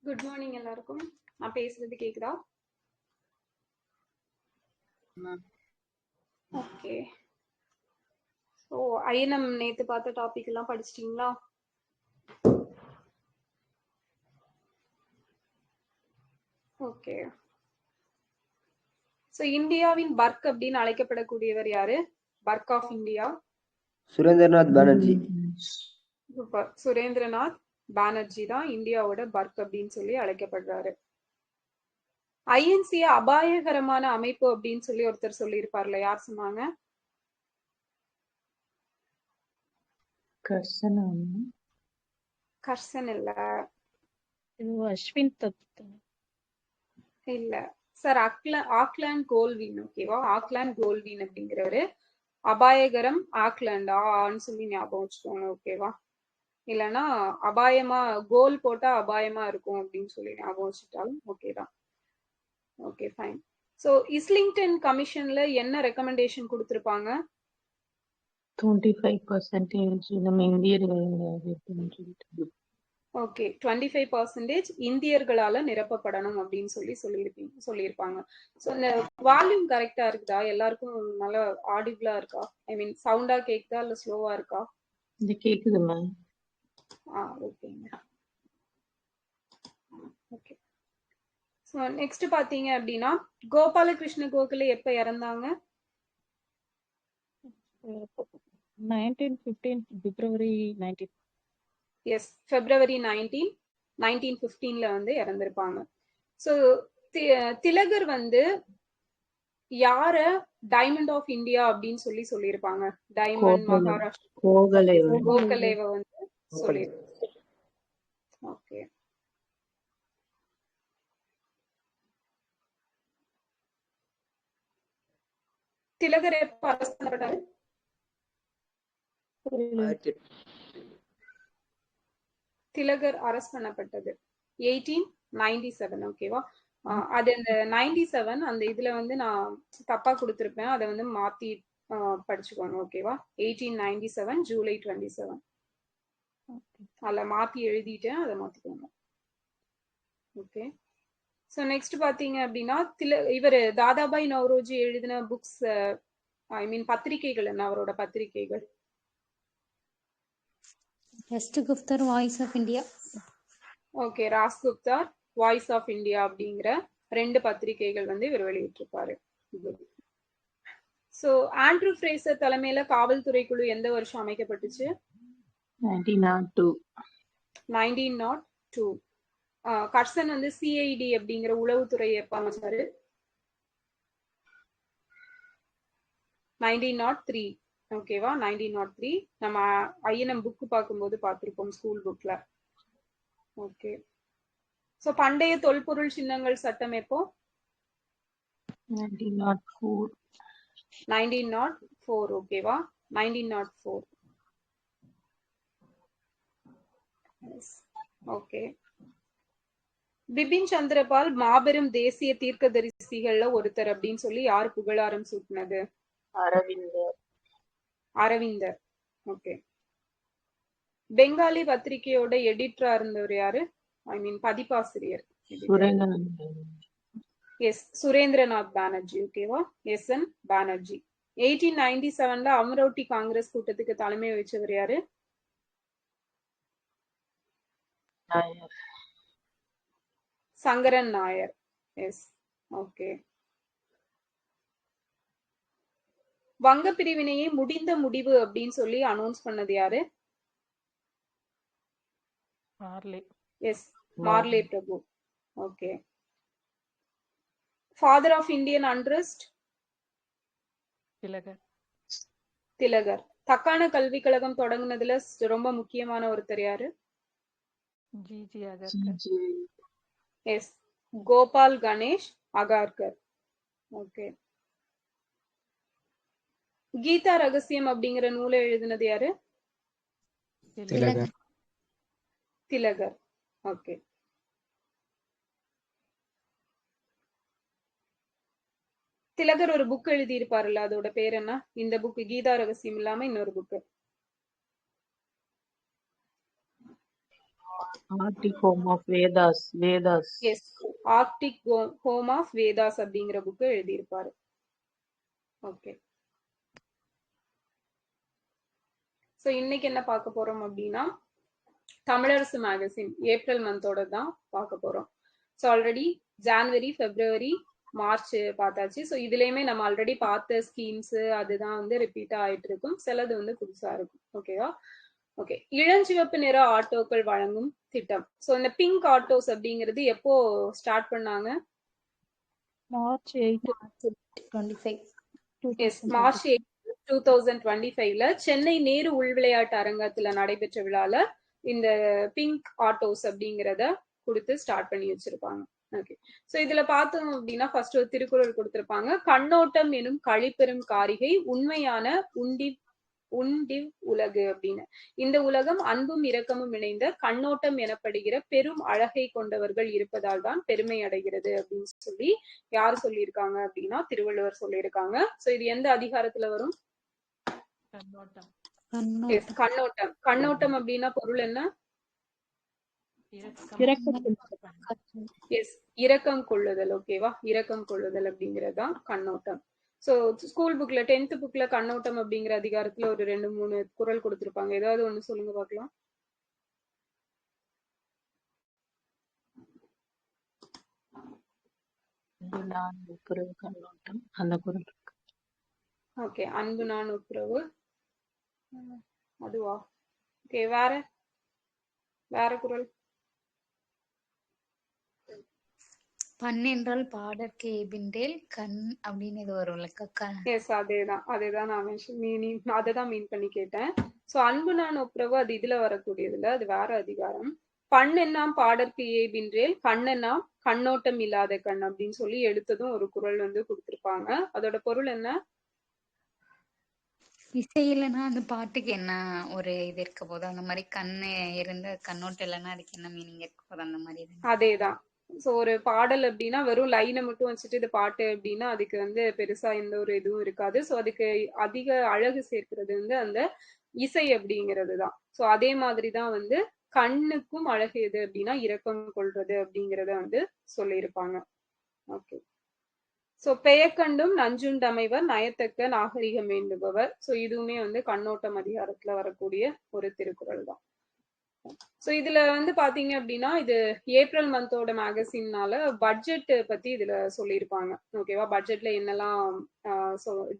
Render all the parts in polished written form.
Good morning எல்லாருக்கும். நான் பேசுறது கேக்குதா? ஓகே. ஸோ ஐஎன்எம் நேத்து பார்த்த டாபிக் எல்லாம் படிச்சிட்டீங்களா? ஓகே. ஸோ இந்தியாவின் பர்க் அப்படின்னு அழைக்கப்படக்கூடியவர் யாரு? Burke of India Surendranath Banerjee. Surendranath Banerjee தான் இந்தியாவோட பர்க் அப்படின்னு சொல்லி அழைக்கப்படுறாரு. ஐஎன்சி அபாயகரமான அமைப்பு அப்படின்னு சொல்லி ஒருத்தர் சொல்லியிருப்பார்ல, யார் சொன்னாங்க? கர்சன் இல்ல, அஸ்வின் தத் இல்ல சார், ஆக்லாண்ட் கோல்வின். ஓகேவா, ஆக்லாண்ட் கோல்வின் அப்படிங்கிறவரு அபாயகரம் ஆக்லாண்டான்னு சொல்லி ஞாபகம் வச்சுக்கோங்க. ஓகேவா, இல்லைன்னா அபாயமா கோல் போட்டா அபாயமா இருக்கும் அப்படின்னு சொல்லி ஞாபகம் வச்சுட்டாலும் ஓகே தான். Okay, fine. ஸோ இஸ்லிங்டன் கமிஷன்ல என்ன ரெக்கமெண்டேஷன் கொடுத்திருப்பாங்க? 25% நம்ம இந்தியர்கள். ஓகே, 25% இந்தியர்களால நிரப்பப்படணும் அப்படின்னு சொல்லியிருப்பாங்க. ஸோ இந்த வால்யூம் கரெக்டா இருக்குதா? எல்லாருக்கும் நல்லா ஆடிபிளா இருக்கா? ஐ மீன் சவுண்டா கேக்குதா இல்ல ஸ்லோவா இருக்கா? இது கேக்குது மேம். ஓகேங்க. ஓகே. ஸோ நெக்ஸ்ட் பாத்தீங்க அப்படின்னா, கோபாலகிருஷ்ண கோகலே எப்ப இறந்தாங்க? 1915 பிப்ரவரி 19. எஸ், February 19, 1915 வந்து இறந்திருப்பாங்க. ஸோ திலகர் வந்து யார டைமண்ட் ஆஃப் இந்தியா அப்படின்னு சொல்லியிருப்பாங்க? டைமண்ட் மகாராஷ்டிரா கோகலேவ வந்து சொல்லியிருப்பாங்க. ஓகே. திலகர் எப்ப அரெஸ்ட் பண்ணப்பட்டாரு? திலகர் அரெஸ்ட் பண்ணப்பட்டது 1897. ஓகேவா, அது அந்த 97 அந்த இதுல வந்து நான் தப்பா கொடுத்திருப்பேன், அதை வந்து மாத்தி படிச்சுக்கோங்க. ஓகேவா, 1897 ஜூலை 27 அதுல மாத்தி எழுதிட்டேன், அதை மாத்திக்கோங்க. ஓகே. ஸோ நெக்ஸ்ட் பாத்தீங்க அப்படின்னா, இவர் தாதாபாய் நவ்ரோஜி எழுதின புக்ஸ், ஐ மீன் பத்திரிகைகள் என்ன அவரோட பத்திரிகைகள்? ராஷ்டிரகுப்தர், வாய்ஸ் ஆஃப் இந்தியா. ஓகே, ராஷ்டிரகுப்தர், வாய்ஸ் ஆஃப் இந்தியா அப்படிங்கிற 2 பத்திரிகைகள் வந்து இவர் வெளியிட்டிருப்பாரு. சோ ஆண்ட்ரூ ஃப்ரேசர் தலைமையில காவல்துறை குழு எந்த வருஷம் அமைக்கப்பட்டுச்சு? 1902. 1902. கர்சன் வந்து சிஐடி அப்படிங்கிற உளவுத்துறை எப்ப அமைச்சாரு? 1903. ஓகேவா, 1903 நம்ம ஐஎன்எம் புக் பார்க்கும்போது பார்த்திருப்போம், ஸ்கூல் புக்ல. ஓகே. சோ பண்டைய தொல்பொருள் சின்னங்கள் சட்டம் எப்போ? 1904. 1904. ஓகேவா, 1904. ஓகே. பிபின் சந்திரபால் மாபெரும் தேசிய தீர்க்கதரிசிகள்ல ஒருத்தர் அப்படின்னு சொல்லி யார் புகழாரம் சூட்டினது? அரவிந்தர். ஓகே. பெங்காலி பத்திரிகையோட எடிட்டரா இருந்தவர் யாரு? ஐ மீன் பதிப்பாசிரியர். எஸ், சுரேந்திரநாத் பானர்ஜி. ஓகேவா, எஸ்.என். பானர்ஜி. 1897 அமராவதி காங்கிரஸ் கூட்டத்துக்கு தலைமை வச்சவர் யாரு? சங்கரன் நாயர். எஸ். ஓகே. வங்க பிரிவினையை முடிந்த முடிவு அப்படின்னு சொல்லி அனௌன்ஸ் பண்ணது யாரு? மார்லே. எஸ், மார்லே பிரபு. Okay. Father of Indian unrest? திலகர். தக்கான கல்வி கழகம் தொடங்குனதுல ரொம்ப முக்கியமான ஒருத்தர் யாரு? எஸ், கோபால் கணேஷ் அகார்கர். ஓகே. கீதா ரகசியம் அப்படிங்கிற நூலை எழுதினது யாரு? திலகர். ஓகே. திலகர் ஒரு புக் எழுதி இருப்பாருல்ல, அதோட பேர் என்ன? இந்த புக் கீதா ரகசியம் இல்லாம இன்னொரு book. Arctic Home of Vedas. Vedas. Yes, Arctic home of Vedas அப்படிங்கிற புக்கு எழுதியிருப்பாரு. ஓகே, ஸோ இன்னைக்கு என்ன பார்க்க போறோம் அப்படின்னா தமிழரசு மேகசின் ஏப்ரல் மந்தோட தான் பார்க்க போறோம். ஸோ ஆல்ரெடி ஜான்வரி, பிப்ரவரி, மார்ச் பார்த்தாச்சு. ஸோ இதுலயுமே நம்ம ஆல்ரெடி பார்த்த ஸ்கீம்ஸ் அதுதான் வந்து ரிப்பீட் ஆயிட்டு இருக்கும், சிலது வந்து புதுசா இருக்கும். ஓகேவா? ஓகே, இளஞ்சிவப்பு நிற ஆட்டோக்கள் வழங்கும் திட்டம். ஸோ இந்த பிங்க் ஆட்டோஸ் அப்படிங்கிறது எப்போ ஸ்டார்ட் பண்ணாங்க? March 8. 25. எஸ், மார்ச் 8, 2025ல சென்னை நேரு உள் விளையாட்டு அரங்கத்துல நடைபெற்ற விழால இந்த பிங்க் ஆட்டோஸ் அப்படிங்கிறத கொடுத்து ஸ்டார்ட் பண்ணி வச்சிருப்பாங்க. ஓகே, ஸோ இதுல பார்த்தோம் அப்படின்னா ஃபர்ஸ்ட் ஒரு திருக்குறள் கொடுத்திருப்பாங்க. கண்ணோட்டம் எனும் கழிப்பெரும் காரிகை உண்மையான உண்டிவ் உலகு அப்படின்னு. இந்த உலகம் அன்பும் இரக்கமும் இணைந்த கண்ணோட்டம் எனப்படுகிற பெரும் அழகை கொண்டவர்கள் இருப்பதால் தான் பெருமை அடைகிறது அப்படின்னு சொல்லி யார் சொல்லியிருக்காங்க அப்படின்னா திருவள்ளுவர் சொல்லியிருக்காங்க. ஸோ இது எந்த அதிகாரத்துல வரும்? கண்ணோட்டம். Yes, கண்ணோட்டம். கண்ணோட்டம் அப்படின்னா பொருள் என்ன? எஸ், இரக்கம் கொள்ளுதல். ஓகேவா? இரக்கம் கொள்ளுதல் அப்படிங்கறதுதான் கண்ணோட்டம். சோ ஸ்கூல் புக்ல 10th புக்ல கண்ணோட்டம் அப்படிங்கிற அதிகாரத்துல ஒரு 2-3 குறள் கொடுத்திருப்பாங்க. ஏதாவது ஒண்ணு சொல்லுங்க பார்க்கலாம். கண்ணோட்டம் அந்த குறள். ஓகே, அன்பு நான் ஒப்புரவு அதுவா? ஓகே, வேற வேற குறள். பன்னென்றால் பாடற்கே பின்றேல் கண் அப்படின்னு இது வரும்ல கக்கா. எஸ், அதேதான் நான் அததான் மீன் பண்ணி கேட்டேன். சோ அன்பு நான் ஒப்புரவு அது இதுல வரக்கூடியதுல, அது வேற அதிகாரம். பண்ணென்னாம் பாடற்கு ஏபின்றேல் கண்ணென்னாம் கண்ணோட்டம் இல்லாத கண் அப்படின்னு சொல்லி எடுத்ததும் ஒரு குறள் வந்து கொடுத்திருப்பாங்க. அதோட பொருள் என்ன? இசையிலன்னா அந்த பாட்டுக்கு என்ன ஒரு இது இருக்க போது, அந்த மாதிரி கண்ணு இருந்து கண்ணோட்டம் இல்லைன்னா அதுக்கு என்ன மீனிங் இருக்க போது, அந்த மாதிரி. அதேதான். சோ ஒரு பாடல் அப்படின்னா வெறும் லைனை மட்டும் வச்சுட்டு இது பாட்டு அப்படின்னா அதுக்கு வந்து பெருசா எந்த ஒரு இதுவும் இருக்காது. சோ அதுக்கு அதிக அழகு சேர்க்கிறது வந்து அந்த இசை அப்படிங்கிறது தான். சோ அதே மாதிரிதான் வந்து கண்ணுக்கும் அழகு எது அப்படின்னா இரக்கம் கொள்றது அப்படிங்கறத வந்து சொல்லியிருப்பாங்க. ஓகே, சோ பெயக்கண்டும் நஞ்சுண்டமைவர் நயத்தக்க நாகரிகம் வேண்டுபவர். சோ இதுவுமே வந்து கண்ணோட்டம் அதிகாரத்துல வரக்கூடிய ஒரு திருக்குறள் தான். சோ இதுல வந்து பாத்தீங்க அப்படின்னா இது ஏப்ரல் மந்தோட மேகசின்னால பட்ஜெட் பத்தி இதுல சொல்லியிருப்பாங்க. ஓகேவா? பட்ஜெட்ல என்னெல்லாம்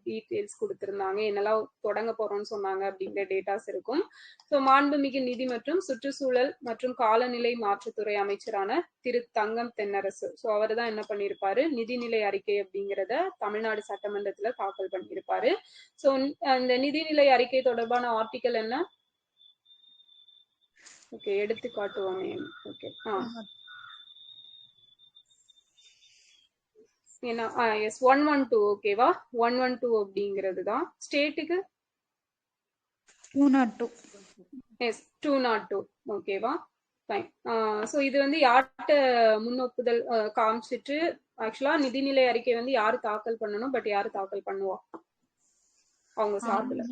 டீடைல்ஸ் கொடுத்திருந்தாங்க, என்னெல்லாம் தொடங்க போறோம்னு சொன்னாங்க அப்படிங்கிற டேட்டாஸ் இருக்கும். சோ மாண்புமிகு நிதி மற்றும் சுற்றுச்சூழல் மற்றும் காலநிலை மாற்றுத்துறை அமைச்சரான திரு தங்கம் தென்னரசு, சோ அவர் தான் என்ன பண்ணியிருப்பாரு, நிதிநிலை அறிக்கை அப்படிங்கிறத தமிழ்நாடு சட்டமன்றத்துல தாக்கல் பண்ணியிருப்பாரு. சோ அந்த நிதிநிலை அறிக்கை தொடர்பான ஆர்டிக்கல் என்ன? ஓகே, எடுத்து காட்டுவாங்க. ஓகே, ஏன்னா எஸ் 112. ஓகேவா? 112 அப்படிங்கிறது தான். ஸ்டேட்டுக்கு 202. எஸ் 202. ஓகேவா? ஃபைன். ஸோ இது வந்து யார்கிட்ட முன்னொப்புதல் காமிச்சிட்டு ஆக்சுவலா நிதிநிலை அறிக்கை வந்து யாரு தாக்கல் பண்ணணும், பட் யாரு தாக்கல் பண்ணுவா அவங்க சார்பில்?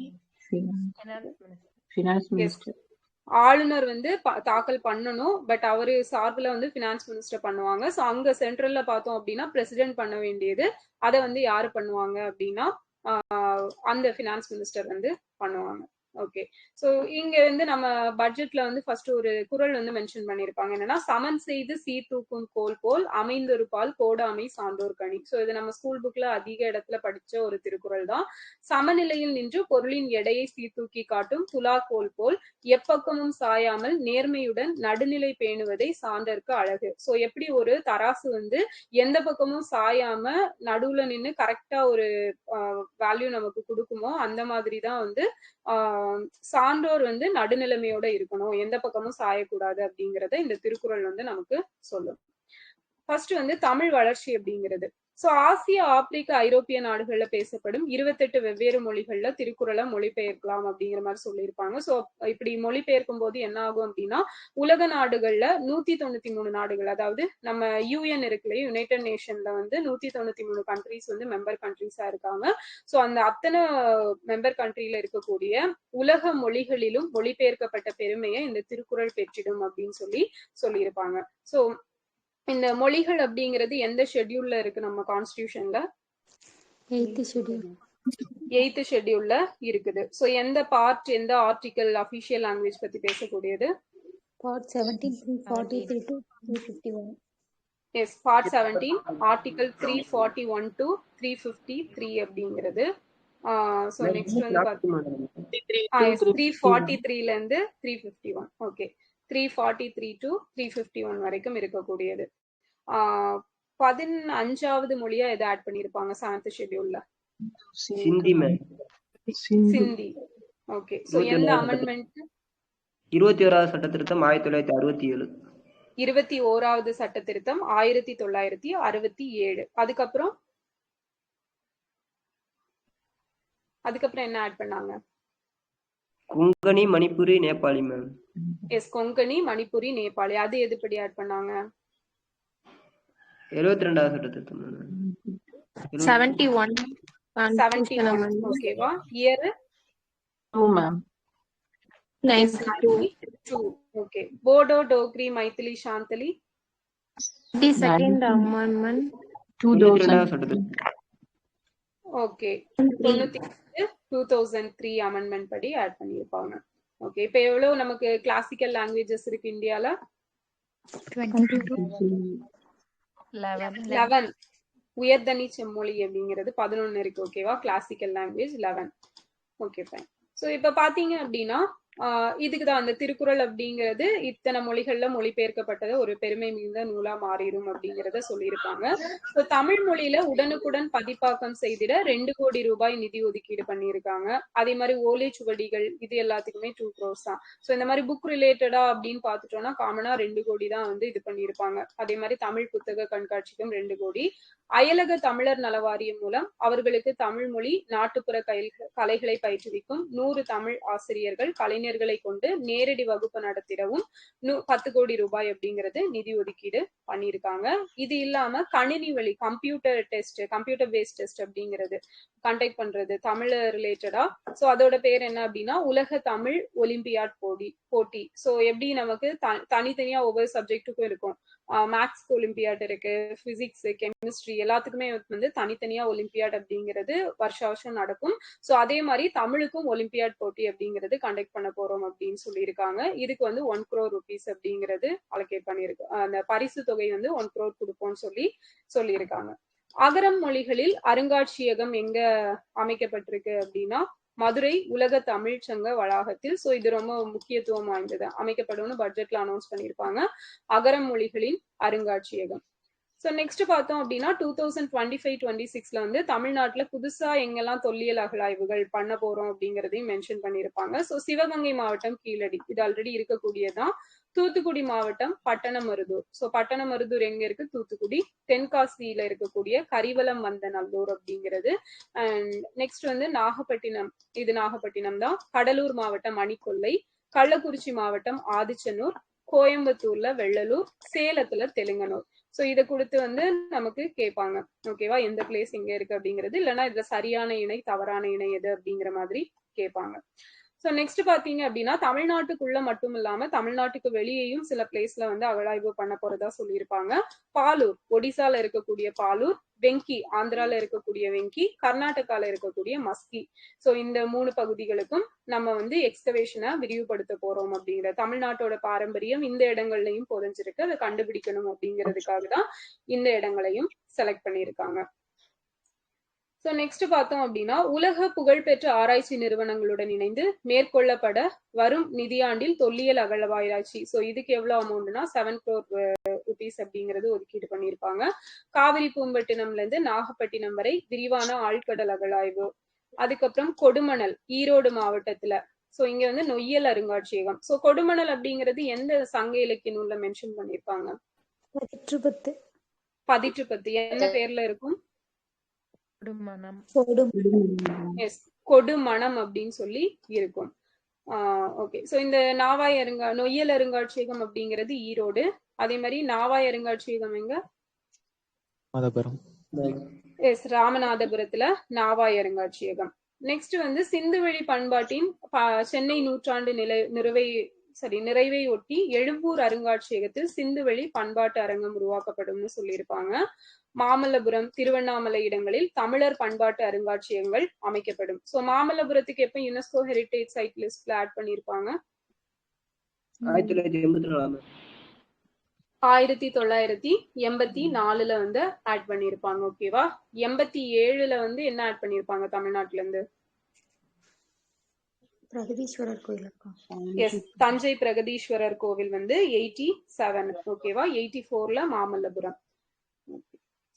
ஆளுநர் வந்து தாக்கல் பண்ணணும், பட் அவரு சார்பில் வந்து பினான்ஸ் மினிஸ்டர் பண்ணுவாங்க. ஸோ அங்க சென்ட்ரல்ல பார்த்தோம் அப்படின்னா பிரசிடென்ட் பண்ண வேண்டியது, அதை வந்து யாரு பண்ணுவாங்க அப்படின்னா அந்த பினான்ஸ் மினிஸ்டர் வந்து பண்ணுவாங்க. ஓகே, சோ இங்க வந்து நம்ம பட்ஜெட்ல வந்து ஃபர்ஸ்ட் ஒரு குறள் வந்து மென்ஷன் பண்ணிருப்பாங்க. என்னன்னா, சமன் செய்து சீர்தூக்கும் கோல் போல் அமைந்தொரு பால் கோடாமை சான்றோர் கனி. சோ இது நம்ம ஸ்கூல் புக்ல அதிக இடத்துல படிச்ச ஒரு திருக்குறள் தான். சமநிலையில் நின்று பொருளின் எடையை சீர்தூக்கி காட்டும் துலாக்கோல் போல் எப்பக்கமும் சாயாமல் நேர்மையுடன் நடுநிலை பேணுவதை சான்றற்கு அழகு. சோ எப்படி ஒரு தராசு வந்து எந்த பக்கமும் சாயாம நடுவுல நின்று கரெக்டா ஒரு வேல்யூ நமக்கு கொடுக்குமோ, அந்த மாதிரிதான் வந்து சான்றோர் வந்து நடுநிலைமையோட இருக்கணும், எந்த பக்கமும் சாயக்கூடாது அப்படிங்கறத இந்த திருக்குறள் வந்து நமக்கு சொல்லும். ஃபர்ஸ்ட் வந்து தமிழ் வளர்ச்சி அப்படிங்கிறது. சோ ஆசிய, ஆப்பிரிக்க, ஐரோப்பிய நாடுகள்ல பேசப்படும் 28 வெவ்வேறு மொழிகள்ல திருக்குறளை மொழிபெயர்க்கலாம் அப்படிங்கிற மாதிரி சொல்லியிருப்பாங்க. சோ இப்படி மொழிபெயர்க்கும் போது என்ன ஆகும் அப்படின்னா, உலக நாடுகள்ல 193 நாடுகள், அதாவது நம்ம யூஎன் இருக்குல்ல, யுனைடெட் நேஷன்ல வந்து 193 கண்ட்ரிஸ் வந்து மெம்பர் கண்ட்ரிஸா இருக்காங்க. சோ அந்த அத்தனை மெம்பர் கண்ட்ரில இருக்கக்கூடிய உலக மொழிகளிலும் மொழிபெயர்க்கப்பட்ட பெருமையை இந்த திருக்குறள் பெற்றிடும் அப்படின்னு சொல்லியிருப்பாங்க. சோ இந்த மொழிகள் அப்படிங்கிறது எந்த ஷெட்யூல்ல இருக்கு நம்ம கான்ஸ்டிடியூஷன்ல? 8th schedule. 8th ஷெட்யூல்ல இருக்குது. சோ எந்த பார்ட், எந்த ஆர்டிகல் அபிஷியல் லாங்குவேஜ் பத்தி பேசக்கூடியது? Part 17, 343 to 351. Yes, part 17 article 341 to 353 அப்படிங்கிறது. சோ நெக்ஸ்ட் வந்து 343ல இருந்து 351. ஓகே, 343 to 351 வரைக்கும் இருக்கக்கூடியது. 15வது மொழியா எதை ஆட் பண்ணிருப்பாங்க 7th ஷெட்யூல்ல? சிந்தி மேம். சிந்தி. ஓகே, சோ எந்த அமெண்ட்மெண்ட்? 21வது சட்ட திருத்தம் 1967. 21வது சட்ட திருத்தம் 1967. அதுக்கப்புறம் என்ன ஆட் பண்ணாங்க? கொங்கணி, மணிப்புரி, நேபாளி மேம். எஸ், கொங்கணி, மணிப்புரி, நேபாளி. அது எதுபடி ஆட் பண்ணாங்க? 72வது சட்ட திருத்தம் மேம். 71. ஓகேவா? Year 2 ma'am. 92. Okay. Bodo, Dogri, Maithili, Santhali. 22nd amendment. 92வது சட்ட திருத்தம். ஓகே, 2003 அமெண்ட்மெண்ட் படி ஆட் பண்ணிருப்பாங்க. ஓகே, இப்ப எவ்வளவு நமக்கு கிளாசிக்கல் லாங்குவேஜஸ் இருக்கு இந்தியால? 11. உயர்தனி செம்மொழி அப்படிங்கிறது 11 இருக்கு. ஓகேவா? Classical language 11. Okay, fine. So இப்ப பாத்தீங்க அப்படின்னா இதுக்குதான் அந்த திருக்குறள் அப்படிங்கிறது இத்தனை மொழிகள்ல மொழிபெயர்க்கப்பட்டது ஒரு பெருமை மிகுந்த நூலா மாறிடும் அப்படிங்கிறத சொல்லியிருப்பாங்க. ஸோ தமிழ் மொழியில உடனுக்குடன் பதிப்பாக்கம் செய்திட 2 கோடி ரூபாய் நிதி ஒதுக்கீடு பண்ணியிருக்காங்க. அதே மாதிரி ஓலைச்சுவடிகள் இது எல்லாத்துக்குமே 2 crores தான். ஸோ இந்த மாதிரி புக் ரிலேட்டடா அப்படின்னு பார்த்துட்டோம்னா காமனா 2 கோடி தான் வந்து இது பண்ணியிருப்பாங்க. அதே மாதிரி தமிழ் புத்தக கண்காட்சிக்கும் 2 கோடி. அயலக தமிழர் நல வாரியம் மூலம் அவர்களுக்கு தமிழ் மொழி நாட்டுப்புற கலைகளை பயிற்றுவிக்கும் 100 தமிழ் ஆசிரியர்கள் கலைஞர்களை கொண்டு நேரடி வகுப்பு நடத்திடவும் 10 கோடி ரூபாய் அப்படிங்கிறது நிதி ஒதுக்கீடு பண்ணியிருக்காங்க. இது இல்லாம கணினி வழி கம்ப்யூட்டர் பேஸ்ட் டெஸ்ட் அப்படிங்கிறது கண்டக்ட் பண்றது தமிழ் ரிலேட்டடா. சோ அதோட பேர் என்ன அப்படின்னா உலக தமிழ் ஒலிம்பியாட் போட்டி. சோ எப்படி நமக்கு தனித்தனியா ஒவ்வொரு சப்ஜெக்டுக்கும் இருக்கும். மேக்ஸ் ஒலிம்பியாட் இருக்கு, பிசிக்ஸ், கெமிஸ்ட்ரி எல்லாத்துக்குமே வந்து தனித்தனியா ஒலிம்பியாட் அப்படிங்கிறது வருஷம் நடக்கும். சோ அதே மாதிரி தமிழுக்கும் ஒலிம்பியாட் போட்டி அப்படிங்கிறது கண்டக்ட் பண்ண போறோம் அப்படின்னு சொல்லியிருக்காங்க. இதுக்கு வந்து 1 crore rupees அப்படிங்கிறது அலோகேட் பண்ணிருக்கு. அந்த பரிசு தொகை வந்து 1 crore கொடுப்போம்னு சொல்லியிருக்காங்க. அகரம் மொழிகளில் அருங்காட்சியகம் எங்க அமைக்கப்பட்டிருக்கு அப்படின்னா மதுரை உலக தமிழ் சங்க வளாகத்தில். சோ இது ரொம்ப முக்கியத்துவம் வாய்ந்தது, அமைக்கப்படும்னு பட்ஜெட்ல அனௌன்ஸ் பண்ணியிருப்பாங்க அகரம் மொழிகளின் அருங்காட்சியகம். ஸோ நெக்ஸ்ட் பார்த்தோம் அப்படின்னா 2025-26ல வந்து தமிழ்நாட்டுல புதுசா எங்கெல்லாம் தொல்லியல் அகழாய்வுகள் பண்ண போறோம் அப்படிங்கிறதையும் மென்ஷன் பண்ணியிருப்பாங்க. ஸோ சிவகங்கை மாவட்டம் கீழடி, இது ஆல்ரெடி இருக்கக்கூடியதான். தூத்துக்குடி மாவட்டம் பட்டணமருதூர். ஸோ பட்டணமருதூர் எங்க இருக்கு? தூத்துக்குடி. தென்காசியில இருக்கக்கூடிய கரிவலம் வந்த நல்லூர் அப்படிங்கிறது. அண்ட் நெக்ஸ்ட் வந்து நாகப்பட்டினம், இது நாகப்பட்டினம் தான். கடலூர் மாவட்டம் மணிக்கொல்லை. கள்ளக்குறிச்சி மாவட்டம் ஆதிச்சனூர். கோயம்புத்தூர்ல வெள்ளலூர். சேலத்துல தெலுங்கனூர். சோ இதை கொடுத்து வந்து நமக்கு கேட்பாங்க. ஓகேவா? எந்த பிளேஸ் எங்க இருக்கு அப்படிங்கிறது, இல்லைன்னா இதுல சரியான இணை தவறான இணை எது அப்படிங்கிற மாதிரி கேட்பாங்க. சோ நெக்ஸ்ட் பாத்தீங்க அப்படின்னா தமிழ்நாட்டுக்குள்ள மட்டும் இல்லாம தமிழ்நாட்டுக்கு வெளியேயும் சில பிளேஸ்ல வந்து அகழாய்வு பண்ண போறதா சொல்லியிருப்பாங்க. பாலூர் ஒடிசால இருக்கக்கூடிய பாலூர், வெங்கி ஆந்திரால இருக்கக்கூடிய வெங்கி, கர்நாடகால இருக்கக்கூடிய மஸ்கி. சோ இந்த 3 பகுதிகளுக்கும் நம்ம வந்து எக்ஸ்கவேஷனை விரிவுபடுத்த போறோம் அப்படிங்கிற தமிழ்நாட்டோட பாரம்பரியம் இந்த இடங்கள்லயும் புதைஞ்சிருக்கு, அதை கண்டுபிடிக்கணும் அப்படிங்கிறதுக்காக தான் இந்த இடங்களையும் செலக்ட் பண்ணியிருக்காங்க. ஸோ நெக்ஸ்ட் பார்த்தோம் அப்படின்னா உலக புகழ்பெற்ற ஆராய்ச்சி நிறுவனங்களுடன் இணைந்து மேற்கொள்ளப்பட வரும் நிதியாண்டில் தொல்லியல் அகழ்வாராய்ச்சி. ஸோ இதுக்கு எவ்வளவு அமௌண்ட்னா 7 crore rupees அப்படிங்கிறது ஒதுக்கீடு பண்ணியிருப்பாங்க. காவிரி பூம்பட்டினம்ல இருந்து நாகப்பட்டினம் வரை விரிவான ஆழ்கடல் அகழாய்வு. அதுக்கப்புறம் கொடுமணல் ஈரோடு மாவட்டத்துல. சோ இங்க வந்து நொய்யல் அருங்காட்சியகம். சோ கொடுமணல் அப்படிங்கிறது எந்த சங்க இலக்கிய நூல்ல மென்ஷன் பண்ணியிருப்பாங்க? 10. பதிற்று பத்து என்ன பேர்ல இருக்கும்? எஸ், கொடுமணம் அப்படின்னு சொல்லி இருக்கும். ஓகே, ஸோ இந்த நாவாய் நொய்யல் அருங்காட்சியகம் அப்படிங்கிறது ஈரோடு. அதே மாதிரி நாவாய் அருங்காட்சியகம் எங்க? எஸ், ராமநாதபுரத்துல நாவாய் அருங்காட்சியகம். நெக்ஸ்ட் வந்து சிந்துவெளி பண்பாட்டின் சென்னை நூற்றாண்டு நிறைவை ஒட்டி எழும்பூர் அருங்காட்சியகத்தில் சிந்துவெளி பண்பாட்டு அரங்கம் உருவாக்கப்படும்னு சொல்லியிருப்பாங்க. மாமல்லபுரம், திருவண்ணாமலை இடங்களில் தமிழர் பண்பாட்டு அருங்காட்சியகங்கள் அமைக்கப்படும். சோ மாமல்லபுரத்துக்கு எப்ப யுனெஸ்கோ ஹெரிடேஜ் சைட் லிஸ்ட்ல ஆட் பண்ணிருப்பாங்க? 1984ல வந்து ஆட் பண்ணிருப்பாங்க. ஓகேவா? 87ல வந்து என்ன ஆட் பண்ணிருப்பாங்க தமிழ்நாட்டுல இருந்து? பிரகதீஸ்வரர் கோயில் எஸ், தஞ்சை பிரகதீஸ்வரர் கோவில் வந்து 87. ஓகேவா? 84ல மாமல்லபுரம்.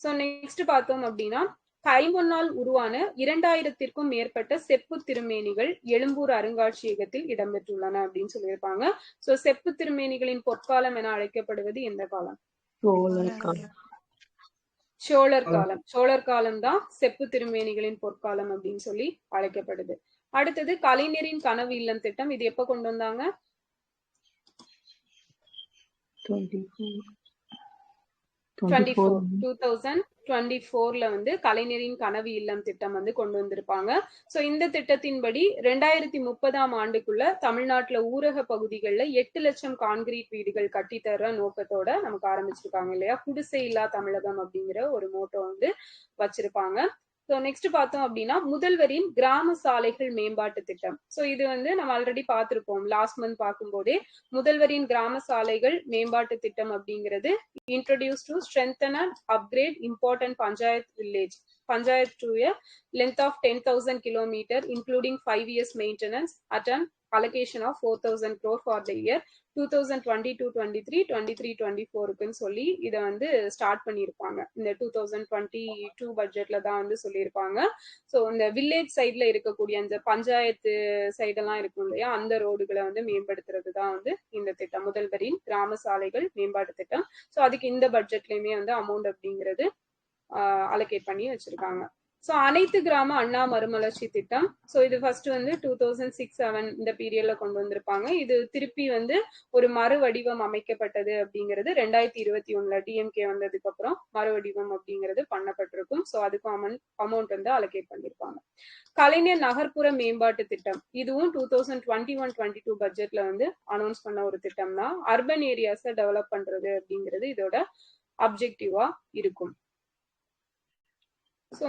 சோ நெக்ஸ்ட் பார்த்தோம் அப்படின்னா கைமண்ணால் உருவான 2000த்திற்கும் மேற்பட்ட செப்பு திருமேனிகள் எழும்பூர் அருங்காட்சியகத்தில் இடம்பெற்றுள்ளன அப்படின்னு சொல்லியிருப்பாங்க. சோ செப்பு திருமேனிகளின் பொற்காலம் என அழைக்கப்படுவது எந்த காலம்? சோழர் காலம். சோழர் காலம் தான் செப்பு திருமேனிகளின் பொற்காலம் அப்படின்னு சொல்லி அழைக்கப்படுது. அடுத்தது கலைஞரின் கனவு இல்லம் திட்டம். இது எப்ப கொண்டு வந்தாங்க? 2024ல வந்து கலைஞரின் கனவு இல்லம் திட்டம் வந்து கொண்டு வந்திருப்பாங்க. சோ இந்த திட்டத்தின்படி 2030ஆம் ஆண்டுக்குள்ள தமிழ்நாட்டுல ஊரக பகுதிகளில் 8 லட்சம் கான்கிரீட் வீடுகள் கட்டித்தர நோக்கத்தோட நமக்கு ஆரம்பிச்சிருக்காங்க இல்லையா? குடிசை இல்லா தமிழகம் அப்படிங்கிற ஒரு மோட்டோ வந்து வச்சிருப்பாங்க. ஸோ நெக்ஸ்ட் பார்த்தோம் அப்படின்னா முதல்வரின் கிராம சாலைகள் மேம்பாட்டு திட்டம். ஸோ இது வந்து நம்ம ஆல்ரெடி பார்த்திருப்போம் லாஸ்ட் மந்த் பார்க்கும்போதே. முதல்வரின் கிராம சாலைகள் மேம்பாட்டு திட்டம் அப்படிங்கிறது introduced to strengthen and upgrade important panchayat village panchayat to a length of 10,000 km including 5 years maintenance at an allocation of 4,000 crore for the year 2022-23 23-24க்குன்னு சொல்லி இத வந்து ஸ்டார்ட் பண்ணிருப்பாங்க. இந்த 2022 பட்ஜெட்ல தான் வந்து சொல்லியிருப்பாங்க. ஸோ இந்த வில்லேஜ் சைட்ல இருக்கக்கூடிய அந்த பஞ்சாயத்து சைடெல்லாம் இருக்கும் இல்லையா, அந்த ரோடுகளை வந்து மேம்படுத்துறது தான் வந்து இந்த திட்டம், முதல்வரின் கிராம சாலைகள் மேம்பாட்டு திட்டம். ஸோ அதுக்கு இந்த பட்ஜெட்லயுமே வந்து அமௌண்ட் அப்படிங்கிறது அலோகேட் பண்ணி வச்சிருக்காங்க. ஸோ அனைத்து கிராம அண்ணா மறுமலர்ச்சி திட்டம். ஸோ இது ஃபர்ஸ்ட் வந்து 2006-07 இந்த பீரியட்ல கொண்டு வந்திருப்பாங்க. இது திருப்பி வந்து ஒரு மறு வடிவம் அமைக்கப்பட்டது அப்படிங்கிறது 2021ல டிஎம்கே வந்ததுக்கு அப்புறம் மறு வடிவம் அப்படிங்கிறது பண்ணப்பட்டிருக்கும். ஸோ அதுக்கும் அமௌண்ட் வந்து அலோகேட் பண்ணிருப்பாங்க. கலைஞர் நகர்ப்புற மேம்பாட்டு திட்டம், இதுவும் 2021-22 பட்ஜெட்ல வந்து அனௌன்ஸ் பண்ண ஒரு திட்டம் தான். அர்பன் ஏரியாஸை டெவலப் பண்றது அப்படிங்கிறது இதோட அப்ஜெக்டிவா இருக்கும்.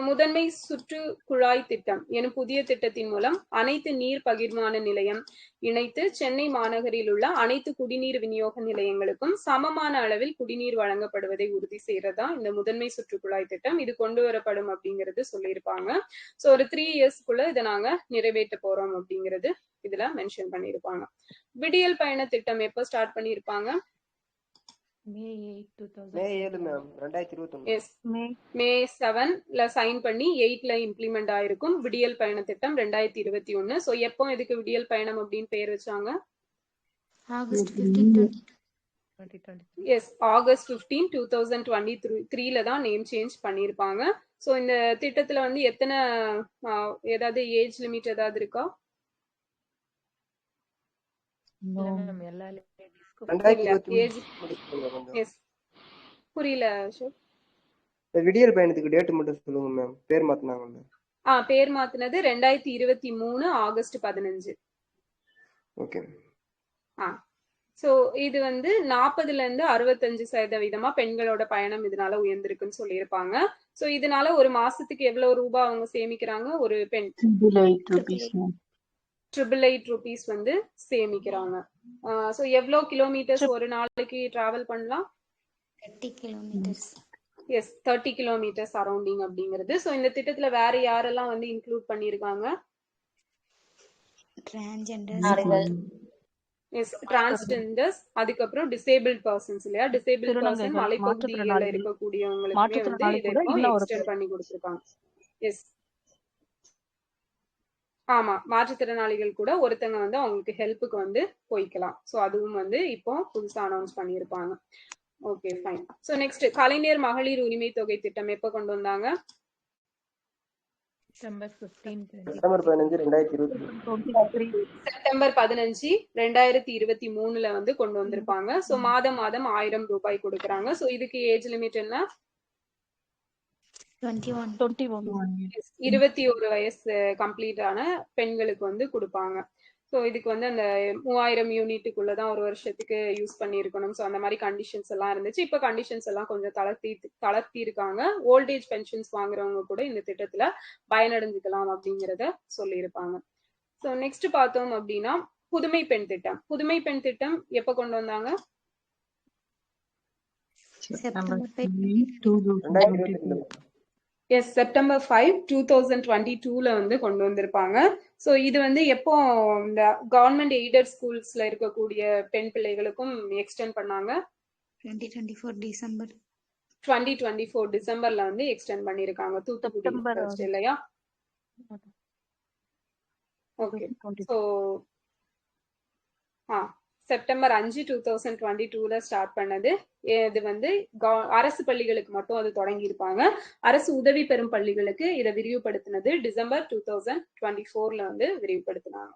முதன்மை சுற்று குழாய் திட்டம் எனும் புதிய திட்டத்தின் மூலம் அனைத்து நீர் பகிர்மான நிலையம் இணைத்து சென்னை மாநகரில் உள்ள அனைத்து குடிநீர் விநியோக நிலையங்களுக்கும் சமமான அளவில் குடிநீர் வழங்கப்படுவதை உறுதி செய்யறதா இந்த முதன்மை சுற்றுக்குழாய் திட்டம். இது கொண்டு வரப்படும் அப்படிங்கிறது சொல்லியிருப்பாங்க. ஸோ ஒரு 3 இயர்ஸ்க்குள்ள இதை நாங்க நிறைவேற்ற போறோம் அப்படிங்கிறது இதுல மென்ஷன் பண்ணியிருப்பாங்க. விடியல் பயண திட்டம் எப்போ ஸ்டார்ட் பண்ணியிருப்பாங்க? May 7 ma'am 2021. மே 7ல சைன் பண்ணி 8ல இம்ப்ளிமெண்ட் ஆயிருக்கும் விடியல் பயண திட்டம் 2021. சோ எப்போ இதுக்கு விடியல் பயணம் அப்படின்னு பேர் வச்சாங்க? ஆகஸ்ட் 15 எஸ், ஆகஸ்ட் 15 2023ல தான் நேம் சேஞ்ச் பண்ணிருப்பாங்க. சோ இந்த திட்டத்துல வந்து எத்தனை ஏதாவது ஏஜ் லிமிட் ஏதாவது இருக்கா? புரியல அசோக். விடியல் பயணத்துக்கு டேட் மட்டும் சொல்லுங்க மேம். பேர் மாத்துனாங்க. பேர் மாத்துனது 2023 ஆகஸ்ட் 15. ஓகே. சோ இது வந்து 40ல இருந்து 65% பெண்களோட பயணம் இதனால உயர்ந்திருக்குன்னு சொல்லியிருப்பாங்க. சோ இதனால ஒரு மாசத்துக்கு எவ்வளவு ரூபாய் அவங்க சேமிக்கிறாங்க? ஒரு பெண் 888 rupees வந்து சேமிக்கிறாங்க. சோ எவ்வளவு கிலோமீட்டர்ஸ் ஒரு நாளைக்கு டிராவல் பண்ணலாம்? 30 kilometers. எஸ், 30 kilometers சரௌண்டிங் அப்படிங்கிறது. சோ இந்த திட்டத்துல வேற யாரெல்லாம் வந்து இன்க்ளூட் பண்ணிருக்காங்க? டிரான்ஸ்ஜெண்டர்ஸ், அதுக்கப்புறம் டிசேபிள்ட் பர்சன்ஸ் இல்லையா? டிசேபிள்ட் பர்சன் மலைப்பகுதிகளில் இருக்கக்கூடியவங்களுக்கு வந்து இதை எக்ஸ்டெண்ட் பண்ணி கொடுத்துருக்காங்க. எஸ், ஆமா, மாற்றுத்திறனாளிகள் கூட ஒருத்தங்க வந்து அவங்களுக்கு ஹெல்ப்புக்கு வந்து போய்க்கலாம். ஸோ அதுவும் வந்து இப்போ புதுசா அனௌன்ஸ் பண்ணியிருப்பாங்க. Okay fine. ஸோ நெக்ஸ்ட் கலைஞர் மகளிர் உரிமை தொகை திட்டம் எப்போ கொண்டு வந்தாங்க? செப்டம்பர் 15 2023. செப்டம்பர் 15 2023 வந்து கொண்டு வந்திருப்பாங்க. ஸோ மாதம் 1000 ரூபாய் கொடுக்குறாங்க. ஸோ இதுக்கு ஏஜ் லிமிட் என்ன? 21 வயசு கம்ப்ளீட் ஆன பெண்களுக்கு வந்து கொடுப்பாங்க. ஸோ இதுக்கு வந்து அந்த 3000 யூனிட்டுக்குள்ளதான் ஒரு வருஷத்துக்கு யூஸ் பண்ணியிருக்கணும். ஸோ அந்த மாதிரி கண்டிஷன்ஸ் எல்லாம் இருந்துச்சு. இப்போ கண்டிஷன்ஸ் எல்லாம் கொஞ்சம் தளர்த்தி இருக்காங்க. ஓல்டேஜ் பென்ஷன்ஸ் வாங்குறவங்க கூட இந்த திட்டத்துல பயனடைஞ்சுக்கலாம் அப்படிங்கிறத சொல்லியிருப்பாங்க. ஸோ நெக்ஸ்ட் பார்த்தோம் அப்படின்னா புதுமை பெண் திட்டம். புதுமை பெண் திட்டம் எப்ப கொண்டு வந்தாங்க? எஸ், செப்டம்பர் 5 2022 வந்து கொண்டு வந்திருப்பாங்க. ஸோ இது வந்து எப்போ இந்த கவர்மெண்ட் எய்டட் ஸ்கூல்ஸ்ல இருக்கக்கூடிய பெண் பிள்ளைகளுக்கும் எக்ஸ்டெண்ட் பண்ணாங்க? 2024 டிசம்பர்ல வந்து எக்ஸ்டெண்ட் பண்ணிருக்காங்க. தூத்துக்குடி இல்லையா? ஓகே. ஸோ செப்டம்பர் 5 2022 ஸ்டார்ட் பண்ணது. இது வந்து அரசு பள்ளிகளுக்கு மட்டும் அது தொடங்கி இருப்பாங்க. அரசு உதவி பெறும் பள்ளிகளுக்கு இதை விரிவுபடுத்தினது டிசம்பர் 2024 வந்து விரிவுபடுத்தினாங்க.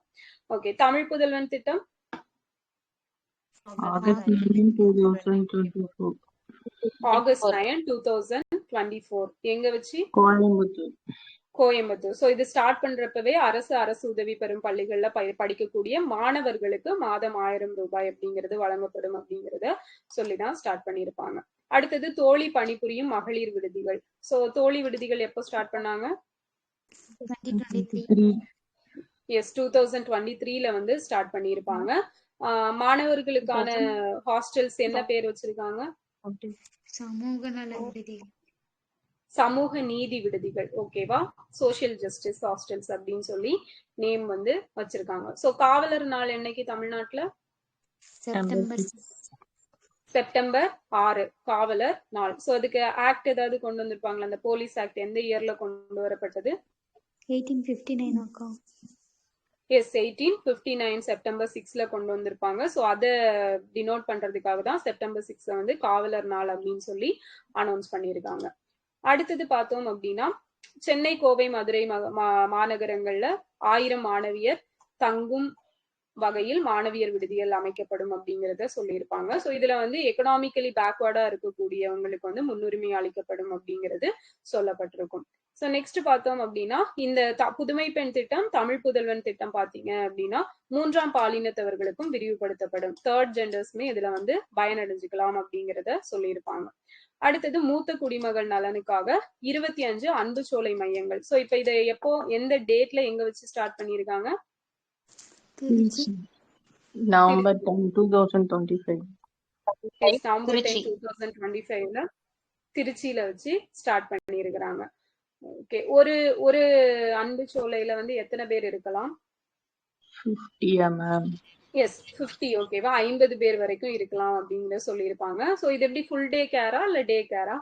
ஓகே. தமிழ் புதல்வன் திட்டம் ஆகஸ்ட் 9 2024. ஆகஸ்ட் 9 2024 எங்க வச்சு? கோயம்புத்தூர். ஸோ இது ஸ்டார்ட் பண்றப்பவே அரசு உதவி பெறும் பள்ளிகள்ல படிக்கக்கூடிய மாணவர்களுக்கு மாதம் 1000 ரூபாய் அப்படிங்கிறது வழங்கப்படும் அப்படிங்கறத சொல்லிதான் ஸ்டார்ட் பண்ணிருப்பாங்க. அடுத்தது தோழி பணிபுரியும் மகளிர் விடுதிகள். ஸோ தோழி விடுதிகள் எப்போ ஸ்டார்ட் பண்ணாங்க? 2023 வந்து ஸ்டார்ட் பண்ணிருப்பாங்க. மாணவர்களுக்கான ஹாஸ்டல்ஸ் என்ன பேர் வச்சிருக்காங்க? சமூக நீதி விடுதிகள். ஓகேவா? சோசியல் ஜஸ்டிஸ் ஹாஸ்டல்ஸ் அப்படின்னு சொல்லி நேம் வந்து வச்சிருக்காங்க. சோ காவலர் நாள் என்னைக்கு தமிழ்நாட்டுல? செப்டம்பர் 6 காவலர் நாள். சோ அதுக்கு ஆக்ட் ஏதாவது கொண்டு வந்திருப்பாங்களா? அந்த போலீஸ் ஆக்ட் எந்த இயர்ல கொண்டு வரப்பட்டது? 1859 எஸ், 1859 செப்டம்பர் 6ல கொண்டு வந்திருப்பாங்க. சோ அதை டினோட் பண்றதுக்காக தான் செப்டம்பர் 6 வந்து காவலர் நாள் அப்படின்னு சொல்லி அனௌன்ஸ் பண்ணியிருக்காங்க. அடுத்தது பார்த்தோம் அப்படின்னா சென்னை, கோவை, மதுரை மாநகரங்கள்ல 1000 மாணவியர் தங்கும் வகையில் மாணவியர் விடுதிகள் அமைக்கப்படும் அப்படிங்கறத சொல்லியிருப்பாங்க. ஸோ இதுல வந்து எக்கனாமிக்கலி பேக்வர்டா இருக்கக்கூடியவங்களுக்கு வந்து முன்னுரிமை அளிக்கப்படும் அப்படிங்கிறது சொல்லப்பட்டிருக்கும். ஸோ நெக்ஸ்ட் பார்த்தோம் அப்படின்னா இந்த புதுமை பெண் திட்டம், தமிழ் புதல்வன் திட்டம் பாத்தீங்க அப்படின்னா 3ஆம் பாலினத்தவர்களுக்கும் விரிவுபடுத்தப்படும். 3rd ஜெண்டர்ஸ்மே இதுல வந்து பயனடைஞ்சுக்கலாம் அப்படிங்கிறத சொல்லியிருப்பாங்க. அடுத்தது மூத்த குடிமகள் நலனுக்காக 25 அன்பு சோலை மையங்கள். சோ இப்ப இதை எப்போ எந்த டேட்ல எங்க வச்சு ஸ்டார்ட் பண்ணிருக்காங்க? நவம்பர் 10 2025. நவம்பர் 10 2025ல திருச்சியில வச்சு ஸ்டார்ட் பண்ணிருக்காங்க. ஓகே. ஒரு அன்பு சோலையில வந்து எத்தனை பேர் இருக்கலாம்? 50 மேம். எஸ், 50. ஓகேவா? 50 பேர் வரைக்கும் இருக்கலாம் அப்படிங்கிற சொல்லியிருப்பாங்க. சோ இது எப்படி ஃபுல் டே கேரா இல்ல டே கேரா?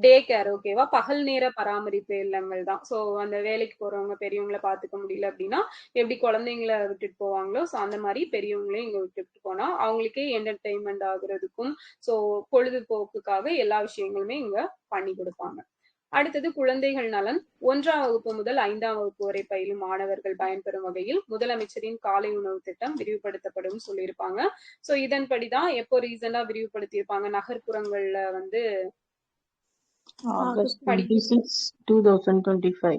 Day care. ஓகேவா? பகல் நேர பராமரிப்பு இல்லங்கள் தான். சோ அந்த வேலைக்கு போறவங்க பெரியவங்களை பாத்துக்க முடியல அப்படின்னா எப்படி குழந்தைங்களை விட்டுட்டு போவாங்களோ சோ அந்த மாதிரி பெரியவங்களையும் இங்க விட்டுட்டு போனா அவங்களுக்கே என்டர்டைன்மெண்ட் ஆகுறதுக்கும் சோ பொழுதுபோக்குக்காக எல்லா விஷயங்களுமே இங்க பண்ணி கொடுப்பாங்க. அடுத்தது குழந்தைகள் நலன். 1ஆம் வகுப்பு முதல் 5ஆம் வகுப்பு வரை பயிலும் மாணவர்கள் பயன்பெறும் வகையில் முதலமைச்சரின் காலை உணவு திட்டம் விரிவுபடுத்தப்படும் சொல்லியிருப்பாங்க. சோ இதன்படிதான் எப்போ ரீசெண்டா விரிவுபடுத்தியிருப்பாங்க? நகர்ப்புறங்கள்ல வந்து ஆகஸ்ட் 26 2025.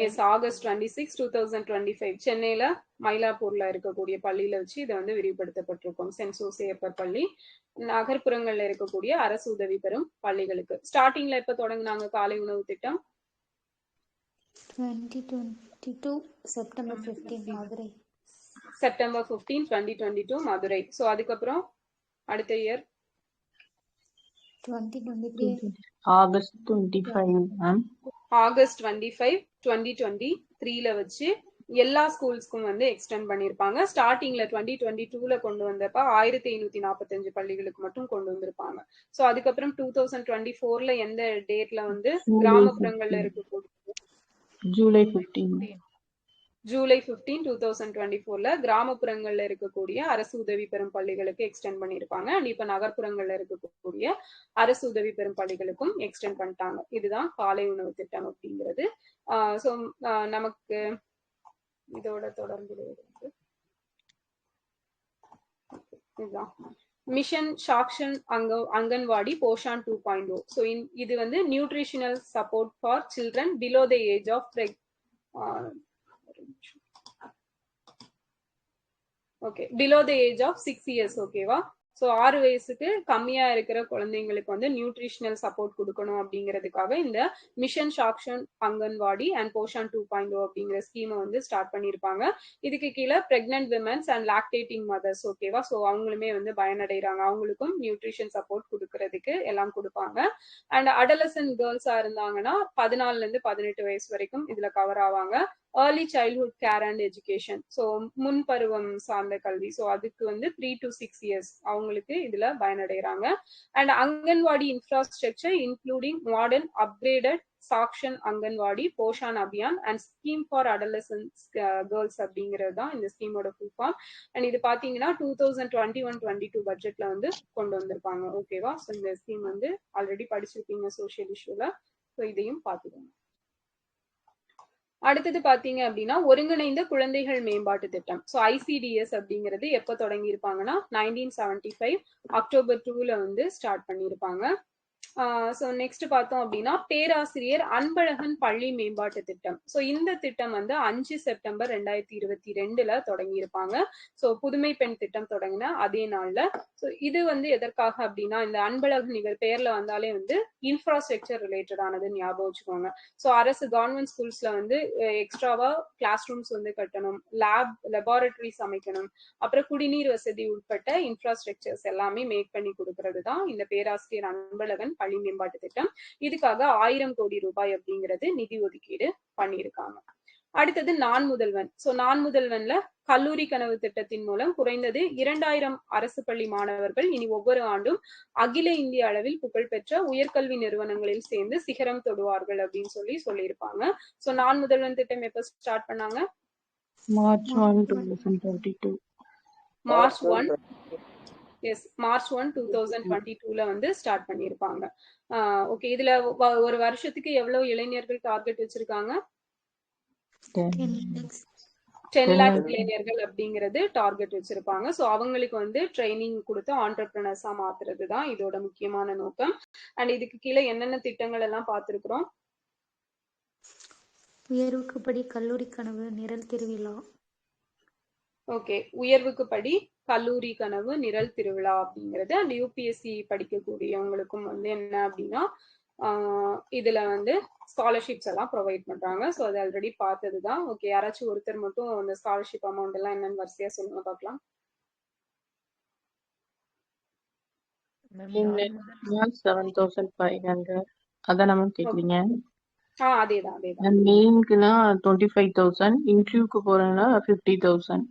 எஸ், ஆகஸ்ட் 26 2025 சென்னையில மயிலாப்பூர்ல இருக்கக்கூடிய பள்ளியில வச்சு இதை வந்து விரிவுபடுத்தப்பட்டிருக்கும். சென்ட் சோசியப்பர் பள்ளி. நகர்ப்புறங்கள்ல இருக்கக்கூடிய அரசு உதவி பெறும் பள்ளிகளுக்கு ஸ்டார்டிங்ல எப்ப தொடங்குனாங்க காலை உணவு திட்டம்? 2022 September 15 Madurai. September 15 2022 Madurai. So அதுக்கப்புறம் அடுத்த இயர் 2023 ஆகஸ்ட் 25 மேம். ஆகஸ்ட் 25 2023ல வச்சு எல்லா ஸ்கூல்ஸ்க்கும் வந்து எக்ஸ்டெண்ட் பண்ணிருப்பாங்க. ஸ்டார்டிங்ல 2022ல கொண்டு வந்தப்ப 1545 பள்ளிகளுக்கு மட்டும் கொண்டு வந்திருப்பாங்க. சோ அதுக்கப்புறம் 2024ல எந்த டேட்ல வந்து கிராமப்புறங்கள்ல இருக்கக்கூடிய ஜூலை 15. ஜூலை 15 2024ல கிராமப்புறங்கள்ல இருக்கக்கூடிய அரசு உதவி பெறும் பள்ளிகளுக்கு எக்ஸ்டெண்ட் பண்ணியிருப்பாங்க. அண்ட் இப்ப நகர்ப்புறங்கள்ல இருக்கக்கூடிய அரசு உதவி பெறும் பள்ளிகளுக்கும் எக்ஸ்டெண்ட் பண்ணிட்டாங்க. இதுதான் காலை உணவு திட்டம் அப்படிங்கிறது. ஸோ நமக்கு இதோட தொடர்புடையது இதுதான் மிஷன் சாக்ஷன் அங்கன்வாடி போஷான் 2.0. ஸோ இது வந்து nutritional support for children below the age of below the age of 6 years. ஓகேவா? ஸோ 6 வயசுக்கு கம்மியா இருக்கிற குழந்தைங்களுக்கு வந்து நியூட்ரிஷனல் சப்போர்ட் கொடுக்கணும் அப்படிங்கிறதுக்காக இந்த மிஷன் சாக்ஷன் அங்கன்வாடி அண்ட் போஷான் 2.0 அப்படிங்கிற ஸ்கீமை வந்து ஸ்டார்ட் பண்ணியிருப்பாங்க. இதுக்கு கீழே pregnant womens and lactating mothers. ஓகேவா? ஸோ அவங்களுமே வந்து பயனடைகிறாங்க. அவங்களுக்கும் நியூட்ரிஷன் சப்போர்ட் கொடுக்கறதுக்கு எல்லாம் கொடுப்பாங்க. அண்ட் அடலசன்ட் கேர்ள்ஸா இருந்தாங்கன்னா 14ல இருந்து 18 வயசு வரைக்கும் இதுல கவர் ஆவாங்க. Early childhood care and education. So முன்பருவம் சார்ந்த கல்வி. ஸோ அதுக்கு வந்து 3 to 6 இயர்ஸ் அவங்களுக்கு இதுல பயனடைகிறாங்க. And anganwadi infrastructure including modern upgraded Saksham anganwadi Poshan Abhiyan and scheme for adolescents girls அப்படிங்கிறது தான் இந்த ஸ்கீமோட ஃபுல் ஃபார்ம். அண்ட் இது பாத்தீங்கன்னா 2021-22 பட்ஜெட்ல வந்து கொண்டு வந்திருப்பாங்க. ஓகேவா? ஸோ இந்த ஸ்கீம் வந்து ஆல்ரெடி படிச்சிருப்பீங்க சோசியல் இஷ்யூல. ஸோ இதையும் பார்த்துக்கோங்க. அடுத்தது பாத்தீங்க அப்படின்னா ஒருங்கிணைந்த குழந்தைகள் மேம்பாட்டு திட்டம். ஸோ ஐசிடிஎஸ் அப்படிங்கிறது எப்போ தொடங்கி இருப்பாங்கன்னா 1975 அக்டோபர் 2ல வந்து ஸ்டார்ட் பண்ணியிருப்பாங்க. ஸோ நெக்ஸ்ட் பார்த்தோம் அப்படின்னா பேராசிரியர் அன்பழகன் பள்ளி மேம்பாட்டு திட்டம். ஸோ இந்த திட்டம் வந்து 5 செப்டம்பர் 2022ல தொடங்கி இருப்பாங்க. ஸோ புதுமை பெண் திட்டம் தொடங்கின அதே நாள்ல. ஸோ இது வந்து எதற்காக அப்படின்னா இந்த அன்பழகன் இவர் பேர்ல வந்தாலே வந்து இன்ஃப்ராஸ்ட்ரக்சர் ரிலேட்டடானது ஞாபகம் வச்சுக்கோங்க. ஸோ அரசு கவர்மெண்ட் ஸ்கூல்ஸ்ல வந்து எக்ஸ்ட்ராவா கிளாஸ் ரூம்ஸ் வந்து கட்டணும், லெபார்டரிஸ் அமைக்கணும், அப்புறம் குடிநீர் வசதி உட்பட்ட இன்ஃப்ராஸ்ட்ரக்சர்ஸ் எல்லாமே மேக் பண்ணி கொடுக்கறது தான் இந்த பேராசிரியர் அன்பழகன் பள்ளி மேம்பாட்டு திட்டம். இதுக்காக 1000 கோடி ரூபாய் அப்படிங்கிறது நிதி ஒதுக்கீடு பண்ணியிருக்காங்க. அடுத்தது நான் முதல்வன். ஸோ நான் முதல்வன்ல கல்லூரி கனவு திட்டத்தின் மூலம் குறைந்தது 2000 அரசு பள்ளி மாணவர்கள் இனி ஒவ்வொரு ஆண்டும் அகில இந்திய அளவில் புகழ்பெற்ற உயர்கல்வி நிறுவனங்களில் சேர்ந்து சிகரம் தொடுவார்கள் அப்படின்னு சொல்லியிருப்பாங்க. ஸோ நான் முதல்வன் திட்டம் எப்ப ஸ்டார்ட் பண்ணாங்க? March 1, 2022. மார்ச் 1 2022ல வந்து ஸ்டார்ட் பண்ணியிருப்பாங்க. ஓகே, இதுல ஒரு வருஷத்துக்கு எவ்வளவு இளைஞர்கள் டார்கெட் வச்சிருக்காங்க? 10 lakh இளைஞர்கள் அப்படிங்கிறது டார்கெட் வச்சிருப்பாங்க. ஸோ அவங்களுக்கு வந்து ட்ரைனிங் கொடுத்து ஆண்டர்பிரினர்ஸா மாத்துறது தான் இதோட முக்கியமான நோக்கம். அண்ட் இதுக்கு கீழே என்னென்ன திட்டங்கள் எல்லாம் பார்த்திருக்கிறோம்? உயர்வுக்கு படி கல்லூரி கனவு நிரல் திருவிழா. ஓகே, உயர்வுக்கு படி கல்லூரி கனவு நிரல் திருவிழா அப்படிங்கிறது அண்ட் யூபிஎஸ்சி படிக்கக்கூடியவங்களுக்கும் வந்து என்ன அப்படின்னா இதுல வந்து ஸ்காலர்ஷிப்ஸ் எல்லாம் ப்ரொவைட் பண்றாங்க. ஸோ அது ஆல்ரெடி பார்த்தது தான். ஓகே, யாராச்சும் ஒருத்தர் மட்டும் அந்த ஸ்காலர்ஷிப் அமௌண்ட் எல்லாம் என்னன்னு வரிசையா சொல்லுங்க பார்க்கலாம். 7,500 அதான் நம்ம கேக்குறீங்க. அதேதான். மெயின்க்குனா 25,000, இன்டர்வியூக்கு போறேன்னா 50,000.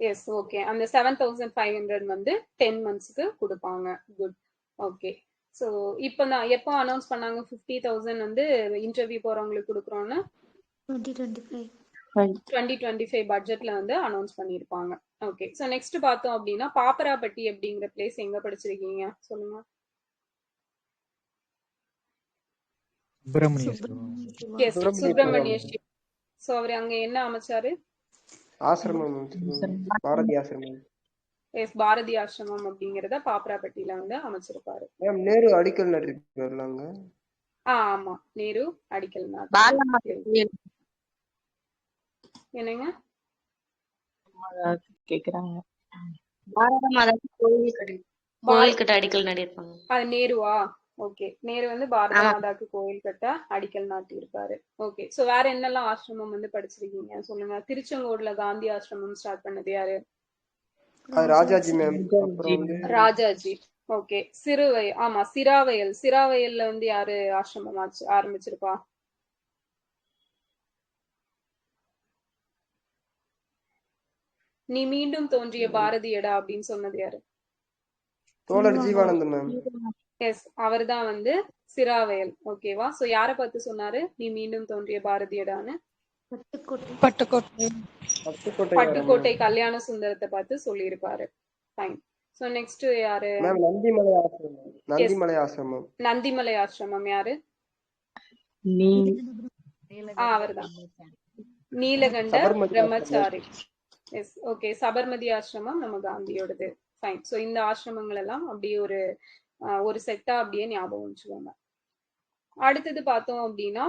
Yes, okay. அந்த 7,500 வந்து 10 monthsக்கு கொடுப்பாங்க. குட். ஓகே, ஸோ இப்போ நான் எப்போ அனௌன்ஸ் பண்ணாங்க 50,000 வந்து இன்டர்வியூ போறவங்களுக்கு கொடுக்குறோன்னு? 2025 பட்ஜெட்ல வந்து அனௌன்ஸ் பண்ணியிருப்பாங்க. ஓகே, ஸோ நெக்ஸ்ட் பார்த்தோம் அப்படின்னா பாப்பராப்பட்டி அப்படிங்கிற பிளேஸ் எங்க படிச்சிருக்கீங்க சொல்லுங்க. சுப்பிரமணிய சிவா. ஸோ அவர் அங்க என்ன அமைச்சாரு? ஆசிரமம், பாரதி ஆசிரமம். எஸ், பாரதி ஆசிரமம் அப்படிங்கறத பாப்பராப்பட்டியில வந்து அமைச்சிருப்பாரு. நேரு அடிக்கல் நாட்டிருக்காங்க. ஆமா, நேரு அடிக்கல் நாட்டு. என்னங்க கேக்குறாங்க? கோயில் கட்ட அடிக்கல் நாட்டிருப்பாங்க. அது நேருவா? ஓகே, நேரு வந்து பாரத மாதாக்கு கோயில் கட்ட அடிக்கல் நாட்டி இருப்பாரு. ஓகே, சோ வேற என்னெல்லாம் ஆசிரமம் வந்து படிச்சிருக்கீங்க சொல்லுங்க. திருச்செங்கோடுல காந்தி ஆசிரமம் ஸ்டார்ட் பண்ணது யாரு? ராஜாஜி மேம். ராஜாஜி. ஓகே, சிராவயல்ல வந்து யாரு ஆசிரமம் ஆரம்பிச்சிருப்பா? நீ மீண்டும் தோன்றிய பாரதியடா அப்படின்னு சொன்னது யாரு? தோழர் ஜீவானந்தம் மேம். எஸ், அவர் தான் வந்து சிராவயல். ஓகேவா? சோ யார பார்த்து சொன்னாரு நீ மீண்டும் தோன்றிய பாரதியடான்னு? பட்டுக்கோட்டை. பட்டுக்கோட்டை. பட்டுக்கோட்டை யாரு பட்டுக்கோட்டை மேம்? கல்யாண சுந்தரத்தை பார்த்து சொல்லியிருப்பாரு. ஃபைன். ஸோ நெக்ஸ்ட் யாரு? மேம் நந்திமலை ஆசிரமம். எஸ், நந்திமலை ஆசிரமம். நந்திமலை ஆசிரமம் யாரு? நீ அவர்தான், நீலகண்ட சபர்மதி ஆசிரமம். பிரம்மச்சாரி. S, okay. சபர்மதி ஆசிரமம் நம்ம காந்தியோடது. ஃபைன். ஸோ இந்த ஆசிரமங்கள் எல்லாம் அப்படியே ஒரு செட்டா அப்படியே ஞாபகம் வச்சுக்கோங்க. அடுத்தது பார்த்தோம் அப்படின்னா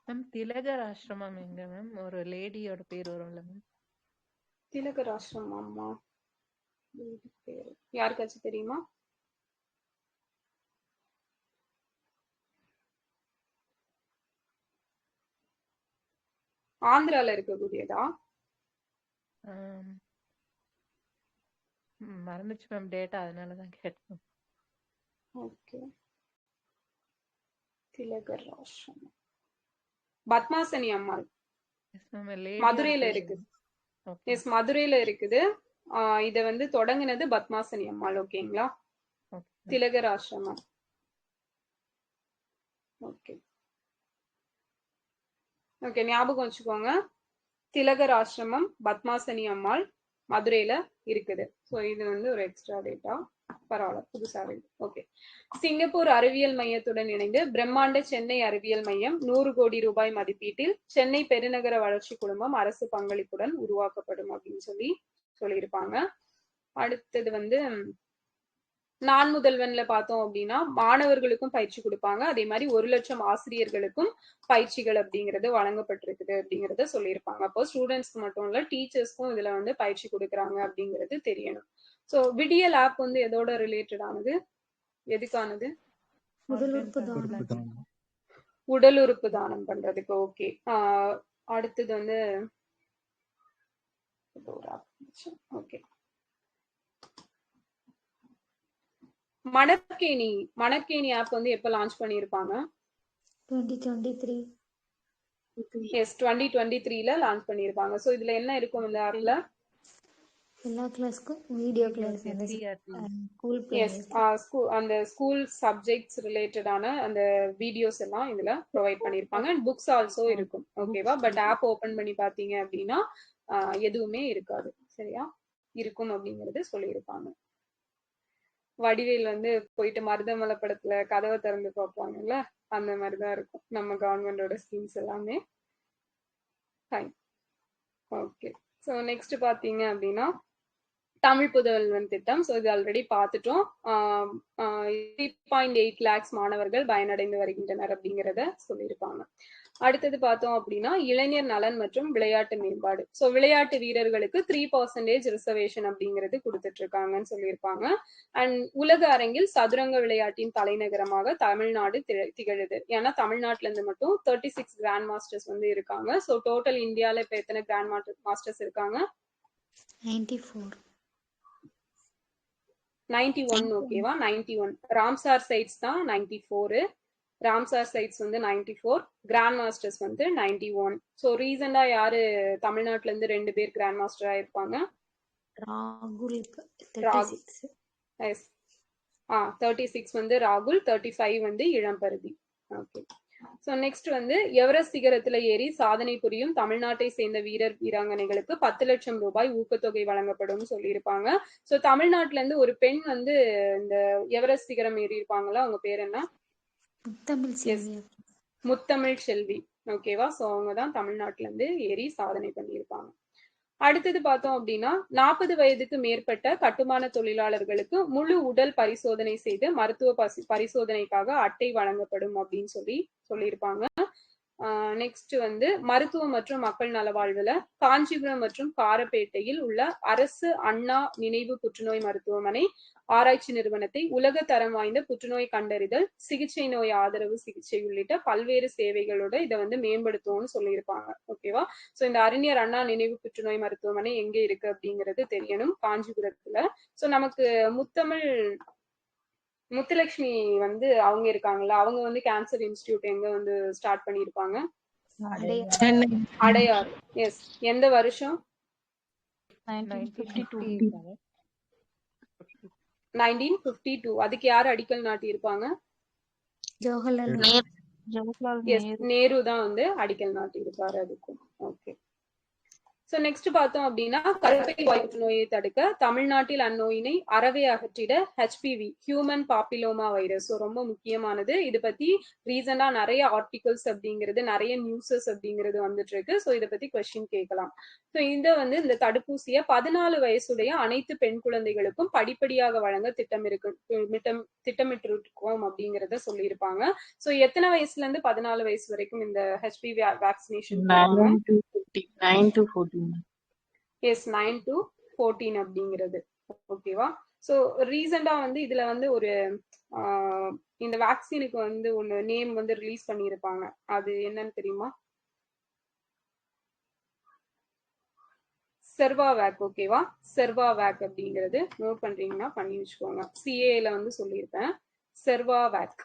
மேம் திலகர் ஆசிரமம் எங்க மேம்? ஒரு லேடியோட பேர் வரும்ல மேம்? திலகர் ஆசிரமம்மா பேரு யாருக்காச்சும் தெரியுமா? ஆந்திரால இருக்கக்கூடியதா? மறந்துச்சு மேம் டேட்டா, அதனாலதான் கேட்டேன். ஓகே. திலகர் ஆசிரமம் பத்மாசனி அம்மாள் மதுரையில இருக்குது. எஸ், மதுரையில இருக்குது. இத வந்து தொடங்குனது பத்மாசனி அம்மாள். ஓகேங்களா? திலகர் ஆசிரமம். ஓகே ஓகே, ஞாபகம் வச்சுக்கோங்க. திலகர் ஆசிரமம் பத்மாசனி அம்மாள் மதுரையில இருக்குது. ஸோ இது வந்து ஒரு எக்ஸ்ட்ரா டேட்டா. பரவாயில்ல, புதுசா இருக்கு. ஓகே. சிங்கப்பூர் அறிவியல் மையத்துடன் இணைந்து பிரம்மாண்ட சென்னை அறிவியல் மையம் 100 கோடி ரூபாய் மதிப்பீட்டில் சென்னை பெருநகர வளர்ச்சி குழுமம் அரசு பங்களிப்புடன் உருவாக்கப்படும் அப்படின்னு சொல்லியிருப்பாங்க. அடுத்தது வந்து நான் முதல்வன்ல பார்த்தோம் அப்படின்னா மாணவர்களுக்கும் பயிற்சி கொடுப்பாங்க. அதே மாதிரி 1 லட்சம் ஆசிரியர்களுக்கும் பயிற்சிகள் அப்படிங்கிறது வழங்கப்பட்டிருக்குது அப்படிங்கறத சொல்லியிருப்பாங்க. அப்போ ஸ்டூடெண்ட்ஸ்க்கு மட்டும் இல்ல, டீச்சர்ஸ்க்கும் இதுல வந்து பயிற்சி கொடுக்குறாங்க அப்படிங்கிறது தெரியணும். ஸோ விடியல் ஆப் வந்து எதோட ரிலேட்டட் ஆனது, எதுக்கானது? உடல் உறுப்பு தானம் பண்றதுக்கு. ஓகே. அடுத்தது வந்து ஓகே, மணற்கேணி ஆப் வந்து எப்ப லான்ச் பண்ணிருப்பாங்க? 2023. எஸ், 2023ல லான்ச் பண்ணிருப்பாங்க. சோ இதுல என்ன இருக்கும் இந்த ஆப்ல? எல்லா கிளாஸ்க்கும் வீடியோ கிளாஸ், ஸ்கூல் எஸ், அந்த ஸ்கூல் சப்ஜெக்ட்ஸ் ரிலேட்டடான அந்த வீடியோஸ் எல்லாம் இதுல ப்ரொவைட் பண்ணிருப்பாங்க. அண்ட் புக்ஸ் ஆல்சோ இருக்கும். ஓகேவா? பட் ஆப் ஓபன் பண்ணி பாத்தீங்க அப்படின்னா எதுவுமே இருக்காது. சரியா? இருக்கும் அப்படிங்கறது சொல்லியிருப்பாங்க. வடிவேல் வந்து போயிட்டு மருதமலை படத்துல கதவை திறந்து பார்ப்பாங்கல்ல, அந்த மாதிரிதான் இருக்கும் நம்ம கவர்மெண்டோட ஸ்கீம்ஸ் எல்லாமே. ஓகே. ஸோ நெக்ஸ்ட் பாத்தீங்க அப்படின்னா தமிழ் புதல்வன் திட்டம். ஸோ இது ஆல்ரெடி பார்த்துட்டோம். 3.8 lakhs மாணவர்கள் பயனடைந்து வருகின்றனர் அப்படிங்கிறத சொல்லியிருப்பாங்க. அடுத்தது பார்த்தோம் அப்படின்னா இளைஞர் நலன் மற்றும் விளையாட்டு மேம்பாடு. ஸோ விளையாட்டு வீரர்களுக்கு 3% ரிசர்வேஷன் அப்படிங்கிறது கொடுத்துட்டு இருக்காங்கன்னு சொல்லியிருப்பாங்க. அண்ட் உலக அரங்கில் சதுரங்க விளையாட்டின் தலைநகரமாக தமிழ்நாடு திகழுது. ஏன்னா தமிழ்நாட்டுல இருந்து மட்டும் 36 கிராண்ட் மாஸ்டர்ஸ் வந்து இருக்காங்க. ஸோ டோட்டல் இந்தியால இப்ப எத்தனை கிராண்ட் மாஸ்டர்ஸ் இருக்காங்க? 91. ஓகேவா? 91. ராம்சார் சைட்ஸ் தான் 94. ராம்சார் சைட்ஸ் வந்து 94. கிராண்ட் மாஸ்டர்ஸ் வந்து 91. ஸோ ரீசெண்டா யாரு தமிழ்நாட்டுல இருந்து 2 பேர் கிராண்ட் மாஸ்டர் ஆயிருப்பாங்க? ராகுல். 36 வந்து ராகுல், 35 வந்து இளம்பருதி. ஓகே. ஸோ நெக்ஸ்ட் வந்து எவரெஸ்ட் சிகரத்துல ஏறி சாதனை புரியும் தமிழ்நாட்டை சேர்ந்த வீரர் வீராங்கனைகளுக்கு 10 லட்சம் ரூபாய் ஊக்கத்தொகை வழங்கப்படும் சொல்லியிருப்பாங்க. ஸோ தமிழ்நாட்டுல இருந்து ஒரு பெண் வந்து இந்த எவரெஸ்ட் சிகரம் ஏறி இருப்பாங்களா, அவங்க பேர் என்ன? முத்தமிழ் செல்வி. ஓகேவா? ஸோ அவங்கதான் தமிழ்நாட்டுல இருந்து ஏறி சாதனை பண்ணியிருப்பாங்க. அடுத்தது பார்த்தோம் அப்படின்னா 40 வயதுக்கு மேற்பட்ட கட்டுமான தொழிலாளர்களுக்கு முழு உடல் பரிசோதனை செய்து மருத்துவ பரிசோதனைக்காக அட்டை வழங்கப்படும் அப்படின்னு சொல்லியிருப்பாங்க. நெக்ஸ்ட் வந்து மருத்துவம் மற்றும் மக்கள் நலவாழ்வுல காஞ்சிபுரம் மற்றும் காரப்பேட்டையில் உள்ள அரசு அண்ணா நினைவு புற்றுநோய் மருத்துவமனை ஆராய்ச்சி நிறுவனத்தை உலக தரம் வாய்ந்த புற்றுநோய் கண்டறிதல், சிகிச்சை நோய் ஆதரவு சிகிச்சை உள்ளிட்ட பல்வேறு சேவைகளோட இதை வந்து மேம்படுத்துவோம்னு சொல்லியிருப்பாங்க. ஓகேவா? ஸோ இந்த அறிஞர் அண்ணா நினைவு புற்றுநோய் மருத்துவமனை எங்க இருக்கு அப்படிங்கிறது தெரியணும், காஞ்சிபுரத்துல. ஸோ நமக்கு முத்துலட்சுமி வந்து அவங்க இருக்காங்கல்ல, அவங்க வந்து கேன்சர் இன்ஸ்டிடியூட் எங்க வந்து ஸ்டார்ட் பண்ணிருப்பாங்க? அடையார். எஸ். எந்த வருஷம்? 1952. அதுக்கு யாரு அடிக்கல் நாட்டி இருப்பாங்க? ஜவஹர்லால் எஸ் நேரு. நேரு தான் வந்து அடிக்கல் நாட்டி இருக்காரு அதுக்கும். ஓகே. சோ நெக்ஸ்ட் பார்த்தோம் அப்படின்னா கருப்பை வாய் புற்றுநோயை தடுக்க தமிழ்நாட்டில் அந்நோயினை அறவே அகற்றிட ஹெச்பிவி ஹியூமன் பாப்பிலோமா வைரஸ் ரொம்ப முக்கியமானது. இது பத்தி ரீசெண்டா நிறைய ஆர்டிகல்ஸ் அப்படிங்கிறது நிறைய நியூஸஸ் அப்படிங்கிறது வந்துட்டு இருக்கு. ஸோ இதை பத்தி கொஸ்டின் கேட்கலாம். ஸோ இதை வந்து இந்த தடுப்பூசியை 14 வயசுடைய அனைத்து பெண் குழந்தைகளுக்கும் படிப்படியாக வழங்க திட்டமிட்டிருக்கோம் அப்படிங்கிறத சொல்லியிருப்பாங்க. ஸோ எத்தனை வயசுல இருந்து 14 வயசு வரைக்கும் இந்த HPV vaccination 9 to 14. Yes 9 to 14 அப்படிங்கிறது. ஓகேவா. ஸோ ரீசெண்டா வந்து இதுல வந்து ஒரு இந்த வேக்சினுக்கு வந்து ஒன்னு நேம் வந்து ரிலீஸ் பண்ணியிருப்பாங்க. அது என்னன்னு தெரியுமா? செர்வாவேக். ஓகேவா. செர்வாவேக் அப்படிங்கிறது நோட் பண்றீங்கன்னா பண்ணி வச்சுக்கோங்க. சிஏல வந்து சொல்லியிருப்பேன். செர்வாவேக்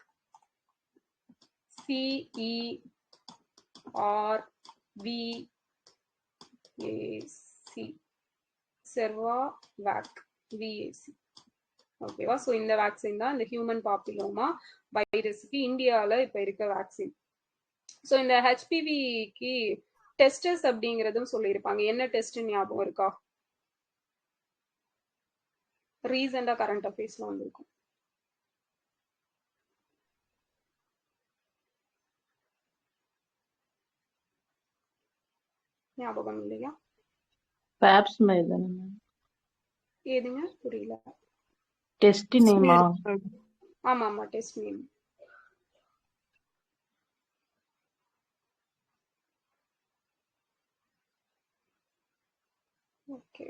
CERVAC செர்வாவேக் VAC. ஓகேவா. ஸோ இந்த வேக்சின் தான் இந்த ஹியூமன் பாப்பிலோமா வைரஸுக்கு இந்தியாவில் இப்போ இருக்க வேக்சின். ஸோ இந்த ஹெச்பிவிக்கு டெஸ்டஸ் அப்படிங்கிறதும் சொல்லியிருப்பாங்க. என்ன டெஸ்ட் ஞாபகம் இருக்கா? ரீசெண்டா கரண்ட் அஃபேர்ஸ்ல வந்திருக்கும். ஞாபகம் இல்லையா? பேப்ஸ் மாதிரி தானே மேம்? ஏதுங்க புரியல. டெஸ்ட் நேமா? ஆமா ஆமா டெஸ்ட் நேம். ஓகே.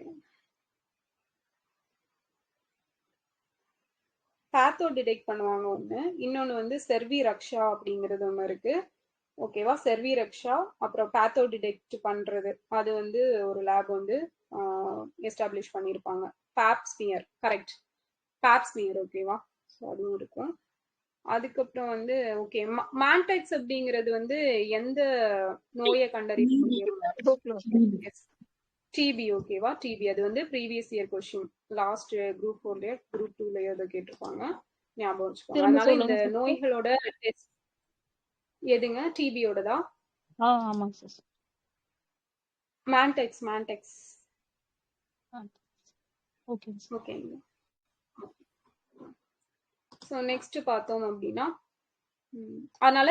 பேத்தோ டிடெக்ட் பண்ணுவாங்க ஒண்ணு. இன்னொன்னு வந்து செர்வி ரக்ஷா அப்படிங்கிறது ஒண்ணு இருக்கு. ஓகேவா. செர்வி ரக்ஷா அப்புறம் பேத்தோ டிடெக்ட் பண்றது அது வந்து ஒரு லேப் வந்து எஸ்டாப்ளிஷ் பண்ணியிருப்பாங்க. பாப்ஸ்மியர். கரெக்ட். பாப்ஸ்மியர். ஓகேவா. ஸோ அதுவும் இருக்கும். அதுக்கப்புறம் வந்து ஓகே மான்டெக்ஸ் அப்படிங்கிறது வந்து எந்த நோயை கண்டறியும்? டிபி. ஓகேவா. டிபி அது வந்து previous year question last group 4லயோ குரூப் 2லயோ அதை கேட்டிருப்பாங்க. ஞாபகம் வச்சுக்கோங்க. அதனால இந்த நோய்களோட டெஸ்ட் எதுங்க? டிபியோடதா? ஆமாங்க சார். மான்டெக்ஸ். ஓகே. ஓகேங்க. ஸோ நெக்ஸ்ட் பார்த்தோம் அப்படின்னா அதனால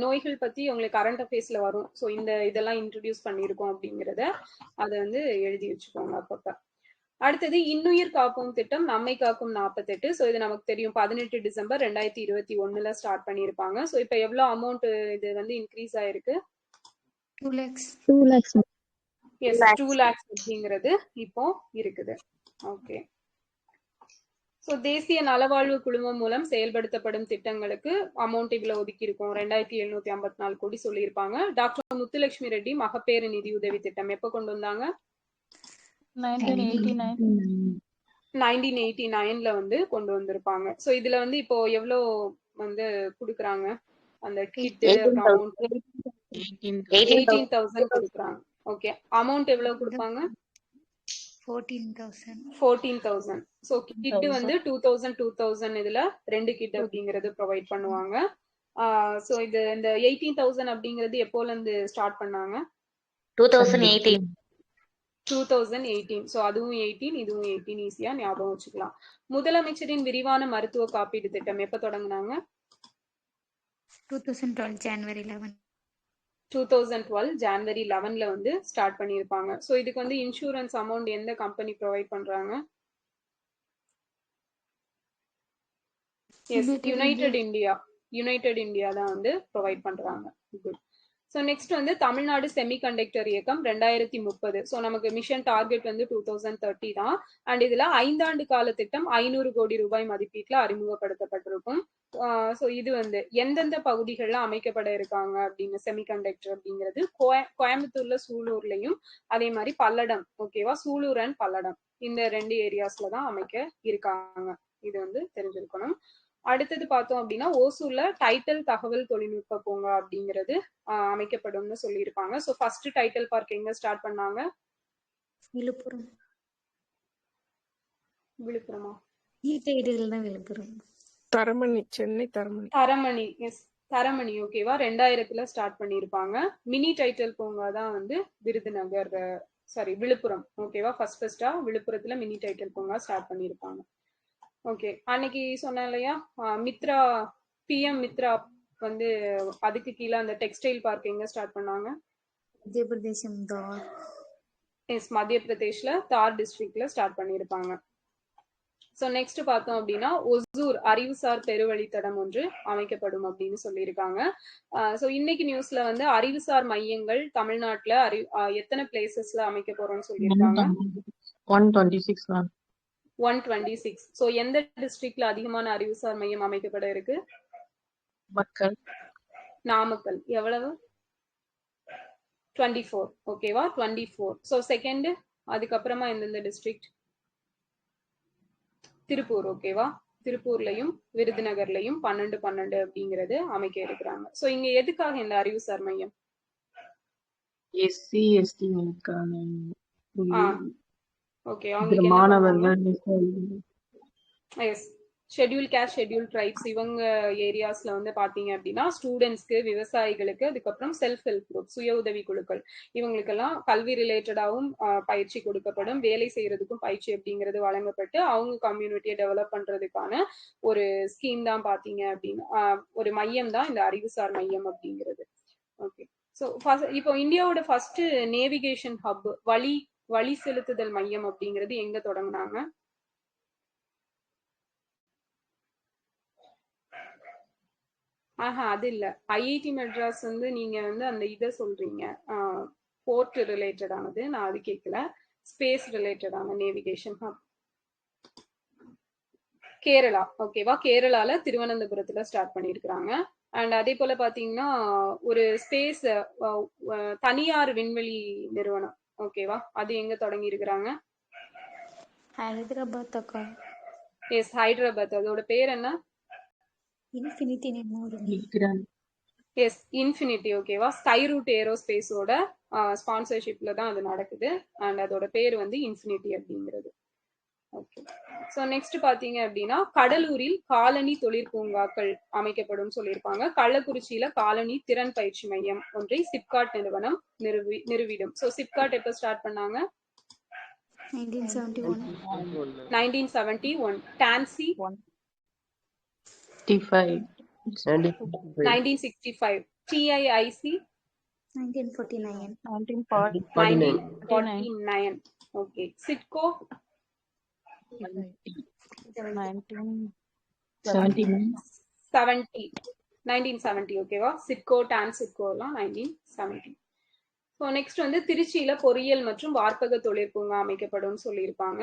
நோய்கள் பத்தி உங்களுக்கு கரண்ட் அஃபேர்ஸ்ல வரும். ஸோ இதெல்லாம் இன்ட்ரடியூஸ் பண்ணியிருக்கோம் அப்படிங்கிறத அதை வந்து எழுதி வச்சுக்கோங்க அப்பப்ப. அடுத்தது இன்னுயிர் காப்போம் திட்டம் நம்மை காக்கும் 48. ஸோ இது நமக்கு தெரியும் 18 டிசம்பர் 2021 ஸ்டார்ட் பண்ணியிருப்பாங்க. ஸோ இப்போ எவ்வளோ அமௌண்ட் இது வந்து இன்க்ரீஸ் ஆயிருக்கு? 2 lakhs. எஸ் 2 lakhs அப்படிங்கிறது இப்போ இருக்குது. ஓகே. ஸோ தேசிய நலவாழ்வு குழுமம் மூலம் செயல்படுத்தப்படும் திட்டங்களுக்கு அமௌண்ட் இவ்வளவு ஒதுக்கி இருக்கும். 2754 கோடி சொல்லியிருப்பாங்க. டாக்டர் முத்துலட்சுமி ரெட்டி மகப்பேறு நிதி உதவி திட்டம் எப்போ கொண்டு வந்தாங்க? 1989ல வந்து கொண்டு வந்திருப்பாங்க. ஸோ இதுல வந்து இப்போ எவ்வளோ வந்து கொடுக்குறாங்க? அந்த கிட் அமௌண்ட் 18,000 கொடுக்குறாங்க. ஓகே. அமௌண்ட் எவ்வளவு கொடுப்பாங்க? 14,000. ஸோ கிட் வந்து 2000 இதுல 2 கிட் அப்படிங்கிறது ப்ரொவைட் பண்ணுவாங்க. ஸோ இது இந்த 18,000 அப்படிங்கிறது எப்போல இருந்து ஸ்டார்ட் பண்ணாங்க? 2018. ஸோ அதுவும் 18 இதுவும் 18 ஈஸியா ஞாபகம் வச்சுக்கலாம். முதலமைச்சரின் விரிவான மருத்துவ காப்பீடு திட்டம் எப்ப தொடங்கினாங்க? 2012 January 11. 2012 ஜான்வரி 11ல வந்து ஸ்டார்ட் பண்ணியிருப்பாங்க. ஸோ இதுக்கு வந்து இன்சூரன்ஸ் அமௌண்ட் எந்த கம்பெனி ப்ரொவைட் பண்றாங்க? எஸ் யுனைடெட் இந்தியா தான் வந்து ப்ரொவைட் பண்றாங்க. குட். ஸோ நெக்ஸ்ட் வந்து தமிழ்நாடு செமிகண்டக்டர் இயக்கம் 2030. ஸோ நமக்கு மிஷன் டார்கெட் வந்து 2030 தான். அண்ட் இதுல 5 ஆண்டு கால திட்டம் 500 கோடி ரூபாய் மதிப்பீட்டுல அறிமுகப்படுத்தப்பட்டிருக்கும். ஸோ இது வந்து எந்தெந்த பகுதிகளில் அமைக்கப்பட இருக்காங்க அப்படின்னு செமிகண்டக்டர் அப்படிங்கிறது கோயம்புத்தூர்ல சூலூர்லயும் அதே மாதிரி பல்லடம். ஓகேவா. சூலூர் அண்ட் பல்லடம் இந்த 2 ஏரியாஸ்ல தான் அமைக்க இருக்காங்க. இது வந்து தெரிஞ்சிருக்கணும். அடுத்தது பார்த்தோம் அப்படின்னா ஓசூர்ல டைட்டல் தகவல் தொழில்நுட்ப பூங்கா அப்படிங்கிறது அமைக்கப்படும்னு சொல்லியிருப்பாங்க. ஸோ ஃபர்ஸ்ட் டைட்டல் பார்க் எங்க ஸ்டார்ட் பண்ணாங்க? விழுப்புரமா? விழுப்புரம். தரமணி, சென்னை தரமணி. எஸ் தரமணி ஓகேவா 2000 ஸ்டார்ட் பண்ணியிருப்பாங்க. மினி டைட்டில் பூங்கா தான் வந்து விருதுநகர் சாரி விழுப்புரம் ஓகேவா. ஃபர்ஸ்டா விழுப்புரத்துல மினி டைட்டில் பூங்கா ஸ்டார்ட் பண்ணியிருப்பாங்க. ஓகே அன்னைக்கு சொன்னேன் இல்லையா மித்ரா PM மித்ரா வந்து அதுக்கு கீழே அந்த டெக்ஸ்டைல் பார்க் எங்க ஸ்டார்ட் பண்ணாங்க? மத்திய பிரதேசம் தார். எஸ் மத்திய பிரதேஷ்ல தார் டிஸ்ட்ரிக்ட்ல ஸ்டார்ட் பண்ணியிருப்பாங்க. ஸோ நெக்ஸ்ட் பார்த்தோம் அப்படின்னா ஒசூர் அறிவுசார் பெருவழித்தடம் ஒன்று அமைக்கப்படும் அப்படின்னு சொல்லியிருக்காங்க. ஸோ இன்னைக்கு நியூஸ்ல வந்து அறிவுசார் மையங்கள் தமிழ்நாட்டுல எத்தனை பிளேசஸ்ல அமைக்க போறோம்னு சொல்லியிருக்காங்க? 126 மேம். 126. ஸோ எந்த டிஸ்ட்ரிக்ட்ல அதிகமான அறிவுசார் மையம் அமைக்கப்பட இருக்கு? மக்கள் நாமக்கல். எவ்வளவு? 24 ஓகேவா 24. ஸோ செகண்ட் அதுக்கப்புறமா எந்தெந்த டிஸ்ட்ரிக்ட்? திருப்பூர் ஓகேவா. திருப்பூர்லயும் விருதுநகர்லயும் 12 அப்படிங்கிறது அமைக்க இருக்கிறாங்க. ஸோ இங்க எதுக்காக இந்த அறிவுசார் மையம்? SC ST ஓகே அவங்களுக்கு என்ன மாணவர்கள் yes schedule caste schedule tribes இவங்க ஏரியாஸ்ல வந்து பாத்தீங்க அப்படின்னா ஸ்டூடெண்ட்ஸ்க்கு விவசாயிகளுக்கு அதுக்கப்புறம் செல்ஃப் ஹெல்ப் குரூப் சுய உதவி குழுக்கள் இவங்களுக்கெல்லாம் கல்வி ரிலேட்டடாகவும் பயிற்சி கொடுக்கப்படும். வேலை செய்யறதுக்கும் பயிற்சி அப்படிங்கிறது வழங்கப்பட்டு அவங்க கம்யூனிட்டியை டெவலப் பண்றதுக்கான ஒரு ஸ்கீம் தான் பாத்தீங்க அப்படின்னா ஒரு மையம் தான் இந்த அறிவுசார் மையம் அப்படிங்கிறது. ஓகே ஸோ இப்போ இந்தியாவோட ஃபர்ஸ்ட் நேவிகேஷன் ஹப் வழி செலுத்துதல் மையம் அப்படிங்கிறது எங்க தொடங்கினாங்க? அது இல்ல IIT மெட்ராஸ் வந்து நீங்க வந்து அந்த இதை சொல்றீங்க போர்ட் ரிலேட்டடானது. நான் அது கேட்கல. ஸ்பேஸ் ரிலேட்டடான நேவிகேஷன் ஹப் கேரளா ஓகேவா. கேரளால திருவனந்தபுரத்துல ஸ்டார்ட் பண்ணிருக்காங்க. அண்ட் அதே போல பாத்தீங்கன்னா ஒரு ஸ்பேஸ் தனியார் விண்வெளி நிறுவனம் ஓகேவா அது எங்க தொடங்கி இருக்கிறாங்க? ஹைதராபாத் அக்கா. எஸ் ஹைதராபாத். அதோட பேர் என்ன? இன்ஃபினிட்டி எஸ் இன்ஃபினிட்டி ஓகேவா. ஸ்கை ரூட் ஏரோஸ்பேஸோட ஸ்பான்சர்ஷிப்ல தான் அது நடக்குது. அண்ட் அதோட பேர் வந்து இன்ஃபினிட்டி அப்படிங்கிறது. ஓகே ஸோ நெக்ஸ்ட் பாத்தீங்க அப்படின்னா கடலூரில் காலனி தொழிற்பூங்காக்கள் அமைக்கப்படும் சொல்லியிருப்பாங்க. கள்ளக்குறிச்சியில காலனி திறன் பயிற்சி மையம் ஒன்றை சிப்காட் நிறுவனம் நிறுவிடும். ஸோ சிப்காட் எப்போ ஸ்டார்ட் பண்ணாங்க? 1971. டான்சி 1965. TIIC 1949. ஓகே சிட்கோ 1970 ஓகேவா. சிட்கோ டான் சிட்கோ எல்லாம் 1970. ஸோ நெக்ஸ்ட் வந்து திருச்சியில பொறியியல் மற்றும் வார்த்தக தொழிற்பூங்கா அமைக்கப்படும் சொல்லியிருப்பாங்க.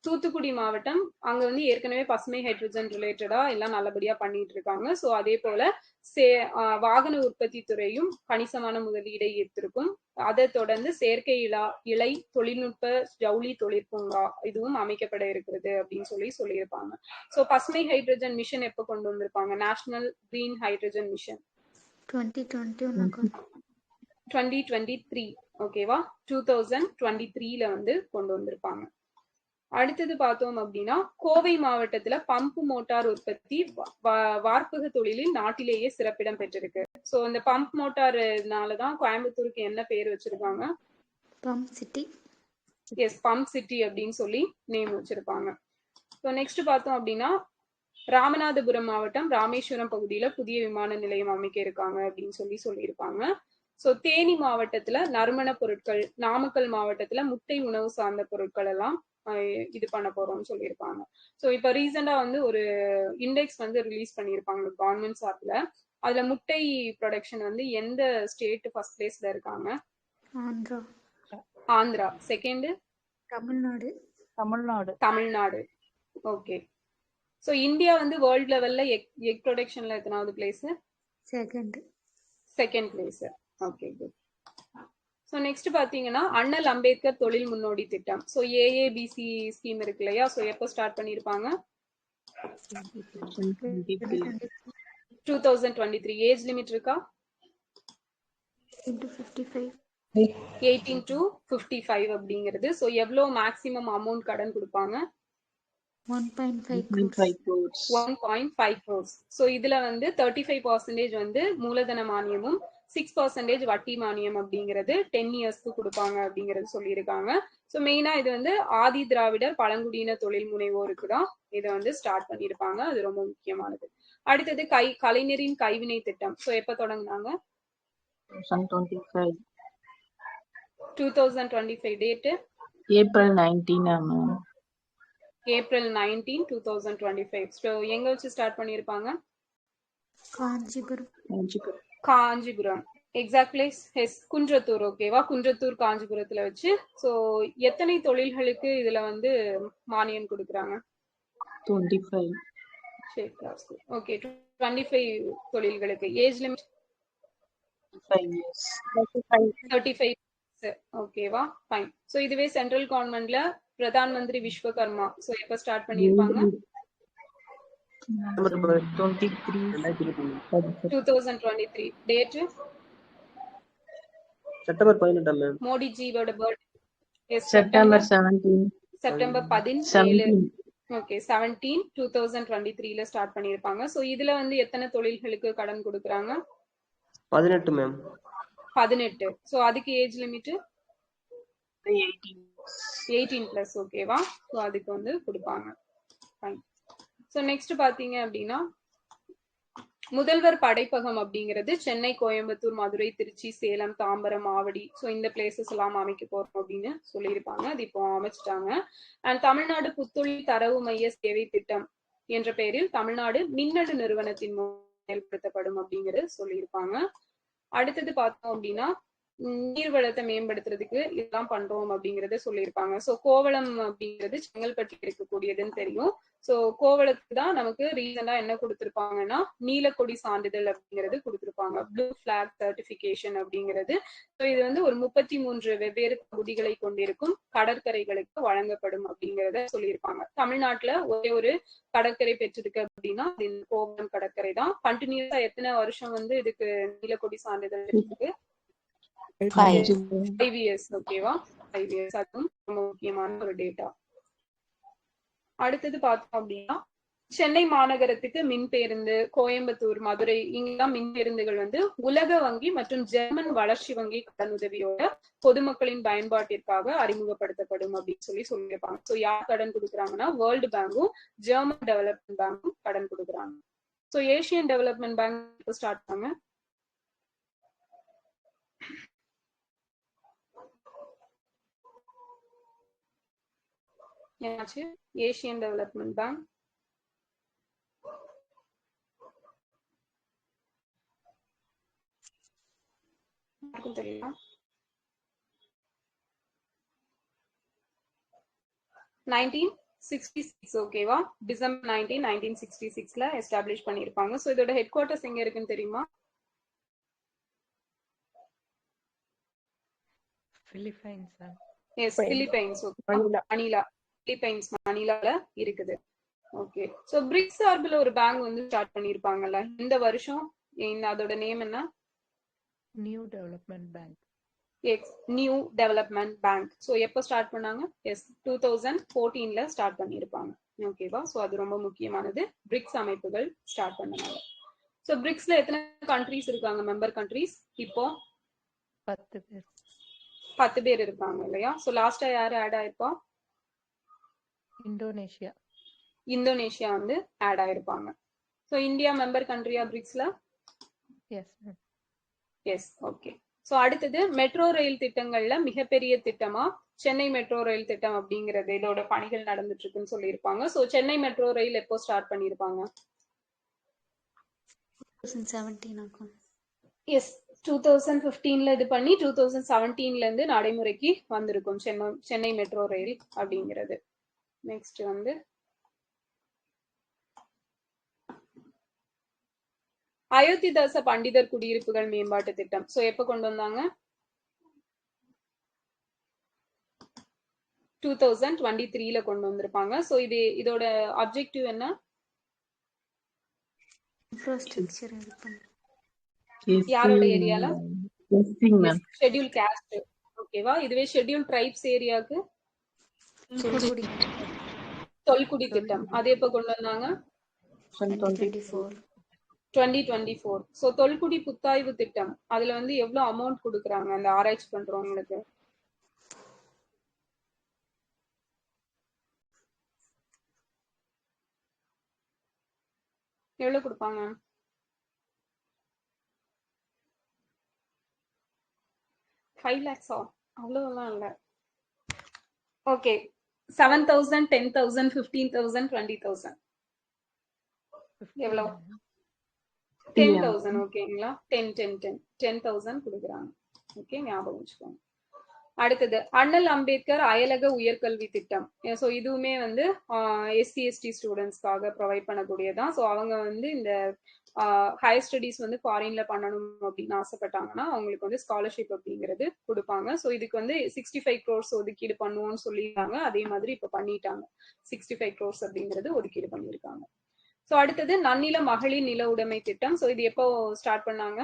தூத்துக்குடி மாவட்டம் அங்க வந்து ஏற்கனவே பசுமை ஹைட்ரஜன் ரிலேட்டடா எல்லாம் நல்லபடியா பண்ணிட்டு இருக்காங்க. ஸோ அதே போல வாகன உற்பத்தி துறையும் கணிசமான முதலீடை ஈர்த்திருக்கும். அதை தொடர்ந்து செயற்கை இலை தொழில்நுட்ப ஜவுளி தொழிற்பூங்கா இதுவும் அமைக்கப்பட இருக்கிறது அப்படின்னு சொல்லியிருப்பாங்க. ஸோ பசுமை ஹைட்ரஜன் மிஷன் எப்போ கொண்டு வந்திருப்பாங்க? நேஷனல் கிரீன் ஹைட்ரஜன் மிஷன் 2023 ஓகேவா. 2023ல வந்து கொண்டு வந்திருப்பாங்க. அடுத்தது பார்த்தோம் அப்படின்னா கோவை மாவட்டத்துல பம்பு மோட்டார் உற்பத்தி வார்ப்பக தொழிலில் நாட்டிலேயே சிறப்பிடம் பெற்றிருக்கு. ஸோ இந்த பம்ப் மோட்டார்னாலதான் கோயம்புத்தூருக்கு என்ன பேர் வச்சிருக்காங்க? Pump city. Yes pump city அப்படின்னு சொல்லி நேம் வச்சிருப்பாங்க. ஸோ நெக்ஸ்ட் பார்த்தோம் அப்படின்னா ராமநாதபுரம் மாவட்டம் ராமேஸ்வரம் பகுதியில புதிய விமான நிலையம் அமைக்க இருக்காங்க அப்படின்னு சொல்லியிருப்பாங்க. ஸோ தேனி மாவட்டத்துல நறுமண பொருட்கள், நாமக்கல் மாவட்டத்துல முட்டை உணவு சார்ந்த பொருட்கள் எல்லாம் இது பண்ண போறோம்னு சொல்லியிருப்பாங்க. ஸோ இப்போ ரீசெண்டா வந்து ஒரு இண்டெக்ஸ் வந்து ரிலீஸ் பண்ணியிருப்பாங்க கவர்மெண்ட் சார்பில். அதுல முட்டை ப்ரொடக்ஷன் வந்து எந்த ஸ்டேட் ஃபர்ஸ்ட் பிளேஸ்ல இருக்காங்க? Andhra. Second Tamil Nadu. Okay so India வந்து வேர்ல்ட் லெவல்ல எக் ப்ரொடக்ஷன்ல எத்தனாவது place? Second place. Okay good. So next பார்த்தீங்கன்னா அண்ணல் அம்பேத்கர் தொழில் முன்னோடி திட்டம். ஸோ AABC ஸ்கீம் இருக்கு இல்லையா. ஸோ எப்போ ஸ்டார்ட் பண்ணியிருப்பாங்க? 2023. ஏஜ் லிமிட் இருக்கா? 18 to 55 அப்படிங்கிறது. ஸோ எவ்வளோ மேக்ஸிமம் அமௌண்ட் கடன் கொடுப்பாங்க? 1.5 1.5 crores. crores. 1.5 crores. ஸோ இதுல வந்து 35% வந்து மூலதன மானியமும் 6% வட்டி மானியம் அப்படிங்கிறது 10 இயர்ஸ்க்கு கொடுப்பாங்க அப்படிங்கிறது சொல்லியிருக்காங்க. ஸோ மெயினா இது வந்து ஆதி திராவிடர் பழங்குடியின தொழில் முனைவோருக்கு தான் இதை வந்து ஸ்டார்ட் பண்ணியிருப்பாங்க. அது ரொம்ப முக்கியமானது. அடுத்தது கலைஞரின் கைவினை திட்டம். ஸோ எப்ப தொடங்குனாங்க? 2025. 2025 date April 19, ma'am. April 19, 2025. So எங்க வச்சு ஸ்டார்ட் பண்ணியிருப்பாங்க? காஞ்சிபுரம். காஞ்சிபுரம். Exact place Kundrathur. ஓகேவா? குன்றத்தூர் காஞ்சிபுரத்துல வச்சு. ஸோ எத்தனை தொழில்களுக்கு இதுல வந்து மானியம் கொடுக்குறாங்க? 25. ஓகே, 25 தொழில்களுக்கு. Age limit 5 years. 35. ஓகேவா? ஃபைன். ஸோ இதுவே சென்ட்ரல் கவர்மெண்ட்ல பிரதான் மந்திரி விஸ்வகர்மா. ஸோ எப்ப ஸ்டார்ட் பண்ணியிருப்பாங்க? 2023 டேட் செப்டம்பர் 18 மேம். மோடிஜியோட பர்த்டே September 17. செப்டம்பர் 17. 17. ஓகே, 17 2023ல ஸ்டார்ட் பண்ணியிருப்பாங்க. ஸோ இதுல வந்து எத்தனை தொழில்களுக்கு கடன் கொடுக்குறாங்க? 18 மேம். 18. ஸோ அதுக்கு ஏஜ் லிமிட் 18 பிளஸ். ஓகேவா? ஸோ அதுக்கு வந்து கொடுப்பாங்க. ஃபைன். ஸோ நெக்ஸ்ட் பாத்தீங்க அப்படின்னா முதல்வர் படைப்பகம் அப்படிங்கிறது சென்னை, கோயம்புத்தூர், மதுரை, திருச்சி, சேலம், தாம்பரம், ஆவடி. ஸோ இந்த பிளேசஸ் எல்லாம் அமைக்க போறோம் அப்படின்னு சொல்லியிருப்பாங்க. அது இப்போ அமைச்சிட்டாங்க. அண்ட் தமிழ்நாடு புத்தொழில் தரவு மைய சேவை திட்டம் என்ற பெயரில் தமிழ்நாடு மின்னணு நிறுவனத்தின் மூலம் செயல்படுத்தப்படும் அப்படிங்கிறது சொல்லியிருப்பாங்க. அடுத்தது பார்த்தோம் அப்படின்னா நீர்வளத்தை மேம்படுத்துறதுக்கு இதெல்லாம் பண்றோம் அப்படிங்கறத சொல்லியிருப்பாங்க. ஸோ கோவளம் அப்படிங்கிறது செங்கல்பட்டில் இருக்கக்கூடியதுன்னு தெரியும். ஸோ கோவளத்துக்கு தான் நமக்கு ரீசெண்டா என்ன கொடுத்திருப்பாங்கன்னா நீலக்கொடி சான்றிதழ் அப்படிங்கிறது கொடுத்திருப்பாங்க. ப்ளூ பிளாக் சர்டிபிகேஷன் அப்படிங்கிறது. ஸோ இது வந்து ஒரு 33 வெவ்வேறு பகுதிகளை கொண்டிருக்கும் கடற்கரைகளுக்கு வழங்கப்படும் அப்படிங்கிறத சொல்லியிருப்பாங்க. தமிழ்நாட்டுல ஒரே ஒரு கடற்கரை பெற்றிருக்கு அப்படின்னா இந்த கோவளம் கடற்கரை தான். கண்டினியூஸா எத்தனை வருஷம் வந்து இதுக்கு நீலக்கொடி சான்றிதழ் இருக்கு? 5 years. ஓகேவா? 5 years. அதுவும் ரொம்ப முக்கியமான ஒரு டேட்டா. அடுத்தது பார்த்தோம் அப்படின்னா சென்னை மாநகரத்துக்கு மின் பேருந்து, கோயம்புத்தூர், மதுரை இங்கெல்லாம் மின் பேருந்துகள் வந்து உலக வங்கி மற்றும் ஜெர்மன் வளர்ச்சி வங்கி கடனுதவியோட பொதுமக்களின் பயன்பாட்டிற்காக அறிமுகப்படுத்தப்படும் அப்படின்னு சொல்லியிருப்பாங்க. ஸோ யார் கடன் கொடுக்குறாங்கன்னா வேர்ல்டு பேங்கும் ஜெர்மன் டெவலப்மெண்ட் பேங்கும் கடன் கொடுக்குறாங்க. So Asian development bank start பண்ணாங்க. என்னாச்சு? ஏசியன் டெவலப்மெண்ட் பேங்க் தெரியல. 1966. ஓகேவா? டிசம்பர் 19, 1966ல எஸ்டாப்ளிஷ் பண்ணிருப்பாங்க. ஸோ இதோட ஹெட் குவார்டர்ஸ் எங்க இருக்குன்னு தெரியுமா? Philippines. Yes, Philippines. Manila. Philippines மணிலால இருக்குது. ஓகே. ஸோ பிரிக்ஸ் சார்பில் ஒரு பேங்க் வந்து ஸ்டார்ட் பண்ணிருப்பாங்கல்ல, இந்த வருஷம் அதோட நேம் என்ன? New development bank. New development bank. So எப்போ ஸ்டார்ட் பண்ணாங்க? எஸ், 2014ல ஸ்டார்ட் பண்ணியிருப்பாங்க. ஓகேவா? ஸோ அது ரொம்ப முக்கியமானது. பிரிக்ஸ் அமைப்புகள் ஸ்டார்ட் பண்ணனால. ஸோ பிரிக்ஸ்ல எத்தனை கண்ட்ரீஸ் இருக்காங்க மெம்பர் கண்ட்ரீஸ்? இப்போ 10 பேர். 10 பேர் இருக்காங்க இல்லையா? ஸோ லாஸ்டா யாரு ஆட் ஆயிருப்பா? இந்தோனேஷியா. இந்தோனேஷியா வந்து ஆட் ஆயிருப்பாங்க. ஸோ இந்தியா மெம்பர் கண்ட்ரியா பிரிக்ஸ்ல? Yes ma'am. Yes. Okay. So அடுத்தது மெட்ரோ ரயில் திட்டங்கள்ல மிகப்பெரிய திட்டமா சென்னை மெட்ரோ ரயில் திட்டம் அப்படிங்கிறது இதோட பணிகள் நடந்துட்டு இருக்குன்னு சொல்லியிருப்பாங்க. ஸோ சென்னை மெட்ரோ ரயில் எப்போ ஸ்டார்ட் பண்ணியிருப்பாங்க? 2017 எஸ், 2015ல இது பண்ணி 2017ல இருந்து நடைமுறைக்கு வந்திருக்கும் சென்னை மெட்ரோ ரயில் அப்படிங்கிறது. நெக்ஸ்ட் வந்து அயோத்திதாச பண்டிதர் குடியிருப்புகள் மேம்பாட்டு திட்டம். சோ எப்ப கொண்டு வந்தாங்க? 2023ல கொண்டு வந்திருப்பாங்க. சோ இதோட ஆப்ஜெக்டிவ் என்ன? இன்ஃப்ராஸ்ட்ரக்சர் இது பண்ணு. யாரோட ஏரியால? Schedule cost. ஓகேவா? இதுவே ஷெட்யூல் ட்ரைப்ஸ் ஏரியாக்கு தொல்குடி திட்டம் அது எப்ப கொண்டு வந்தாங்க? 2024. 2024. சோ தொல்குடி புத்தாய்வு திட்டம் அதுல வந்து எவ்வளவு அமௌண்ட் கொடுக்குறாங்க அந்த ஆராய்ச்சி பண்றவங்களுக்கு? எவ்வளவு கொடுப்பாங்க? 5 lakhs அவ்வளவுலாம் இல்ல. ஓகே 7,000, 10,000, 15,000, 20,000 எவ்வளவு? 10,000 ஓகேங்களா? 10,000 கொடுக்குறாங்க. ஓகே ஞாபகம் வச்சுக்கோங்க. அடுத்தது அண்ணல் அம்பேத்கர் அயலக உயர்கல்வி திட்டம். ஸோ இதுவுமே வந்து SC/ST ஸ்டூடெண்ட்ஸ்க்காக ப்ரொவைட் பண்ணக்கூடியதான். ஸோ அவங்க வந்து இந்த ஹையர் ஸ்டடீஸ் வந்து ஃபாரின்ல பண்ணணும் அப்படின்னு ஆசைப்பட்டாங்கன்னா அவங்களுக்கு வந்து ஸ்காலர்ஷிப் அப்படிங்கிறது கொடுப்பாங்க. ஸோ இதுக்கு வந்து 65 crores ஒதுக்கீடு பண்ணுவோம்னு சொல்லியிருக்காங்க. அதே மாதிரி இப்ப பண்ணிட்டாங்க. 65 crores அப்படிங்கிறது ஒதுக்கீடு பண்ணியிருக்காங்க. ஸோ அடுத்தது நன்னில மகளிர் நில உடைமை திட்டம். ஸோ இது எப்போ ஸ்டார்ட் பண்ணாங்க?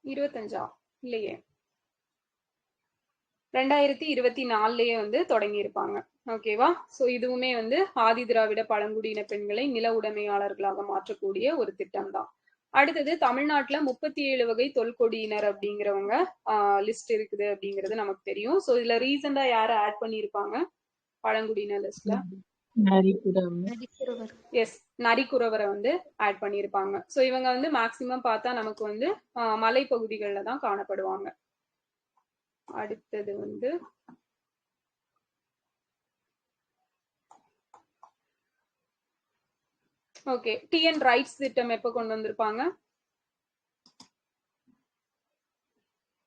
25 இல்லையே, 2024லயே வந்து தொடங்கி இருப்பாங்க. ஓகேவா? சோ இதுவுமே வந்து ஆதி திராவிட பழங்குடியின பெண்களை நில உடைமையாளர்களாக மாற்றக்கூடிய ஒரு திட்டம் தான். அடுத்தது தமிழ்நாட்டுல 37 வகை தொல்கொடியினர் அப்படிங்கிறவங்க லிஸ்ட் இருக்குது அப்படிங்கிறது நமக்கு தெரியும். சோ இதுல ரீசெண்டா யாரை ஆட் பண்ணிருப்பாங்க பழங்குடியினர் லிஸ்ட்ல? எஸ், நரிக்குறவரை வந்து ஆட் பண்ணியிருப்பாங்க. ஸோ இவங்க வந்து மேக்சிமம் பார்த்தா நமக்கு வந்து மலைப்பகுதிகளில் தான் காணப்படுவாங்க. அடுத்தது வந்து ஓகே TN ரைட்ஸ் திட்டம் எப்போ கொண்டு வந்திருப்பாங்க?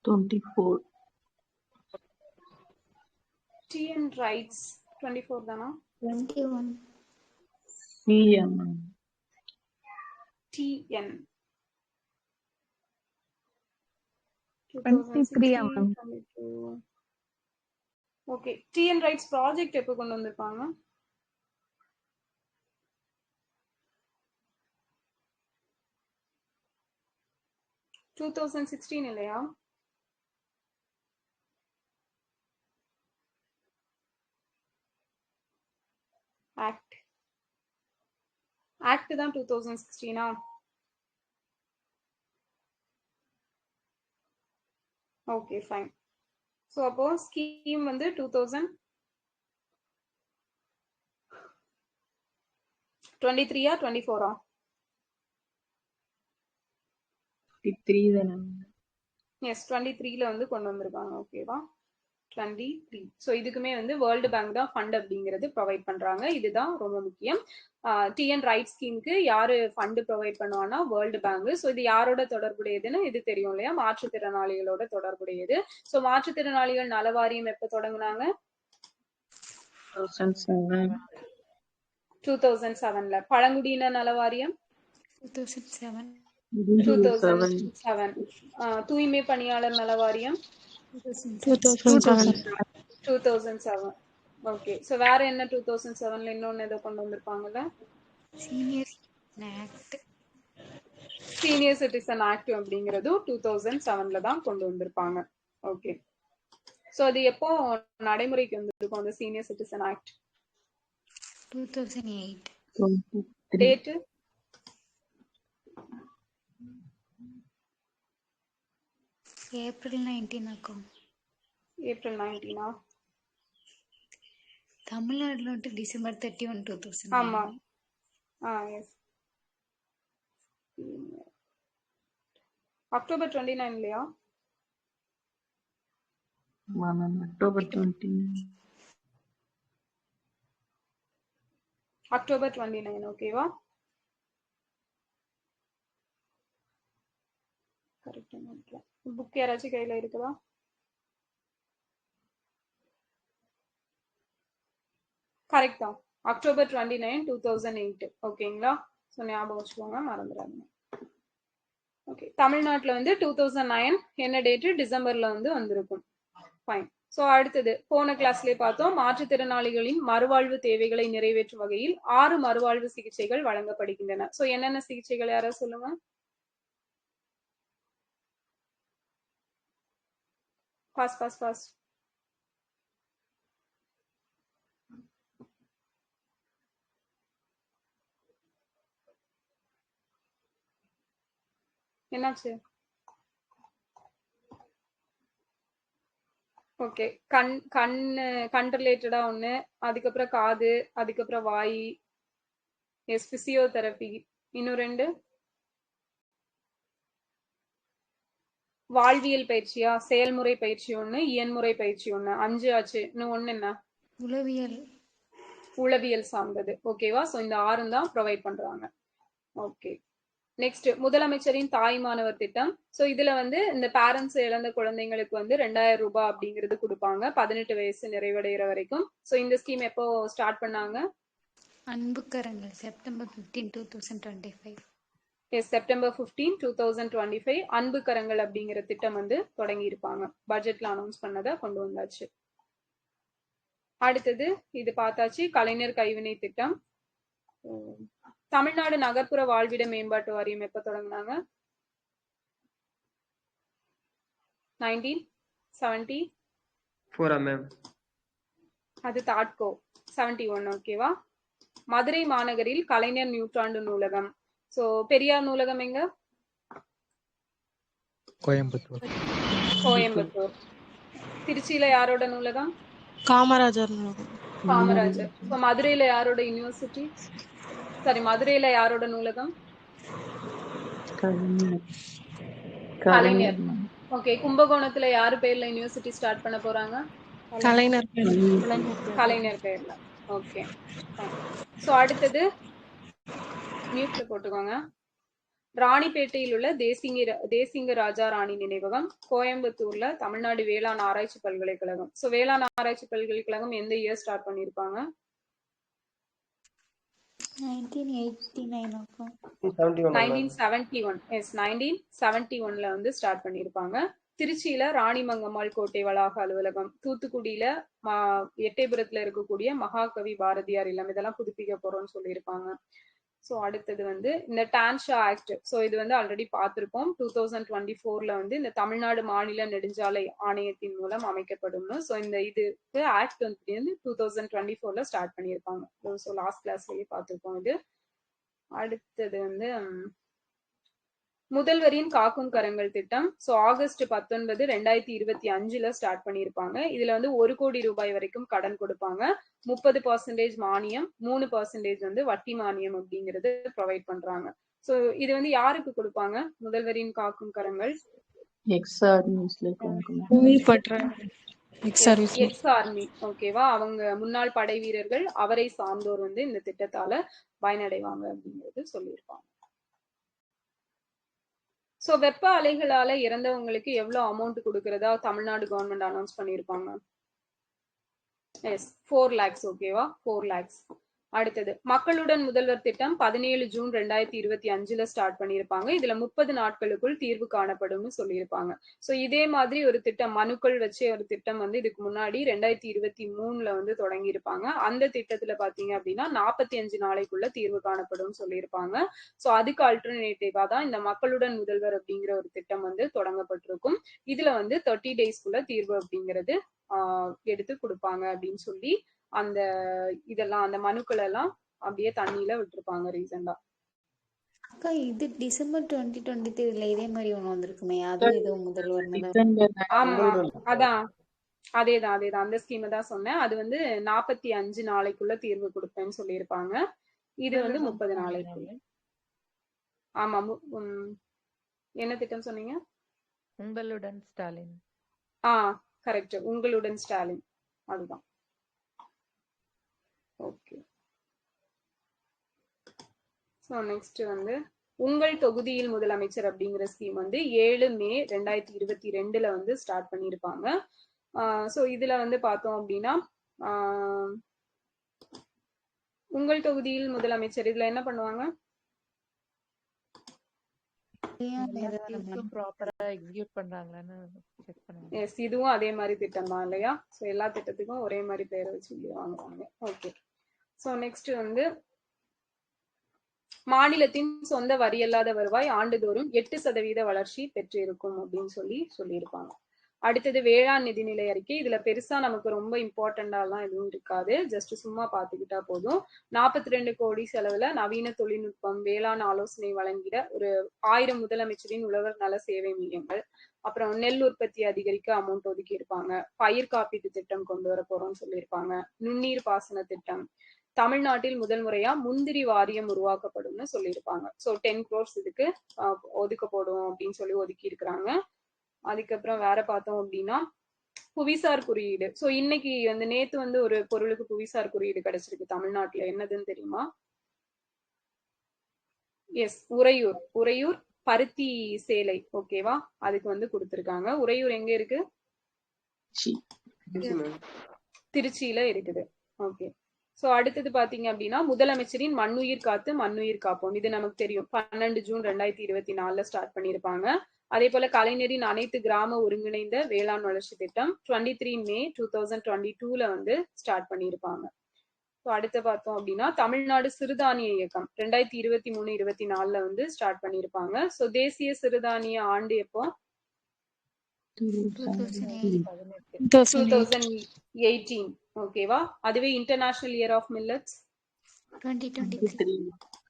24. TN ரைட்ஸ் 24 தானா? 21. TN 23. Okay TN rights project எப்போ கொண்டு வந்திருப்பாங்க? டூ 2016 இல்லையா? ஆக்ட் தான் 2016. Okay fine. ஸோ அப்போ ஸ்கீம் வந்து 2023 24? 23 தானே? எஸ் 23ல வந்து கொண்டு வந்திருக்காங்க. ஓகேவா? 23. ஸோ இதுக்குமே வந்து வேர்ல்டு பேங்க் தான் ஃபண்ட் அப்படிங்கிறது ப்ரொவைட் பண்றாங்க. இதுதான் ரொம்ப முக்கியம். TN ரைட் ஸ்கீமுக்கு யாரு ஃபண்ட் ப்ரொவைட் பண்ணுவாங்கன்னா வேர்ல்டு பேங்க். ஸோ இது யாரோட தொடர்புடையதுன்னு இது தெரியும் இல்லையா? மாற்றுத்திறனாளிகளோட தொடர்புடையது. ஸோ மாற்றுத்திறனாளிகள் நல வாரியம் எப்ப தொடங்குனாங்க? 2007ல. பழங்குடியினர் நல வாரியம் 2007. 2007. தூய்மை பணியாளர் நல வாரியம் 2007. ஓகே சோ வேற என்ன 2007ல இன்னொன்னு ஏதோ கொண்டு வந்திருப்பாங்கல்ல? சீனியர் சிட்டிசன் ஆக்ட் அப்படிங்கிறது 2007ல தான் கொண்டு வந்திருப்பாங்க. ஓகே சோ அது எப்போ நடைமுறைக்கு வந்திருக்கும் அந்த senior citizen act? 2008. Date? April 19 ஆக்கும். ஏப்ரல் 19. தமிழ்நாடுல வந்து December 31, 2000. ஆமா. எஸ். அக்டோபர் 29 இல்லையா? அக்டோபர் 29. அக்டோபர் 29. ஓகேவா? கரெக்டா? புக் யாராச்சும் கையில இருக்குதா? கரெக்ட் தான். அக்டோபர் 29, 2008. ஓகேங்களா? ஸோ ஞாபகம் வச்சுக்கோங்க, மறந்துடாதீங்க. ஓகே தமிழ்நாட்டில் வந்து 2009 என்ன டேட்டு? டிசம்பர்ல வந்து வந்திருக்கும். ஃபைன். ஸோ அடுத்தது போன கிளாஸ்லேயே பார்த்தோம், மாற்றுத்திறனாளிகளின் மறுவாழ்வு தேவைகளை நிறைவேற்றும் வகையில் 6 மறுவாழ்வு சிகிச்சைகள் வழங்கப்படுகின்றன. ஸோ என்னென்ன சிகிச்சைகள் யாராவது சொல்லுங்க. பாஸ். என்னாச்சு? ஓகே. கண் ரிலேட்டடா ஒண்ணு, அதுக்கப்புறம் காது, அதுக்கப்புறம் வாய், எஸ் பிசியோதெரபி. இன்னும் 2 வாழ்வியல் பயிற்சியா, செயல்முறை பயிற்சி ஒண்ணு, இயன்முறை பயிற்சி ஒண்ணு, 5 ஆச்சு. இன்னும் ஒண்ணு என்ன? உளவியல். உளவியல் சார்ந்தது. ஓகேவா? சோ இந்த 6 தான் ப்ரொவைட் பண்றாங்க. ஓகே. நெக்ஸ்ட் முதலமைச்சரின் தாய் மாணவர் திட்டம். சோ இதுல வந்து இந்த பேரண்ட்ஸ் இழந்த குழந்தைங்களுக்கு வந்து 2000 ரூபாய் அப்படிங்கிறது கொடுப்பாங்க 18 வயசு நிறைவடைகிற வரைக்கும். சோ இந்த ஸ்கீம் எப்போ ஸ்டார்ட் பண்ணாங்க? அன்பு கரங்கள் செப்டம்பர் 15 2025. எஸ், செப்டம்பர் 15 2025 அன்பு கரங்கள் அப்படிங்கிற திட்டம் வந்து தொடங்கி இருப்பாங்க. பட்ஜெட்ல அனௌன்ஸ் பண்ணதை கொண்டு வந்தாச்சு. அடுத்தது இது பார்த்தாச்சு, கலைஞர் கைவினை திட்டம். தமிழ்நாடு நகர்ப்புற வாழ்விட மேம்பாட்டு வாரியம் எப்ப தொடங்கினாங்க? 1974 மேம். அது தாட்கோ 71. ஓகேவா? மதுரை மாநகரில் கலைஞர் நூற்றாண்டு நூலகம். சோ பெரியார் நூலகம் எங்க? கோயம்புத்தூர். திருச்சியில யாரோட நூலகம்? காமராஜர் நூலகம். காமராஜர். மதுரையில யாரோட யூனிவர்சிட்டி? சாரி, மதுரையில யாரோட நூலகம்? கலைஞர். ஓகே. கும்பகோணத்துல யாரு பேர்ல யூனிவர்சிட்டி ஸ்டார்ட் பண்ண போறாங்க? கலைஞர் பேர்ல. ஓகே. சோ அடுத்தது மியூட்ல போட்டுக்கோங்க. ராணிப்பேட்டையில் உள்ள தேசிங்க ராஜா ராணி நினைவகம். கோயம்புத்தூர்ல தமிழ்நாடு வேளாண் ஆராய்ச்சி பல்கலைக்கழகம். சோ வேளாண் ஆராய்ச்சி பல்கலைக்கழகம் எந்த இயர் ஸ்டார்ட் பண்ணிருப்பாங்க? 1971. எஸ், 1971ல வந்து ஸ்டார்ட் பண்ணிருப்பாங்க. திருச்சியில ராணிமங்கம்மாள் கோட்டை வளாக அலுவலகம். தூத்துக்குடியில எட்டயபுரத்துல இருக்கக்கூடிய மகாகவி பாரதியார் இல்லம். இதெல்லாம் புதுப்பிக்க போறோம்னு சொல்லியிருப்பாங்க. ஸோ அடுத்தது வந்து இந்த டான்ஷா ஆக்ட். ஸோ இது வந்து ஆல்ரெடி பார்த்திருப்போம். 2024ல வந்து இந்த தமிழ்நாடு மாநில நெடுஞ்சாலை ஆணையத்தின் மூலம் அமைக்கப்படும்னு. ஸோ இந்த இதுக்கு ஆக்ட் வந்து 2024ல ஸ்டார்ட் பண்ணியிருப்பாங்க. ஸோ லாஸ்ட் கிளாஸ்லயே பார்த்திருப்போம் இது. அடுத்தது வந்து முதல்வரின் காக்கும் கரங்கள் திட்டம். ஸோ ஆகஸ்ட் 19 2025ல ஸ்டார்ட் பண்ணியிருப்பாங்க. இதுல வந்து 1 கோடி ரூபாய் வரைக்கும் கடன் கொடுப்பாங்க. 30% மானியம், 3% வந்து வட்டி மானியம் அப்படிங்கிறது ப்ரொவைட் பண்றாங்க. ஸோ இது வந்து யாருக்கு கொடுப்பாங்க? முதல்வரின் காக்கும் கரங்கள் எக்ஸ் ஆர்மி. ஓகேவா? அவங்க முன்னாள் படை வீரர்கள், அவரை சார்ந்தோர் வந்து இந்த திட்டத்தால பயனடைவாங்க அப்படிங்கிறது சொல்லியிருப்பாங்க. சோ வெப்ப அலைகளால இறந்தவங்களுக்கு எவ்வளவு அமௌண்ட் கொடுக்கறதா தமிழ்நாடு கவர்மெண்ட் அனௌன்ஸ் பண்ணிருப்பாங்க? Yes, 4 lakhs. ஓகேவா? 4 lakhs. அடுத்தது மக்களுடன் முதல்வர் திட்டம் 17 ஜூன் 2025ல ஸ்டார்ட் பண்ணிருப்பாங்க. இதுல 30 நாட்களுக்குள் தீர்வு காணப்படும்னு சொல்லியிருப்பாங்க. சோ இதே மாதிரி ஒரு திட்டம், மனுக்கள் வச்சு ஒரு திட்டம் வந்து இதுக்கு முன்னாடி 2023ல வந்து தொடங்கி இருப்பாங்க. அந்த திட்டத்துல பாத்தீங்க அப்படின்னா 45 நாளைக்குள்ள தீர்வு காணப்படும் சொல்லியிருப்பாங்க. சோ அதுக்கு ஆல்டர்னேட்டிவா தான் இந்த மக்களுடன் முதல்வர் அப்படிங்கிற ஒரு திட்டம் வந்து தொடங்கப்பட்டிருக்கும். இதுல வந்து 30 daysக்குள்ள தீர்வு அப்படிங்கிறது எடுத்து கொடுப்பாங்க அப்படின்னு சொல்லி அந்த இதெல்லாம் அந்த மனுக்கள் எல்லாம் அப்படியே தண்ணியில விட்டுருப்பாங்க ரீசெண்டா. அக்கா இது டிசம்பர் 2023ல இதே மாதிரி ஒண்ணு வந்திருக்குமே, அது ஏதோ முதல்வர் ஆமா, அதான் அதேதான் அந்த ஸ்கீம் தான் சொன்னேன். அது வந்து 45 நாளைக்குள்ள தீர்வு கொடுப்பேன்னு சொல்லியிருப்பாங்க. இது வந்து 30 நாளைக்குள்ள. ஆமா. என்ன திட்டம் சொன்னீங்க? உங்களுடன் ஸ்டாலின். கரெக்ட், உங்களுடன் ஸ்டாலின். அதுதான். ஓகே. ஸோ நெக்ஸ்ட் வந்து உங்கள் தொகுதியில் முதலமைச்சர் அப்படிங்கிற ஸ்கீம் வந்து 7 மே 2022ல வந்து ஸ்டார்ட் பண்ணியிருப்பாங்க. ஸோ இதுல வந்து பார்த்தோம் அப்படின்னா உங்கள் தொகுதியில் முதலமைச்சர் இதுல என்ன பண்ணுவாங்க? ப்ராப்பரா எக்ஸிக்யூட் பண்றாங்களான்னு செக் பண்ணுவாங்க. எஸ், இதுவும் அதே மாதிரி திட்டம் தான் இல்லையா? ஸோ எல்லா திட்டத்துக்கும் ஒரே மாதிரி பேரை வச்சு வாங்குவாங்க. ஓகே. ஸோ நெக்ஸ்ட் வந்து மாநிலத்தின் சொந்த வரி அல்லாத வருவாய் ஆண்டுதோறும் 8% வளர்ச்சி பெற்றிருக்கும் அப்படின்னு சொல்லியிருப்பாங்க. அடுத்தது வேளாண் நிதிநிலை அறிக்கை. இதுல பெருசா நமக்கு ரொம்ப இம்பார்ட்டண்டாலாம் எதுவும் இருக்காது, ஜஸ்ட் சும்மா பாத்துக்கிட்டா போதும். 42 கோடி செலவுல நவீன தொழில்நுட்பம், வேளாண் ஆலோசனை வழங்கிட ஒரு 1000 முதலமைச்சரின் உழவர் நல சேவை மையங்கள், அப்புறம் நெல் உற்பத்தி அதிகரிக்க அமௌண்ட் ஒதுக்கி இருப்பாங்க, பயிர் காப்பீட்டு திட்டம் கொண்டு வர போறோம்னு சொல்லியிருப்பாங்க, நுண்ணீர் பாசன திட்டம், தமிழ்நாட்டில் முதல் முறையா முந்திரி வாரியம் உருவாக்கப்படும்னு சொல்லியிருப்பாங்க. ஸோ 10 crores இதுக்கு ஒதுக்கப்படும் அப்படின்னு சொல்லி ஒதுக்கி இருக்கிறாங்க. அதுக்கப்புறம் வேற பார்த்தோம் அப்படின்னா புவிசார் குறியீடு. ஸோ இன்னைக்கு வந்து நேத்து வந்து ஒரு பொருளுக்கு புவிசார் குறியீடு கிடைச்சிருக்கு தமிழ்நாட்டுல, என்னதுன்னு தெரியுமா? எஸ், உறையூர். உறையூர் பருத்தி சேலை, ஓகேவா, அதுக்கு வந்து கொடுத்திருக்காங்க. உறையூர் எங்க இருக்கு? திருச்சியில இருக்குது. ஓகே. சோ அடுத்தது பாத்தீங்க அப்படின்னா முதலமைச்சரின் மண்ணுயிர் காத்து மண்ணுயிர் காப்போம், இது நமக்கு தெரியும். 12 ஜூன் 2024 ஸ்டார்ட் பண்ணியிருப்பாங்க. அதே போல கலைஞரின் அனைத்து கிராம ஒருங்கிணைந்த வேளாண் வளர்ச்சி திட்டம் 23 மே 2022 வந்து ஸ்டார்ட் பண்ணியிருப்பாங்க. ஸோ அடுத்து பார்த்தோம் அப்படின்னா தமிழ்நாடு சிறுதானிய இயக்கம் 2023-24 வந்து ஸ்டார்ட் பண்ணியிருப்பாங்க. ஸோ தேசிய சிறுதானிய ஆண்டு எப்போ? 2018. ஓகேவா. அதுவே international year of millets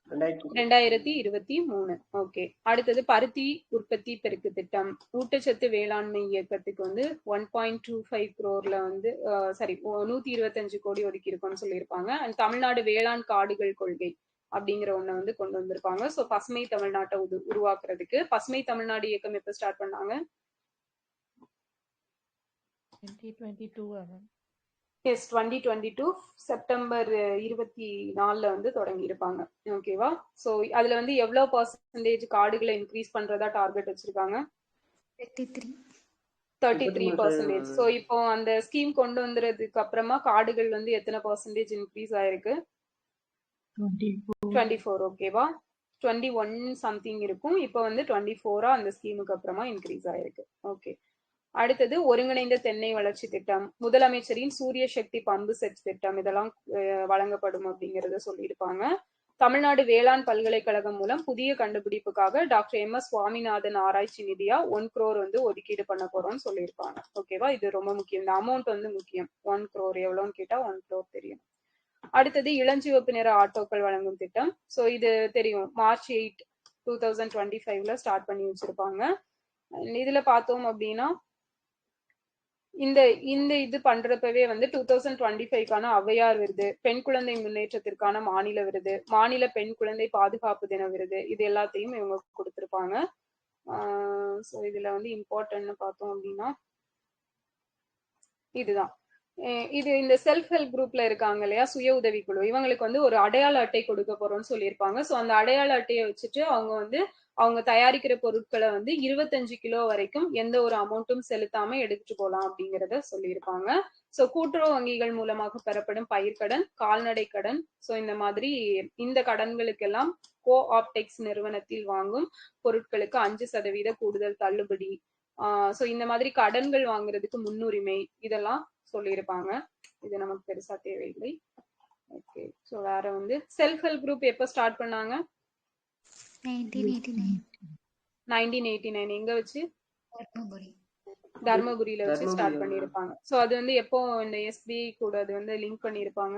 2023. Okay. அடுத்தது பருத்தி உற்பத்தி பெருக்கு திட்டம், ஊட்டச்சத்து வேளாண்மை இயக்கத்துக்கு வந்து 1.25 crore வந்து 125 கோடி ஒதுக்கி இருக்கோம்னு சொல்லியிருப்பாங்க. அண்ட் தமிழ்நாடு வேளாண் காடுகள் கொள்கை அப்படிங்கிற ஒண்ணு வந்து கொண்டு வந்திருப்பாங்க. ஸோ பசுமை தமிழ்நாட்டை உருவாக்குறதுக்கு பசுமை தமிழ்நாடு இயக்கம் எப்ப ஸ்டார்ட் பண்ணாங்க? 2022. எஸ், 2022 செப்டம்பர் 24 வந்து தொடங்கி இருப்பாங்க. ஓகேவா. ஸோ அதுல வந்து எவ்வளவு பர்சன்டேஜ் காடுகளை இன்க்ரீஸ் பண்றதா டார்கெட் வச்சிருக்காங்க? 33%. ஸோ இப்போ அந்த ஸ்கீம் கொண்டு வந்துறதுக்கு அப்புறமா காடுகள் வந்து எத்தனை பர்சன்டேஜ் இன்க்ரீஸ் ஆயிருக்கு? 24. ஓகேவா. 21 சம்திங் இருக்கும், இப்போ வந்து 24 அந்த ஸ்கீமுக்கு அப்புறமா இன்க்ரீஸ் ஆயிருக்கு. ஓகே. அடுத்தது ஒருங்கிணைந்த தென்னை வளர்ச்சி திட்டம், முதலமைச்சரின் சூரிய சக்தி பம்பு செட் திட்டம், இதெல்லாம் வழங்கப்படும் அப்படிங்கறத சொல்லியிருப்பாங்க. தமிழ்நாடு வேளாண் பல்கலைக்கழகம் மூலம் புதிய கண்டுபிடிப்புக்காக டாக்டர் MS சுவாமிநாதன் ஆராய்ச்சி நிதியா 1 crore வந்து ஒதுக்கீடு பண்ண போறோம்னு சொல்லியிருப்பாங்க. ஓகேவா. இது ரொம்ப முக்கியம், இந்த அமௌண்ட் வந்து முக்கியம். 1 crore எவ்வளவுன்னு கேட்டா 1 crore தெரியும். அடுத்தது இளஞ்சிவப்பு நிற ஆட்டோக்கள் வழங்கும் திட்டம். ஸோ இது தெரியும், March 8, 2025 ஸ்டார்ட் பண்ணி வச்சிருப்பாங்க. இதுல பார்த்தோம் அப்படின்னா இந்த இது பண்றப்பவே வந்து 2025 ஔவையார் விருது, பெண் குழந்தை முன்னேற்றத்திற்கான மாநில விருது, மாநில பெண் குழந்தை பாதுகாப்பு தின விருது, இது எல்லாத்தையும் இவங்க கொடுத்திருப்பாங்க. ஸோ இதுல வந்து இம்பார்ட்டன்ட்னு பார்த்தோம் அப்படின்னா இதுதான். இது இந்த செல்ஃப் ஹெல்ப் குரூப்ல இருக்காங்க இல்லையா, சுய உதவி குழு, இவங்களுக்கு வந்து ஒரு அடையாள அட்டை கொடுக்க போறோம்னு சொல்லியிருப்பாங்க. ஸோ அந்த அடையாள அட்டையை வச்சுட்டு அவங்க தயாரிக்கிற பொருட்களை வந்து 25 கிலோ வரைக்கும் எந்த ஒரு அமௌண்ட்டும் செலுத்தாம எடுத்துட்டு போகலாம் அப்படிங்கறத சொல்லியிருப்பாங்க. ஸோ கூட்டுறவு வங்கிகள் மூலமாக பெறப்படும் பயிர்க்கடன், கால்நடை கடன், ஸோ இந்த மாதிரி இந்த கடன்களுக்கெல்லாம் கோஆப்டெக்ஸ் நிறுவனத்தில் வாங்கும் பொருட்களுக்கு 5% கூடுதல் தள்ளுபடி, ஸோ இந்த மாதிரி கடன்கள் வாங்குறதுக்கு முன்னுரிமை, இதெல்லாம் சொல்லியிருப்பாங்க. இது நமக்கு பெருசா தேவையில்லை. ஓகே. ஸோ வேற வந்து செல்ஃப் ஹெல்ப் குரூப் எப்ப ஸ்டார்ட் பண்ணாங்க? 1989. எங்க வச்சு? தர்மபுரியில வச்சு ஸ்டார்ட் பண்ணியிருப்பாங்க. ஸோ அது வந்து எப்போ இந்த SBI கூட அது வந்து லிங்க் பண்ணியிருப்பாங்க?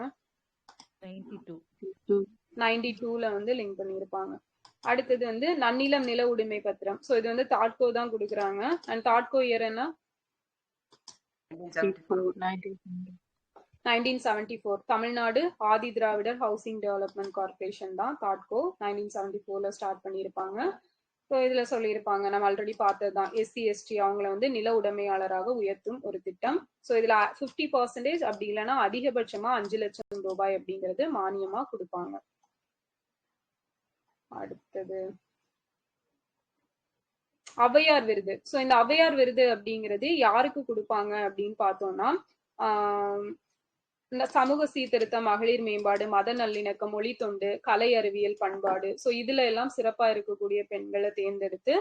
92ல வந்து லிங்க் பண்ணியிருப்பாங்க. அடுத்தது வந்து நன்னிலம் நில உடைமை பத்திரம். ஸோ இது வந்து தாட்கோ தான் கொடுக்குறாங்க. அண்ட் தாட்கோ இயர் என்ன? 1974. Tamil Nadu Adi Dravidar housing development corporation தான் தாட்கோ 1974 ஸ்டார்ட் பண்ணியிருப்பாங்க. ஸோ இதுல சொல்லியிருப்பாங்க, நம்ம ஆல்ரெடி பார்த்ததுதான், SC ST அவங்கள வந்து நில உடைமையாளராக உயர்த்தும் ஒரு திட்டம். ஸோ இதுல 50% அப்படி இல்லைன்னா அதிகபட்சமா 5 லட்சம் ரூபாய் அப்படிங்கிறது மானியமா கொடுப்பாங்க. அடுத்தது ஔவையார் விருது. ஸோ இந்த ஔவையார் விருது அப்படிங்கிறது யாருக்கு கொடுப்பாங்க அப்படின்னு பார்த்தோம்னா, இந்த சமூக சீர்திருத்தம், மகளிர் மேம்பாடு, மத நல்லிணக்கம், மொழி தொண்டு, கலை அறிவியல் பண்பாடு, ஸோ இதுல எல்லாம் சிறப்பா இருக்கக்கூடிய பெண்களை தேர்ந்தெடுத்து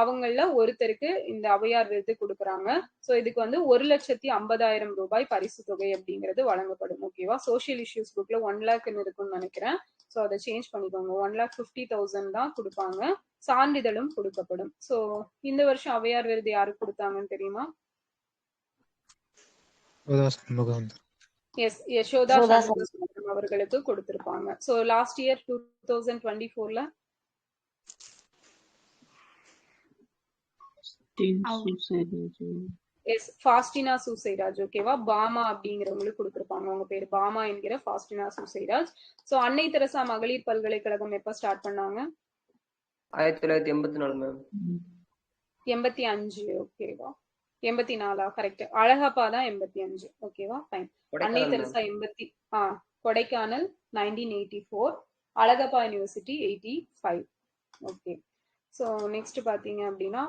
அவங்கள ஒருத்தருக்கு இந்த ஔவையார் விருது கொடுக்குறாங்க. ஸோ இதுக்கு வந்து 1,50,000 ரூபாய் பரிசு தொகை அப்படிங்கிறது வழங்கப்படும். ஓகேவா. சோசியல் இஷ்யூஸ் புக்ல 1 lakh இருக்குன்னு நினைக்கிறேன். ஸோ அதை சேஞ்ச் பண்ணிக்கோங்க, 1,50,000 தான் கொடுப்பாங்க. சான்றிதழும் கொடுக்கப்படும். ஸோ இந்த வருஷம் ஔவையார் விருது யாருக்கு கொடுத்தாங்கன்னு தெரியுமா? எஸ், யசோதா யசோதா சண்முக சுந்தரம் அவர்களுக்கு கொடுத்திருப்பாங்க. ஸோ லாஸ்ட் இயர் 2024ல எஸ் ஃபாஸ்டினா சூசைராஜ். ஓகேவா, பாமா அப்படிங்கிறவங்களுக்கு கொடுத்திருப்பாங்க. அவங்க பேரு பாமா என்கிற ஃபாஸ்டினா சூசைராஜ். ஸோ அன்னை தெரசா மகளிர் பல்கலைக்கழகம் எப்ப ஸ்டார்ட் பண்ணாங்க? 1984 மேம். 85. ஓகேவா, 84 கரெக்ட். அழகப்பா தான் 85. ஓகேவா, ஃபைன். அன்னை Teresa Kodaikanal 1984, Alagappa university 85. Okay. So next பாத்தீங்க அப்படின்னா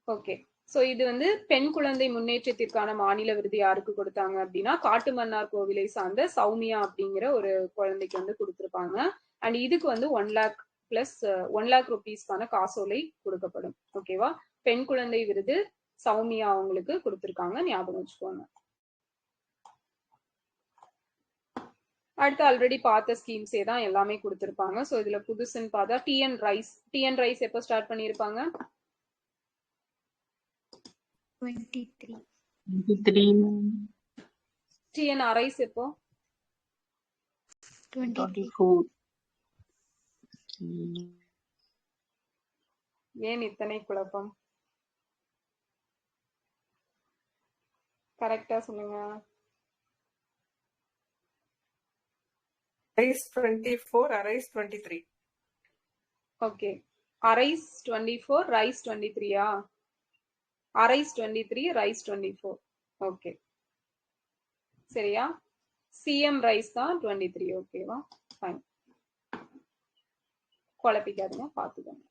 ஓகே. சோ இது வந்து பெண் குழந்தை முன்னேற்றத்திற்கான மாநில விருது யாருக்கு கொடுத்தாங்க அப்படின்னா காட்டுமன்னார் கோவிலை சார்ந்த சௌமியா அப்படிங்கிற ஒரு குழந்தைக்கு வந்து கொடுத்திருப்பாங்க. அண்ட் இதுக்கு வந்து 1 lakh பிளஸ் 1 lakh ருபீஸ்க்கான காசோலை கொடுக்கப்படும். ஓகேவா, பெண் குழந்தை விருது சௌமியா அவங்களுக்கு கொடுத்திருக்காங்க, ஞாபகம் வச்சுக்கோங்க. அடுத்து ஆல்ரெடி பார்த்த ஸ்கீம்ஸே தான் எல்லாமே கொடுத்திருப்பாங்க. ஸோ இதுல புதுசுன்னு பார்த்தா டிஎன் ரைஸ் எப்போ ஸ்டார்ட் பண்ணியிருப்பாங்க? 23 டிஎன் ரைஸ் எப்போ? 24. ஏன் இத்தனை குழப்பம்? கரெக்டா சொல்லுங்க. Rise 24, arise 23. Okay, arise 24, rise 23யா? Arise 23, rise 24. ஓகே, சரியா? சிஎம் ரைஸ் தான் 23. ஓகேவா, ஃபைன். குழப்பிக்காதுங்க, பாத்துக்கோங்க.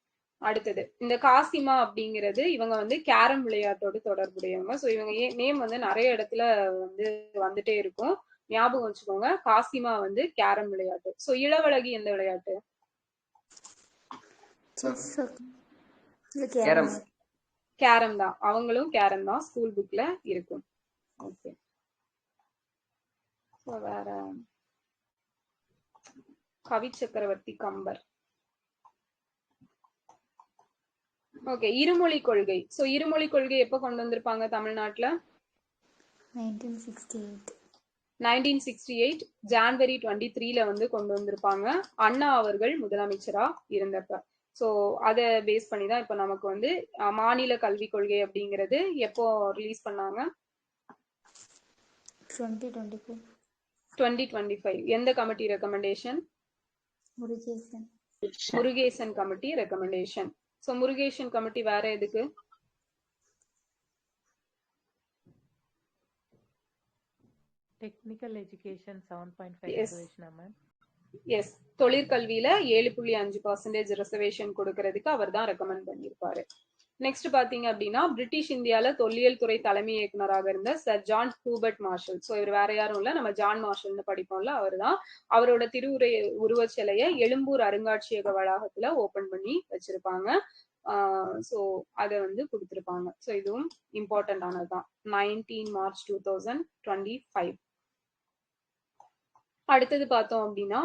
அடுத்தது இந்த காசிமா அப்படிங்கிறது இவங்க வந்து கேரம் விளையாட்டோடு தொடர்புடையவங்க. ஸோ இவங்க நேம் வந்து நிறைய இடத்துல வந்து வந்துட்டே இருக்கும், ஞாபகம் வச்சுக்கோங்க. காசிமா வந்து கேரம் விளையாட்டு. ஸோ இளவழகி எந்த விளையாட்டு? கேரம் தான், அவங்களும் கேரம் தான், ஸ்கூல் புக்ல இருக்கும். ஓகே. வேற கவி சக்கரவர்த்தி கம்பர். ஓகே, இருமொழி கொள்கை. சோ இருமொழி கொள்கை எப்ப கொண்டு வந்திருப்பாங்க தமிழ்நாட்டுல? 1968 ஜான்வரி 23ல வந்து கொண்டு வந்திருப்பாங்க, அண்ணா அவர்கள் முதலமைச்சரா இருந்தப்ப. சோ அதை பேஸ் பண்ணி தான் இப்ப நமக்கு வந்து மாநில கல்விக் கொள்கை அப்படிங்கிறது எப்போ ரிலீஸ் பண்ணாங்க? 2025. எந்த committee recommendation? Murugesan committee recommendation. So Murugesan committee வேற எதுக்கு? Technical education 7.5 Yes. ரிசர்வேஷனா மேம்? எஸ், தொழிற்கல்வியில 7.5% ரிசர்வேஷன் கொடுக்கறதுக்கு அவர் தான் ரெக்கமெண்ட் பண்ணியிருப்பாரு. நெக்ஸ்ட் பாத்தீங்க அப்படின்னா பிரிட்டிஷ் இந்தியால தொல்லியல் துறை தலைமை இயக்குனராக இருந்த sir John Hubert Marshall. So இவர் வேற யாரும் இல்ல, நம்ம ஜான் மார்ஷல்னு படிப்போம்ல, அவர் தான். அவரோட திருவுரை உருவச் சிலையை எழும்பூர் அருங்காட்சியக வளாகத்துல ஓபன் பண்ணி வச்சிருப்பாங்க. ஸோ அதை வந்து கொடுத்திருப்பாங்க. ஸோ இதுவும் இம்பார்ட்டன்ட் ஆனதுதான். 19 மார்ச் 2025. அடுத்தது பார்த்தோம் அப்படின்னா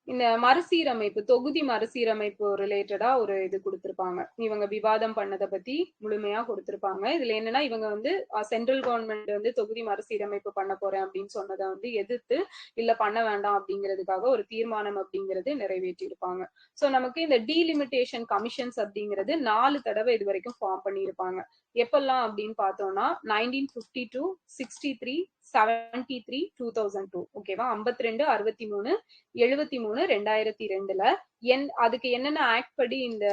இந்த மறுசீரமைப்பு, தொகுதி மறுசீரமைப்பு ரிலேட்டடா ஒரு இது கொடுத்திருப்பாங்க. இவங்க விவாதம் பண்ணதை பத்தி முழுமையா கொடுத்திருப்பாங்க. இதுல என்னன்னா இவங்க வந்து சென்ட்ரல் கவர்மெண்ட் வந்து தொகுதி மறுசீரமைப்பு பண்ண போறேன் அப்படின்னு சொன்னதை வந்து எதிர்த்து இல்ல பண்ண வேண்டாம் அப்படிங்கிறதுக்காக ஒரு தீர்மானம் அப்படிங்கிறது நிறைவேற்றி இருப்பாங்க. சோ நமக்கு இந்த டீலிமிட்டேஷன் கமிஷன்ஸ் அப்படிங்கிறது 4 தடவை இது வரைக்கும் ஃபார்ம் பண்ணியிருப்பாங்க. எப்பெல்லாம் அப்படின்னு பார்த்தோம்னா 1952, 63, 73, 2002. ஓகேவா, 52, 63, 73, 2002ல அதுக்கு என்னென்ன ஆக்ட் படி இந்த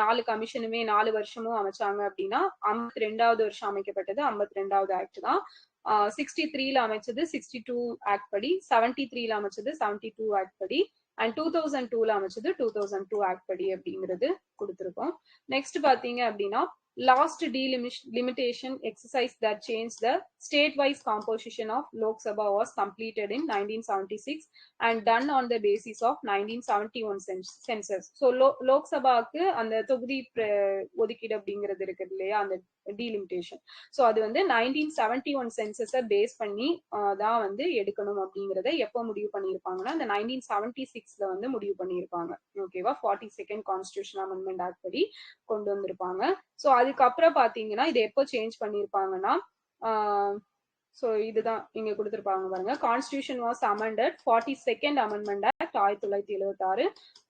4 கமிஷனுமே 4 வருஷமும் அமைச்சாங்க அப்படின்னா 52வது வருஷம் அமைக்கப்பட்டது 52வது ஆக்ட் தான். 63ல அமைச்சது 62 ஆக்ட் படி, 73ல அமைச்சது 72 ஆக்ட் படி, அண்ட் 2002ல அமைச்சது 2002 ஆக்ட் படி அப்படிங்கிறது கொடுத்திருக்கோம். நெக்ஸ்ட் பாத்தீங்க அப்படின்னா last delimitation exercise that changed the state-wise composition of Lok Sabha was completed in 1976 and done on the basis of 1971 census. So Lok Sabhaக்கு அந்த தொகுதி ஒதுக்கீடு அப்படிங்கிறது இருக்குது இல்லையா, அந்த delimitation. ஸோ அது வந்து 1971 சென்சஸை பேஸ் பண்ணி தான் வந்து எடுக்கணும் அப்படிங்கிறத எப்போ முடிவு பண்ணியிருப்பாங்கன்னா இந்த 1976ல வந்து முடிவு பண்ணியிருப்பாங்க. ஓகேவா, 42nd கான்ஸ்டியூஷன் அமெண்ட்மெண்ட் ஆக்ட் படி கொண்டு வந்திருப்பாங்க. ஸோ அதுக்கப்புறம் பாத்தீங்கன்னா இது எப்போ சேஞ்ச் பண்ணியிருப்பாங்கன்னா ஸோ இதுதான் இங்க கொடுத்துருப்பாங்க பாருங்க. Constitution was amended 42nd amendment act 1976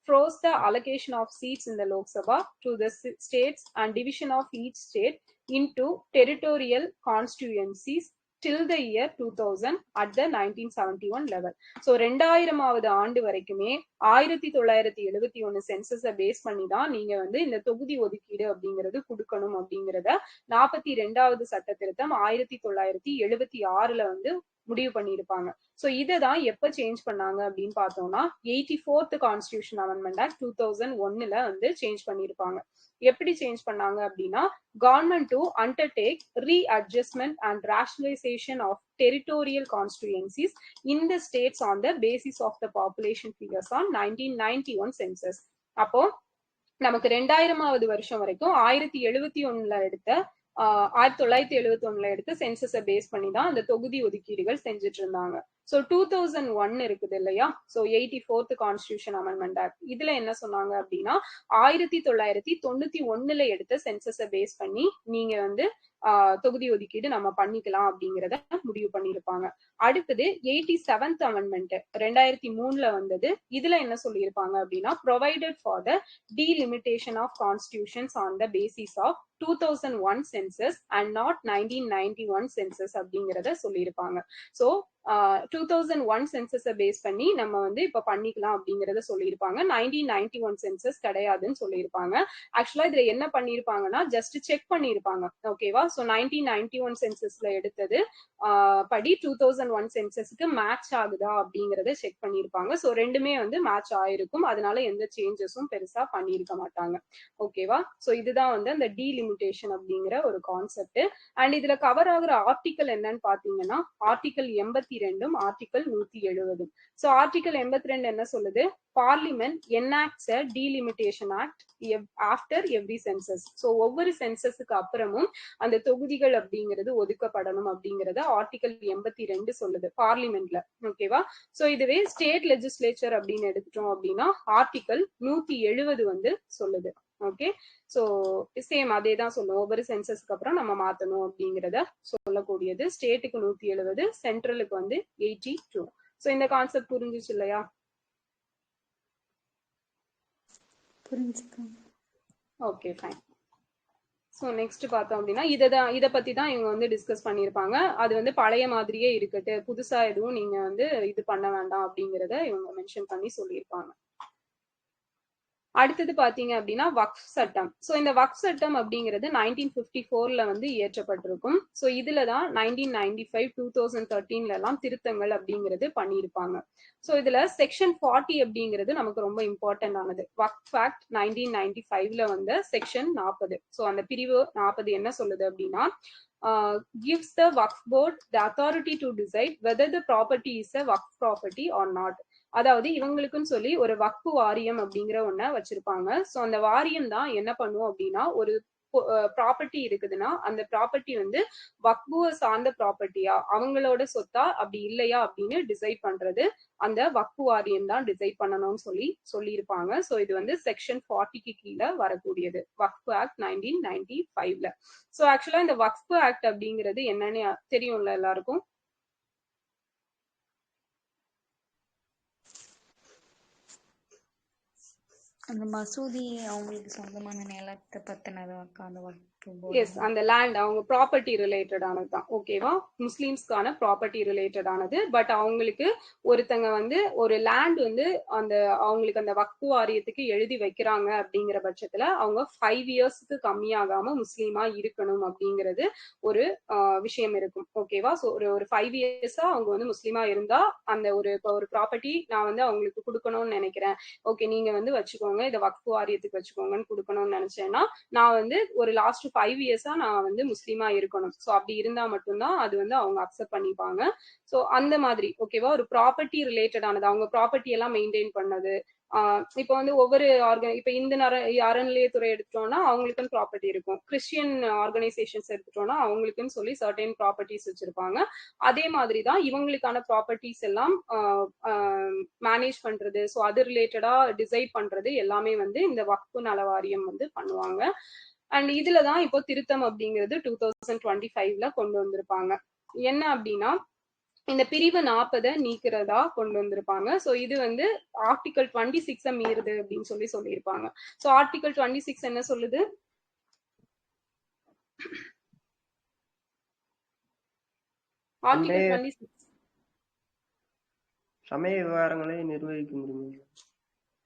froze the allocation of seats in the Lok Sabha to the states and division of each state into territorial constituencies till the year 2000 at the 1971 level. So 2000வது ஆண்டு வரைக்குமே 1971 சென்சஸை base பண்ணி தான் நீங்க வந்து இந்த தொகுதி ஒதுக்கீடு அப்படிங்கிறது கொடுக்கணும் அப்படிங்கிறத 42வது சட்ட திருத்தம் 1976ல வந்து முடிவு பண்ணியிருப்பாங்க. ஸோ இதை தான் எப்ப சேஞ்ச் பண்ணாங்க அப்படின்னு பார்த்தோம்னா 84th கான்ஸ்டியூஷன் அமெண்ட்மெண்ட் ஆக்ட் 2001ல வந்து சேஞ்ச் பண்ணியிருப்பாங்க. எப்படி சேஞ்ச் பண்ணாங்க அப்படின்னா government to undertake readjustment and rationalisation of territorial constituencies in the states on the basis of the population figures on 1991 census. அப்போ நமக்கு 2000வது வருஷம் வரைக்கும் 1971ல எடுத்த 1971ல எடுத்து சென்சஸை பேஸ் பண்ணி தான் அந்த தொகுதி ஒதுக்கீடுகள் செஞ்சுட்டு இருந்தாங்க. ஸோ 2001 இருக்குது இல்லையா, so 84th constitution amendment act இதுல என்ன சொன்னாங்க அப்படின்னா 1991ல எடுத்த சென்சஸை பேஸ் பண்ணி நீங்க வந்து தொகுதி ஒதுக்கீடு நம்ம பண்ணிக்கலாம் அப்படிங்கிறத முடிவு பண்ணியிருப்பாங்க. அடுத்தது 87th அமெண்ட்மெண்ட் 2003ல வந்தது. இதுல என்ன சொல்லியிருப்பாங்க அப்படின்னா provided for the delimitation of constitutions on the basis of 2001 census and not 1991 census அப்படிங்கிறத சொல்லியிருப்பாங்க. ஸோ 2001 சென்சஸை பேஸ் பண்ணி நம்ம வந்து இப்ப பண்ணிக்கலாம் அப்படிங்கறத சொல்லியிருப்பாங்க. 1991 சென்சஸ் கிடையாதுன்னு சொல்லியிருப்பாங்க. ஆக்சுவலா இதுல என்ன பண்ணிருப்பாங்கன்னா ஜஸ்ட் செக் பண்ணிருப்பாங்க. ஓகேவா, ஸோ 1991 சென்சஸ்ல எடுத்தது படி 2001 சென்சஸ்க்கு மேட்ச் ஆகுதா அப்படிங்கறத செக் பண்ணிருப்பாங்க. ஸோ ரெண்டுமே வந்து மேட்ச் ஆயிருக்கும், அதனால எந்த சேஞ்சஸும் பெருசா பண்ணிருக்க மாட்டாங்க. ஓகேவா, ஸோ இதுதான் வந்து அந்த டீலிமிட்டேஷன் அப்படிங்கிற ஒரு கான்செப்ட். அண்ட் இதுல கவர் ஆகுற ஆர்டிகல் என்னன்னு பாத்தீங்கன்னா ஆர்டிகல் 82 ஆர்டிகல் 170. சோ ஆர்டிகல் 82 என்ன சொல்லுது, parliament enacts a delimitation act after every census. So ஒவ்வொரு சென்சஸுக்கு அப்புறமும் அந்த தொகுதிகள் அப்படிங்கிறது ஒதுக்கப்படணும் அப்படிங்கறத ஆர்டிகல் 82 சொல்லுது பார்லிமெண்ட்ல. ஓகேவா, சோ இதுவே ஸ்டேட் லெஜிஸ்லேச்சர் அப்படின்னு எடுத்துட்டோம் அப்படின்னா ஆர்டிகல் 170 வந்து சொல்லுது. ஓகே, சோ சேம் அதே தான் சொல்லுவோம், ஒவ்வொரு சென்சஸ்க்கு அப்புறம் நம்ம மாத்தணும் அப்படிங்கறத சொல்லக்கூடியது. ஸ்டேட்டுக்கு 170, சென்ட்ரலுக்கு வந்து 82. சோ இந்த கான்செப்ட் புரிஞ்சிச்சு இல்லையா? புரிஞ்சுக்கோங்க. Okay, fine. ஸோ நெக்ஸ்ட் பார்த்தோம் அப்படின்னா இதை பத்தி தான் இவங்க வந்து டிஸ்கஸ் பண்ணியிருப்பாங்க. அது வந்து பழைய மாதிரியே இருக்கட்டு, புதுசா எதுவும் நீங்க வந்து இது பண்ண வேண்டாம் அப்படிங்கிறத இவங்க மென்ஷன் பண்ணி சொல்லியிருப்பாங்க. அடுத்தது பாத்தீங்க அப்படின்னா வக்ஃப் சட்டம். சோ இந்த வக்ஃப் சட்டம் அப்படிங்கிறது 1954ல வந்து இயற்றப்பட்டிருக்கும். சோ இதுலதான் 1995 2013ல எல்லாம் திருத்தங்கள் அப்படிங்கிறது பண்ணியிருப்பாங்க. சோ இதுல செக்ஷன் 40 அப்படிங்கிறது நமக்கு ரொம்ப இம்பார்ட்டன்ட் ஆனது. வக்ஃப் ஆக்ட் 1995ல வந்த செக்ஷன் 40. சோ அந்த பிரிவு 40 என்ன சொல்லுது அப்படின்னா gives the Waqf board the authority to decide whether the property is a Waqf property or not. அதாவது இவங்களுக்குன்னு சொல்லி ஒரு வக்ஃபு வாரியம் அப்படிங்கிற ஒன்ன வச்சிருப்பாங்க. சோ அந்த வாரியம் தான் என்ன பண்ணும் அப்படின்னா ஒரு ப்ராப்பர்ட்டி இருக்குதுன்னா அந்த ப்ராப்பர்ட்டி வந்து வக்ஃபுவை சார்ந்த ப்ராப்பர்ட்டியா அவங்களோட சொத்தா அப்படி இல்லையா அப்படின்னு டிசைட் பண்றது அந்த வக்ஃபு வாரியம் தான் டிசைட் பண்ணணும்னு சொல்லியிருப்பாங்க. ஸோ இது வந்து செக்ஷன் 40க்கு கீழே வரக்கூடியது வக்ஃபு ஆக்ட் 1995ல. ஸோ ஆக்சுவலா இந்த வக்ஃபு ஆக்ட் அப்படிங்கிறது என்னன்னு தெரியும்ல எல்லாருக்கும்? அந்த மசூதி அவங்களுக்கு சொந்தமான நிலத்தை பத்தினதா அந்த வக்ஃப் எஸ், அந்த லேண்ட் அவங்க ப்ராப்பர்ட்டி ரிலேட்டடானது தான். ஓகேவா, முஸ்லிம்ஸ்க்கான ப்ராப்பர்ட்டி ரிலேட்டடானது. பட் அவங்களுக்கு ஒருத்தங்க வந்து ஒரு லேண்ட் வந்து அந்த அவங்களுக்கு அந்த வக்ஃபு வாரியத்துக்கு எழுதி வைக்கிறாங்க அப்படிங்கிற பட்சத்துல அவங்க 5 இயர்ஸ்க்கு கம்மியாகாம முஸ்லீமா இருக்கணும் அப்படிங்கிறது ஒரு விஷயம் இருக்கும். ஓகேவா, ஸோ ஒரு 5 இயர்ஸா அவங்க வந்து முஸ்லீமா இருந்தா அந்த ஒரு ப்ராப்பர்ட்டி நான் வந்து அவங்களுக்கு கொடுக்கணும்னு நினைக்கிறேன், ஓகே நீங்க வந்து வச்சுக்கோங்க, இதை வக்ஃபு வாரியத்துக்கு வச்சுக்கோங்கன்னு கொடுக்கணும்னு நினைச்சேன்னா நான் வந்து ஒரு லாஸ்ட் 5 இயர்ஸா நான் வந்து முஸ்லீமா இருக்கணும். ஸோ அப்படி இருந்தா மட்டும்தான் அது வந்து அவங்க அக்செப்ட் பண்ணிப்பாங்க. ஸோ அந்த மாதிரி ஓகேவா, ஒரு ப்ராப்பர்ட்டி ரிலேட்டடானது, அவங்க ப்ராப்பர்ட்டி எல்லாம் மெயின்டைன் பண்ணது. இப்போ வந்து ஒவ்வொரு இப்போ இந்து அறநிலையத்துறை எடுத்துட்டோம்னா அவங்களுக்குன்னு ப்ராப்பர்ட்டி இருக்கும். கிறிஸ்டியன் ஆர்கனைசேஷன்ஸ் எடுத்துட்டோம்னா அவங்களுக்குன்னு சொல்லி சர்டைன் ப்ராப்பர்ட்டிஸ் வச்சிருப்பாங்க. அதே மாதிரி தான் இவங்களுக்கான ப்ராப்பர்ட்டிஸ் எல்லாம் மேனேஜ் பண்றது, ஸோ அது ரிலேட்டடா டிசைட் பண்றது எல்லாமே வந்து இந்த வக்ஃபு நல வாரியம் வந்து பண்ணுவாங்க. அண்ட் இதுலதான் இப்போ திருத்தம் அப்படிங்கிறது 2025ல கொண்டு வந்திருப்பாங்க. என்ன அப்படின்னா இந்த பிரிவு 40 நீக்கிறதா கொண்டு வந்திருப்பாங்க. ஸோ இது வந்து ஆர்டிகல் 26 மீறுது அப்படின்னு சொல்லியிருப்பாங்க. ஸோ ஆர்டிகல் 26 என்ன சொல்லுது? ஆர்டிகல் 26 சமய விவகாரங்களை நிர்வகிக்க முடியும்.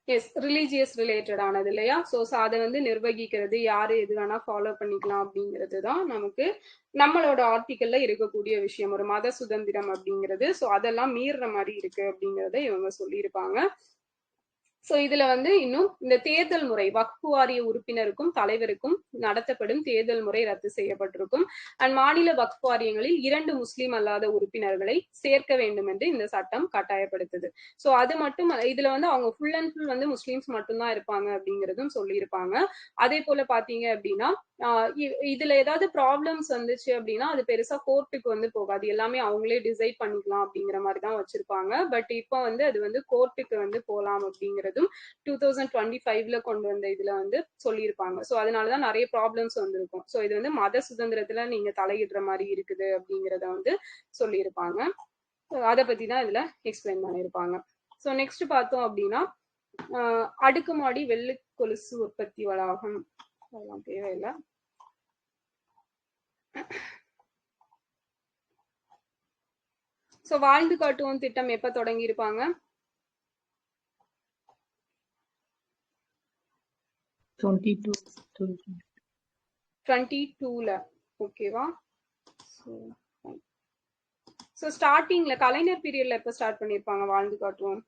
எஸ், ரிலீஜியஸ் ரிலேட்டட் ஆனது இல்லையா? ஸோ அதை வந்து நிர்வகிக்கிறது யாரு எது வேணா ஃபாலோ பண்ணிக்கலாம் அப்படிங்கிறது தான் நமக்கு நம்மளோட ஆர்டிக்கல்ல இருக்கக்கூடிய விஷயம், ஒரு மத சுதந்திரம் அப்படிங்கிறது. ஸோ அதெல்லாம் மீறுற மாதிரி இருக்கு அப்படிங்கிறத இவங்க சொல்லியிருப்பாங்க. ஸோ இதுல வந்து இன்னும் இந்த தேர்தல் முறை, வக்ஃபு வாரிய உறுப்பினருக்கும் தலைவருக்கும் நடத்தப்படும் தேர்தல் முறை ரத்து செய்யப்பட்டிருக்கும். அண்ட் மாநில வக்ஃபு வாரியங்களில் 2 முஸ்லீம் அல்லாத உறுப்பினர்களை சேர்க்க வேண்டும் என்று இந்த சட்டம் கட்டாயப்படுத்துது. ஸோ அது மட்டும் இதுல வந்து அவங்க ஃபுல் அண்ட் ஃபுல் வந்து முஸ்லீம்ஸ் மட்டும்தான் இருப்பாங்க அப்படிங்கிறதும் சொல்லியிருப்பாங்க. அதே போல பாத்தீங்க அப்படின்னா இதுல ஏதாவது ப்ராப்ளம்ஸ் வந்துச்சு அப்படின்னா அது பெருசா கோர்ட்டுக்கு வந்து போகாது, எல்லாமே அவங்களே டிசைட் பண்ணிக்கலாம் அப்படிங்கிற மாதிரி தான் வச்சிருப்பாங்க. பட் இப்போ வந்து அது வந்து கோர்ட்டுக்கு வந்து போகலாம் அப்படிங்கிறதும் 2025ல கொண்டு வந்த இதுல வந்து சொல்லியிருப்பாங்க. ஸோ அதனாலதான் நிறைய ப்ராப்ளம்ஸ் வந்திருக்கும். ஸோ இது வந்து மத சுதந்திரத்துல நீங்க தலையிடுற மாதிரி இருக்குது அப்படிங்கிறத வந்து சொல்லியிருப்பாங்க. அதை பத்தி தான் இதுல எக்ஸ்பிளைன் பண்ணியிருப்பாங்க. ஸோ நெக்ஸ்ட் பார்த்தோம் அப்படின்னா அடுக்குமாடி வெள்ளி கொலுசு உற்பத்தி வளாகம், அதெல்லாம் தேவையில்லை. ஸோ வாழ்ந்து காட்டுவோம் திட்டம் எப்ப தொடங்கி இருப்பாங்க? 22ல ஓகேவா? ஸோ ஸ்டார்டிங்ல கலைஞர் பீரியட்ல எப்ப ஸ்டார்ட் பண்ணிருப்பாங்க வாழ்ந்து காட்டுவோம்?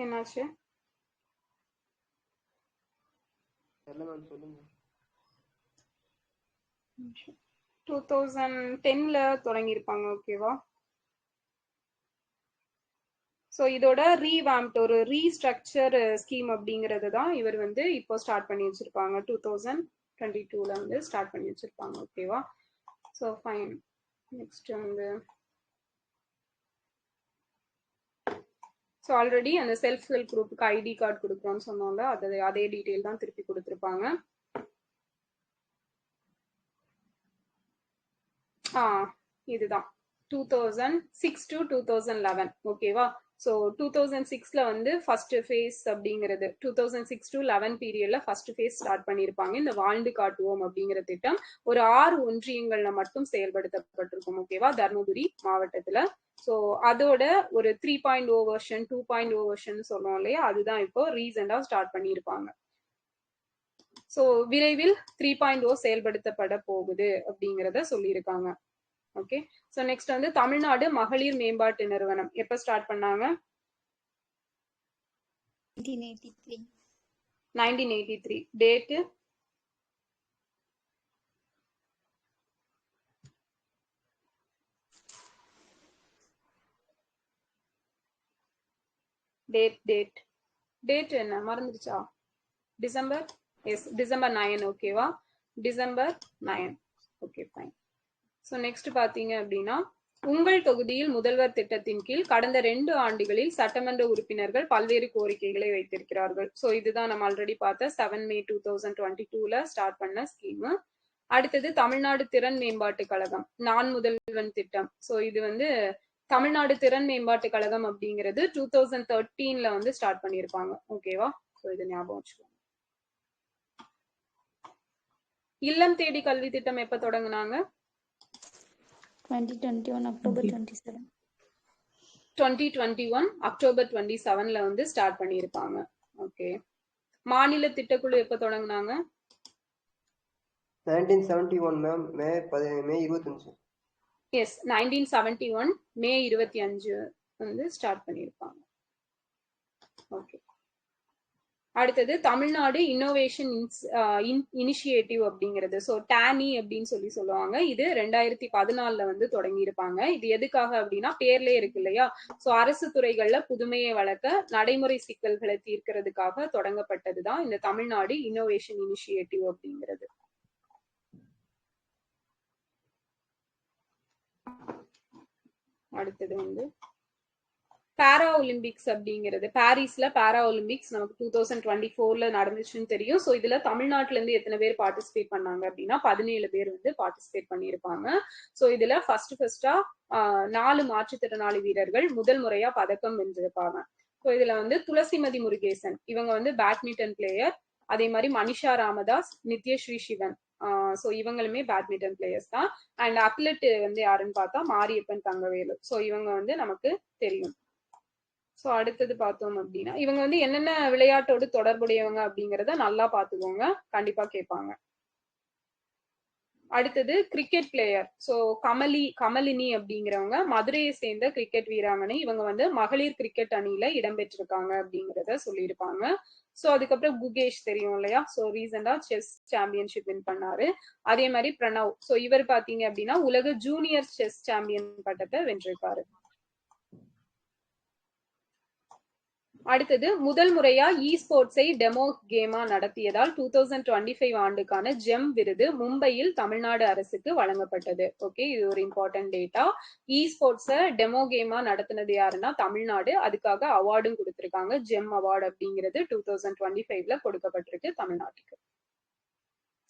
என்னாச்சு? 2010ல தொடங்கியிருப்பாங்க ஓகேவா? ஸோ இதோட ரீவாம்ப்ட் ஒரு ரீஸ்ட்ரக்சர் ஸ்கீம் அப்படிங்கிறது தான் இவர் வந்து இப்போ ஸ்டார்ட் பண்ணி வச்சிருப்பாங்க. 2022ல வந்து ஸ்டார்ட் பண்ணி வச்சிருப்பாங்க ஓகேவா? So fine. நெக்ஸ்ட் வந்து ஸோ ஆல்ரெடி அந்த செல்ஃப் ஹெல்ப் குரூப்புக்கு ஐடி கார்டு கொடுக்குறோம்னு சொன்னோம்ல, அதே டீட்டெயில் தான் திருப்பி கொடுத்துருப்பாங்க. இதுதான் 2006 to 2011 ஓகேவா? ஸோ 2006ல வந்து ஃபர்ஸ்ட் ஃபேஸ் அப்படிங்கிறது 2006 to 11 பீரியட்ல ஃபர்ஸ்ட் ஃபேஸ் ஸ்டார்ட் பண்ணியிருப்பாங்க. இந்த வாழ்ந்து காட்டுவோம் அப்படிங்கிற திட்டம் ஒரு 6 ஒன்றியங்கள்ல மட்டும் செயல்படுத்தப்பட்டிருக்கும் ஓகேவா, தர்மபுரி மாவட்டத்துல. ஸோ அதோட ஒரு 3.0 வெர்ஷன் 2.0 வெர்ஷன் சொல்றோம் இல்லையா, அதுதான் இப்போ ரீசெண்டா ஸ்டார்ட் பண்ணியிருப்பாங்க. ஸோ விரைவில் 3.0 செயல்படுத்தப்பட போகுது அப்படிங்கிறத சொல்லியிருக்காங்க. ஓகே. ஸோ நெக்ஸ்ட் வந்து தமிழ்நாடு மகளிர் மேம்பாட்டு நிறுவனம் எப்ப ஸ்டார்ட் பண்ணாங்க? 1983. டேட்டு? டேட் என்ன மறந்துருச்சா? டிசம்பர்? எஸ், டிசம்பர் 9 ஓகேவா? December 9. Okay fine. So next பார்த்தீங்க அப்படின்னா உங்கள் தொகுதியில் முதல்வர் திட்டத்தின் கீழ் கடந்த 2 ஆண்டுகளில் சட்டமன்ற உறுப்பினர்கள் பல்வேறு கோரிக்கைகளை வைத்திருக்கிறார்கள். ஸோ இதுதான் நம்ம ஆல்ரெடி பார்த்த 7 May 2022ல ஸ்டார்ட் பண்ண ஸ்கீம். அடுத்தது தமிழ்நாடு திறன் மேம்பாட்டு கழகம் நான் முதல்வன் திட்டம். ஸோ இது வந்து தமிழ்நாடு திறன் மேம்பாட்டு கழகம் அப்படிங்கிறது 2013ல வந்து ஸ்டார்ட் பண்ணியிருப்பாங்க ஓகேவா? ஸோ இது ஞாபகம் வச்சுக்கோங்க. இல்லம் தேடி கல்வி திட்டம் எப்ப தொடங்குனாங்க? 2021 அக்டோபர் 27. 2021 அக்டோபர் 27ல வந்து ஸ்டார்ட் பண்ணியிருப்பாங்க. ஓகே. மாநில திட்டக்குழு எப்ப தொடங்குனாங்க? 1971 மேம், மே 25. எஸ், 1971 மே 25 வந்து ஸ்டார்ட் பண்ணியிருப்பாங்க. ஓகே. அடுத்தது தமிழ்நாடு இன்னோவேஷன் இனிஷியேட்டிவ் அப்படிங்கிறது. ஸோ டானி அப்படின்னு சொல்லுவாங்க. இது 2014 வந்து தொடங்கி இருப்பாங்க. இது எதுக்காக அப்படின்னா பேர்லயே இருக்கு இல்லையா? ஸோ அரசு துறைகள்ல புதுமையை வளர்க்க நடைமுறை சிக்கல்களை தீர்க்கிறதுக்காக தொடங்கப்பட்டதுதான் இந்த தமிழ்நாடு இன்னோவேஷன் இனிஷியேட்டிவ் அப்படிங்கிறது. அடுத்தது வந்து பாரா ஒலிம்பிக்ஸ் அப்படிங்கிறது. பாரிஸ்ல பாரா ஒலிம்பிக்ஸ் நமக்கு 2024 நடந்துச்சுன்னு தெரியும். ஸோ இதுல தமிழ்நாட்டுல இருந்து எத்தனை பேர் பார்ட்டிசிபேட் பண்ணாங்க அப்படின்னா 17 பேர் வந்து பார்ட்டிசிபேட் பண்ணியிருப்பாங்க. ஸோ இதுல ஃபர்ஸ்டா 4 மாற்றுத்திறனாளி வீரர்கள் முதல் முறையா பதக்கம் வென்றிருப்பாங்க. ஸோ இதுல வந்து துளசிமதி முருகேசன், இவங்க வந்து பேட்மிண்டன் பிளேயர். அதே மாதிரி மனிஷா ராமதாஸ், நித்யஸ்ரீ சிவன், ஸோ இவங்களுமே பேட்மிண்டன் பிளேயர்ஸ் தான். அண்ட் அத்லெட் வந்து யாருன்னு பார்த்தா மாரியப்பன் தங்கவேலு. ஸோ இவங்க வந்து நமக்கு தெரியும். ஸோ அடுத்தது பார்த்தோம் அப்படின்னா இவங்க வந்து என்னென்ன விளையாட்டோடு தொடர்புடையவங்க அப்படிங்கிறத நல்லா பார்த்துக்கோங்க, கண்டிப்பா கேட்பாங்க. அடுத்தது கிரிக்கெட் பிளேயர். ஸோ கமலினி அப்படிங்கிறவங்க மதுரையை சேர்ந்த கிரிக்கெட் வீராங்கனை. இவங்க வந்து மகளிர் கிரிக்கெட் அணியில இடம்பெற்றிருக்காங்க அப்படிங்கிறத சொல்லியிருப்பாங்க. ஸோ அதுக்கப்புறம் குகேஷ் தெரியும் இல்லையா? ஸோ ரீசெண்டா செஸ் சாம்பியன்ஷிப் வின் பண்ணாரு. அதே மாதிரி பிரணவ். ஸோ இவர் பாத்தீங்க அப்படின்னா உலக ஜூனியர் செஸ் சாம்பியன் பட்டத்தை வென்றிருக்காரு. அடுத்தது முதல் முறையா இ ஸ்போர்ட்ஸை டெமோ கேமா நடத்தியதால் 2025 ஆண்டுக்கான ஜெம் விருது மும்பையில் தமிழ்நாடு அரசுக்கு வழங்கப்பட்டது. ஓகே, இது ஒரு இம்பார்ட்டன்ட் டேட்டா. இ ஸ்போர்ட்ஸை டெமோ கேமா நடத்தினது யாருன்னா தமிழ்நாடு. அதுக்காக அவார்டும் கொடுத்திருக்காங்க. ஜெம் அவார்டு அப்படிங்கிறது 2025ல கொடுக்கப்பட்டிருக்கு தமிழ்நாட்டுக்கு.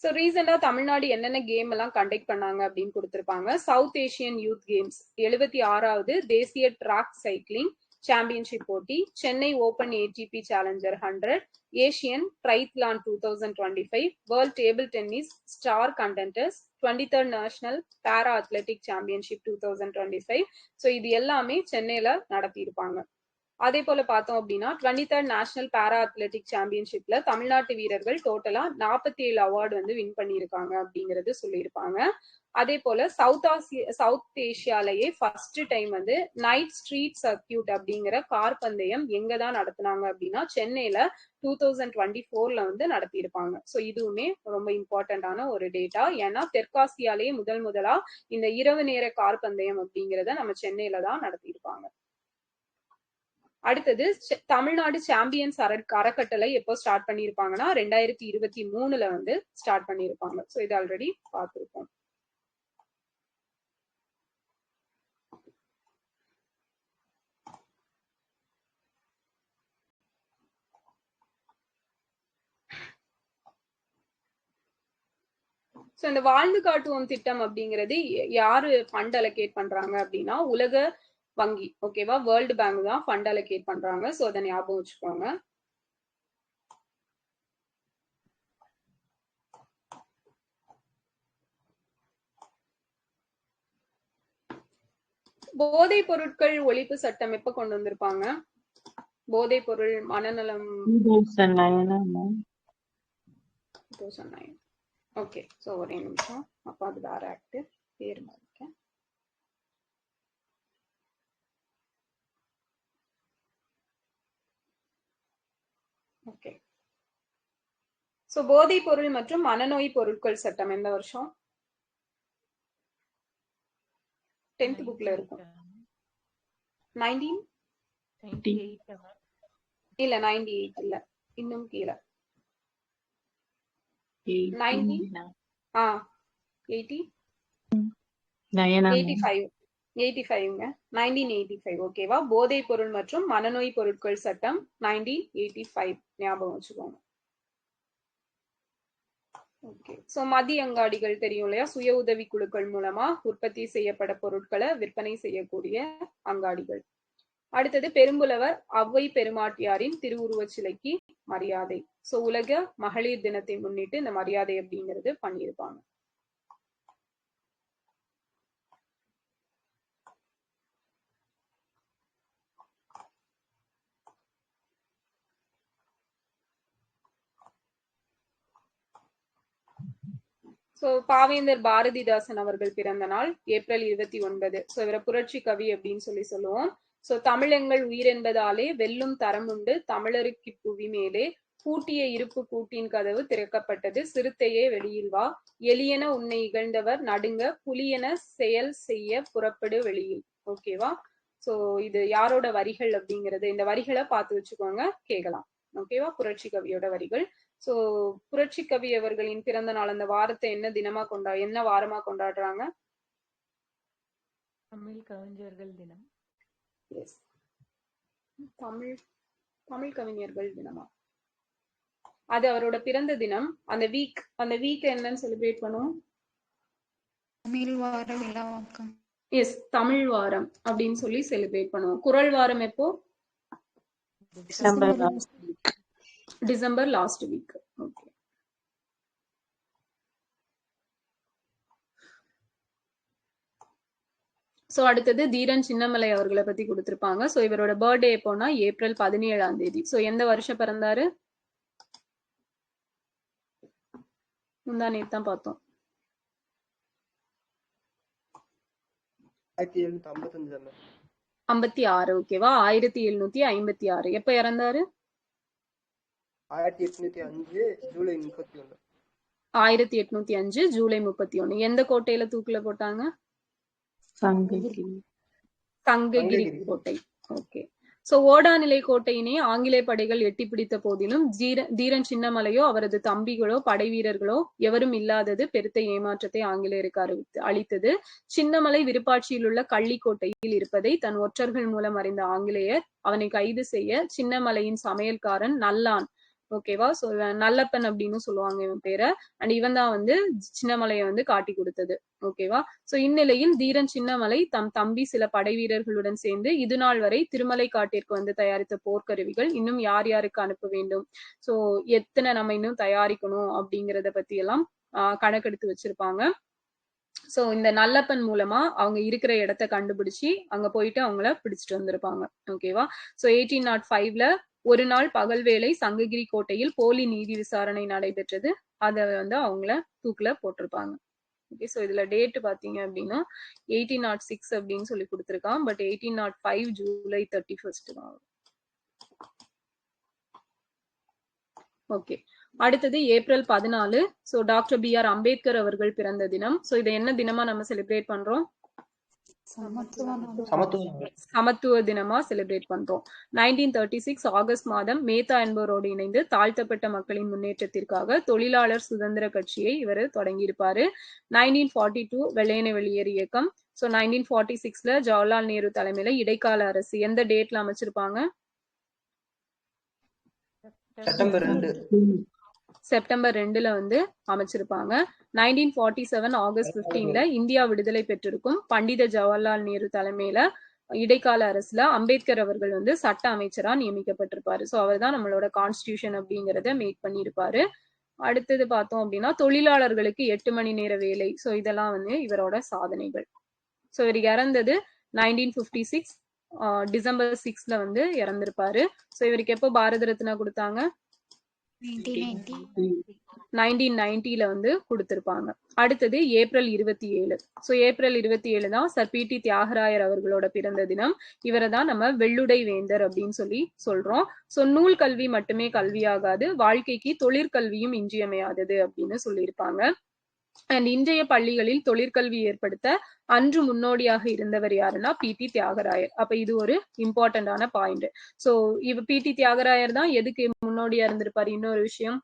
ஸோ ரீசெண்டா தமிழ்நாடு என்னென்ன கேம் எல்லாம் கண்டக்ட் பண்ணாங்க அப்படின்னு கொடுத்திருப்பாங்க. சவுத் ஏசியன் யூத் கேம்ஸ் 76வது தேசிய ட்ராக் சைக்கிளிங் சாம்பியன்ஷிப் போட்டி, Chennai open ATP challenger 100, Asian triathlon 2025, world table tennis star contenders, 23rd national para athletic championship 2025. So இது எல்லாமே சென்னையில நடத்தியிருப்பாங்க. அதே போல பார்த்தோம் அப்படின்னா 23rd நேஷனல் பாரா அத்லெட்டிக் சாம்பியன்ஷிப்ல தமிழ்நாட்டு வீரர்கள் டோட்டலா 47 அவார்டு வந்து வின் பண்ணியிருக்காங்க அப்படிங்கிறது சொல்லியிருப்பாங்க. அதே போல சவுத் ஏசியாலேயே ஃபர்ஸ்ட் டைம் வந்து நைட் ஸ்ட்ரீட் சர்க்கியூட் அப்படிங்கிற கார் பந்தயம் எங்கதான் நடத்தினாங்க அப்படின்னா சென்னையில 2024ல வந்து நடத்தியிருப்பாங்க. ஸோ இதுவுமே ரொம்ப இம்பார்ட்டன்டான ஒரு டேட்டா. ஏன்னா தெற்காசியாலேயே முதலா இந்த இரவு நேர கார் பந்தயம் அப்படிங்கிறத நம்ம சென்னையில தான் நடத்தியிருப்பாங்க. அடுத்தது தமிழ்நாடு சாம்பியன்ஸ் அறக்கட்டளை எப்போ ஸ்டார்ட் பண்ணியிருப்பாங்கன்னா 2023ல வந்து ஸ்டார்ட் பண்ணியிருப்பாங்க. ஸோ இது ஆல்ரெடி பார்த்துருக்கோம். ஸோ இந்த வாழ்ந்து காட்டுவோம் திட்டம் அப்படிங்கிறது யாரு ஃபண்ட் அலோகேட் பண்றாங்க அப்படின்னா உலக வங்கி. ஓகேவா? வேர்ல்டு பேங்க் தான் ஃபண்ட் அலோகேட் பண்றாங்க. ஸோ அதை ஞாபகம் வச்சுக்கோங்க. போதைப் பொருட்கள் ஒழிப்பு சட்டம் எப்ப கொண்டு வந்திருப்பாங்க? போதைப் பொருள் மனநலம் 2009. ஓகே, ஸோ ஒரே நிமிஷம். அப்போ அது வேற ஆக்ட் பேர் இருக்கேன். ஓகே, ஸோ போதைப் பொருள் மற்றும் மனநோய் பொருட்கள் சட்டம் எந்த வருஷம்? 10th புக்ல இருக்கும். 98 இல்ல 98 இல்ல, இன்னும் கீழே 85 1985. ஓகேவா? போதைப் பொருள் மற்றும் மனநோய் பொருட்கள் சட்டம் 1985 ஞாபகம் வச்சுக்கோங்க. ஓகே, சோ மதிய அங்காடிகள் தெரியும் இல்லையா? சுய உதவி குழுக்கள் மூலமா உற்பத்தி செய்யப்பட பொருட்களை விற்பனை செய்யக்கூடிய அங்காடிகள். அடுத்தது பெரும்புலவர் ஔவை பெருமாட்டியாரின் திருவுருவச் சிலைக்கு மரியாதை. சோ உலக மகளிர் தினத்தை முன்னிட்டு இந்த மரியாதை அப்படிங்கிறது பண்ணியிருப்பாங்க. ஸோ ஸோ பாவேந்தர் பாரதிதாசன் அவர்கள் பிறந்த நாள் ஏப்ரல் 29. ஸோ இவரை புரட்சி கவி அப்படின்னு சொல்லுவோம். ஸோ தமிழெங்கள் உயிரென்பதாலே வெல்லும் தரம் உண்டு தமிழருக்கு புவி மேலே பூட்டிய இருப்பு கூட்டின் கதவு திறக்கப்பட்டது சிறுத்தையே வெளியில் வா எளியன உன்னை இகழ்ந்தவர் நடுங்க புலியன செயல் செய்ய புறப்படு வெளியில். ஓகேவா? சோ இது யாரோட வரிகள் அப்படிங்கறது இந்த வரிகளை பார்த்து வச்சுக்கோங்க, கேட்கலாம். ஓகேவா? புரட்சி கவியோட வரிகள். சோ புரட்சி கவி அவர்களின் பிறந்த நாள் அந்த வாரத்தை என்ன வாரமா கொண்டாடுறாங்க? தமிழ் கவிஞர்கள் தினம். எஸ், தமிழ் கவிஞர்கள் தினமா? அது அவரோட பிறந்த தினம். அந்த வீக் என்னன்னு செலிப்ரேட் பண்ணுவோம்? தமிழ் வார விழாவாக்கம். எஸ், தமிழ் வாரம் அப்படின்னு சொல்லி செலிப்ரேட் பண்ணுவோம். குறள் வாரம் எப்போ? December last week. Okay. So அடுத்தது தீரன் சின்னமலை அவர்களை பத்தி கொடுத்திருப்பாங்க. சோ இவரோட பர்த்டே எப்போனா ஏப்ரல் 17. சோ எந்த வருஷம் பிறந்தாரு? முந்தா நேத்து தான் பார்த்தோம். 56. ஓகேவா? 1756. எப்ப இறந்தாரு? 1805 ஜூலை 31. எந்த கோட்டையில தூக்குல போட்டாங்க? சங்ககிரி கோட்டை. ஓகே. சோ ஓடாநிலை கோட்டையினை ஆங்கிலேய படைகள் எட்டி பிடித்த போதிலும் தீரன் சின்னமலையோ அவரது தம்பிகளோ படை வீரர்களோ எவரும் இல்லாதது பெருத்த ஏமாற்றத்தை ஆங்கிலேயருக்கு அளித்தது. சின்னமலை விருப்பாட்சியில் உள்ள கள்ளிக்கோட்டையில் இருப்பதை தன் ஒற்றர்கள் மூலம் அறிந்த ஆங்கிலேயர் அவனை கைது செய்ய சின்னமலையின் சமையல்காரன் நல்லான், ஓகேவா, சோ நல்லப்பன் அப்படின்னு சொல்லுவாங்க இவன் பேரை, அண்ட் இவன் தான் சின்னமலையை காட்டி கொடுத்தது. ஓகேவா? சோ இந்நிலையில் தீரன் சின்னமலை தம் தம்பி சில படை வீரர்களுடன் சேர்ந்து இது நாள் வரை திருமலை காட்டிற்கு தயாரித்த போர்க்கருவிகள் இன்னும் யார் யாருக்கு அனுப்ப வேண்டும், சோ எத்தனை நம்ம இன்னும் தயாரிக்கணும் அப்படிங்கறத பத்தி எல்லாம் கணக்கெடுத்து வச்சிருப்பாங்க. சோ இந்த நல்லப்பன் மூலமா அவங்க இருக்கிற இடத்த கண்டுபிடிச்சு அங்க போயிட்டு அவங்கள பிடிச்சிட்டு வந்திருப்பாங்க. ஓகேவா? சோ 1805 ஒரு நாள் பகல் வேளை சங்ககிரி கோட்டையில் போலி நீதி விசாரணை நடைபெற்றது. அத அவங்கள தூக்குல போட்டிருப்பாங்க. ஓகே. சோ இதுல டேட் பாத்தீங்க அப்படின்னா 1806 அப்படின்னு சொல்லி கொடுத்திருக்கான். பட் 1805 ஜூலை 31 தான். ஓகே. அடுத்தது April 14. So doctor BR Ambedkar அவர்கள் பிறந்த தினம். சோ இதை என்ன தினமா நம்ம செலிப்ரேட் பண்றோம்? சமத்துவ தினமா செலிப்ரேட் பண்றோம். 1936 ஆகஸ்ட் மாதம் மேத்தா என்பவரோடு இணைந்து தாழ்த்தப்பட்ட மக்களின் முன்னேற்றத்திற்காக தொழிலாளர் சுதந்திர கட்சியை இவர் தொடங்கியிருப்பாரு. 1942 வெள்ளையனை வெளியேறு இயக்கம். சோ 1946 ஜவஹர்லால் நேரு தலைமையில இடைக்கால அரசு எந்த டேட்ல அமைச்சிருப்பாங்க? செப்டம்பர் 2 அமைச்சிருப்பாங்க. 1947 ஆகஸ்ட் 15 இந்தியா விடுதலை பெற்றிருக்கும் பண்டித ஜவஹர்லால் நேரு தலைமையில இடைக்கால அரசுல அம்பேத்கர் அவர்கள் சட்ட அமைச்சரா நியமிக்கப்பட்டிருப்பாரு. சோ அவர் தான் நம்மளோட கான்ஸ்டிடியூஷன் அப்படிங்கறத மேக் பண்ணியிருப்பாரு. அடுத்தது பார்த்தோம் அப்படின்னா தொழிலாளர்களுக்கு 8 மணி நேர வேலை. சோ இதெல்லாம் இவரோட சாதனைகள். சோ இவர் இறந்தது 1956 டிசம்பர் 6 இறந்திருப்பாரு. சோ இவருக்கு எப்போ பாரத ரத்னா கொடுத்தாங்க? 1990 கொடுத்திருப்பாங்க. அடுத்தது ஏப்ரல் 27. சோ ஏப்ரல் 27 தான் சர் PT தியாகராயர் அவர்களோட பிறந்த தினம். இவரை தான் நம்ம வெள்ளுடை வேந்தர் அப்படின்னு சொல்றோம். சோ நூல் கல்வி மட்டுமே கல்வியாகாது, வாழ்க்கைக்கு தொழிற்கல்வியும் இன்றியமையாதது அப்படின்னு சொல்லியிருப்பாங்க. அண்ட் இன்றைய பள்ளிகளில் தொழிற்கல்வி ஏற்படுத்த அன்று முன்னோடியாக இருந்தவர் யாருன்னா PT தியாகராயர். அப்ப இது ஒரு இம்பார்ட்டன்டான பாயிண்ட். சோ PT தியாகராயர் தான் எதுக்கு முன்னோடியா இருந்திருப்பாரு? இன்னொரு விஷயம்,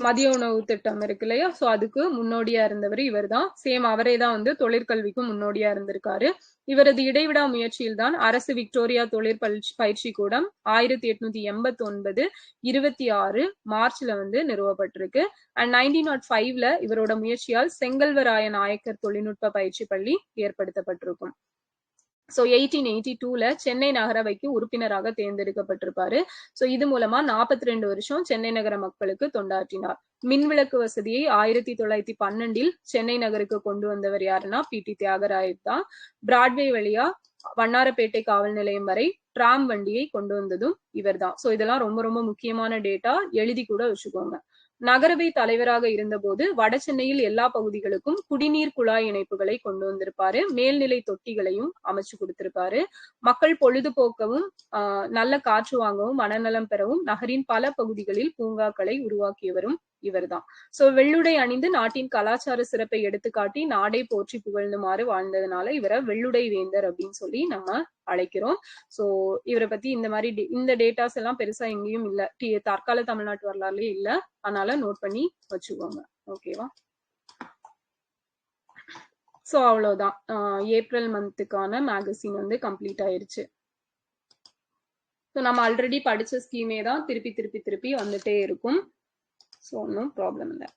மதிய உணவு திட்டம் இருக்கு இல்லையா, சோ அதுக்கு முன்னோடியா இருந்தவர் இவர் தான். சேம் அவரே தான் தொழிற்கல்விக்கும் முன்னோடியா இருந்திருக்காரு. இவரது இடைவிடா முயற்சியில் தான் அரசு விக்டோரியா தொழிற்பயிற்சி கூடம் 1889 26 மார்ச்ல நிறுவப்பட்டிருக்கு. அண்ட் 1905 இவரோட முயற்சியால் செங்கல்வராய நாயக்கர் தொழில்நுட்ப பயிற்சி பள்ளி ஏற்படுத்தப்பட்டிருக்கும். சோ 1882 சென்னை நகரவைக்கு உறுப்பினராக தேர்ந்தெடுக்கப்பட்டிருப்பாரு. சோ இது மூலமா 42 வருஷம் சென்னை நகர மக்களுக்கு தொண்டாற்றினார். மின்விளக்கு வசதியை 1912 சென்னை நகருக்கு கொண்டு வந்தவர் யாருன்னா PT தியாகராயர் தான். பிராட்வே வழியா வண்ணாரப்பேட்டை காவல் நிலையம் வரை டிராம் வண்டியை கொண்டு வந்ததும் இவர் தான். சோ இதெல்லாம் ரொம்ப ரொம்ப முக்கியமான டேட்டா, எழுதி கூட வச்சுக்கோங்க. நகரவை தலைவராக இருந்தபோது வட சென்னையில் எல்லா பகுதிகளுக்கும் குடிநீர் குழாய் இணைப்புகளை கொண்டு வந்திருப்பாரு. மேல்நிலை தொட்டிகளையும் அமைச்சு கொடுத்திருப்பாரு. மக்கள் பொழுதுபோக்கவும் நல்ல காற்று வாங்கவும் மனநலம் பெறவும் நகரின் பல பகுதிகளில் பூங்காக்களை உருவாக்கியவரும் இவர்தான். சோ வெள்ளுடை அணிந்து நாட்டின் கலாச்சார சிறப்பை எடுத்துக்காட்டி நாடை போற்றி புகழ்ந்துமாறு வாழ்ந்ததுனால இவரை வெள்ளுடை வேந்தர் அப்படின்னு சொல்லி நம்ம அழைக்கிறோம். சோ இவரை பத்தி இந்த மாதிரி இந்த டேட்டாஸ் எல்லாம் பெருசா எங்கேயும் இல்ல, தற்கால தமிழ்நாட்டு வரலாறுலயே இல்ல. அதனால நோட் பண்ணி வச்சுக்கோங்க. ஓகேவா? சோ அவ்வளவுதான். ஏப்ரல் மந்த்துக்கான மேகசின் வந்து கம்ப்ளீட் ஆயிருச்சு. ஸோ நம்ம ஆல்ரெடி படிச்ச ஸ்கீமே தான் திருப்பி திருப்பி திருப்பி வந்துட்டே இருக்கும். ஸோ ஒன்றும் ப்ராப்ளம் இல்லை.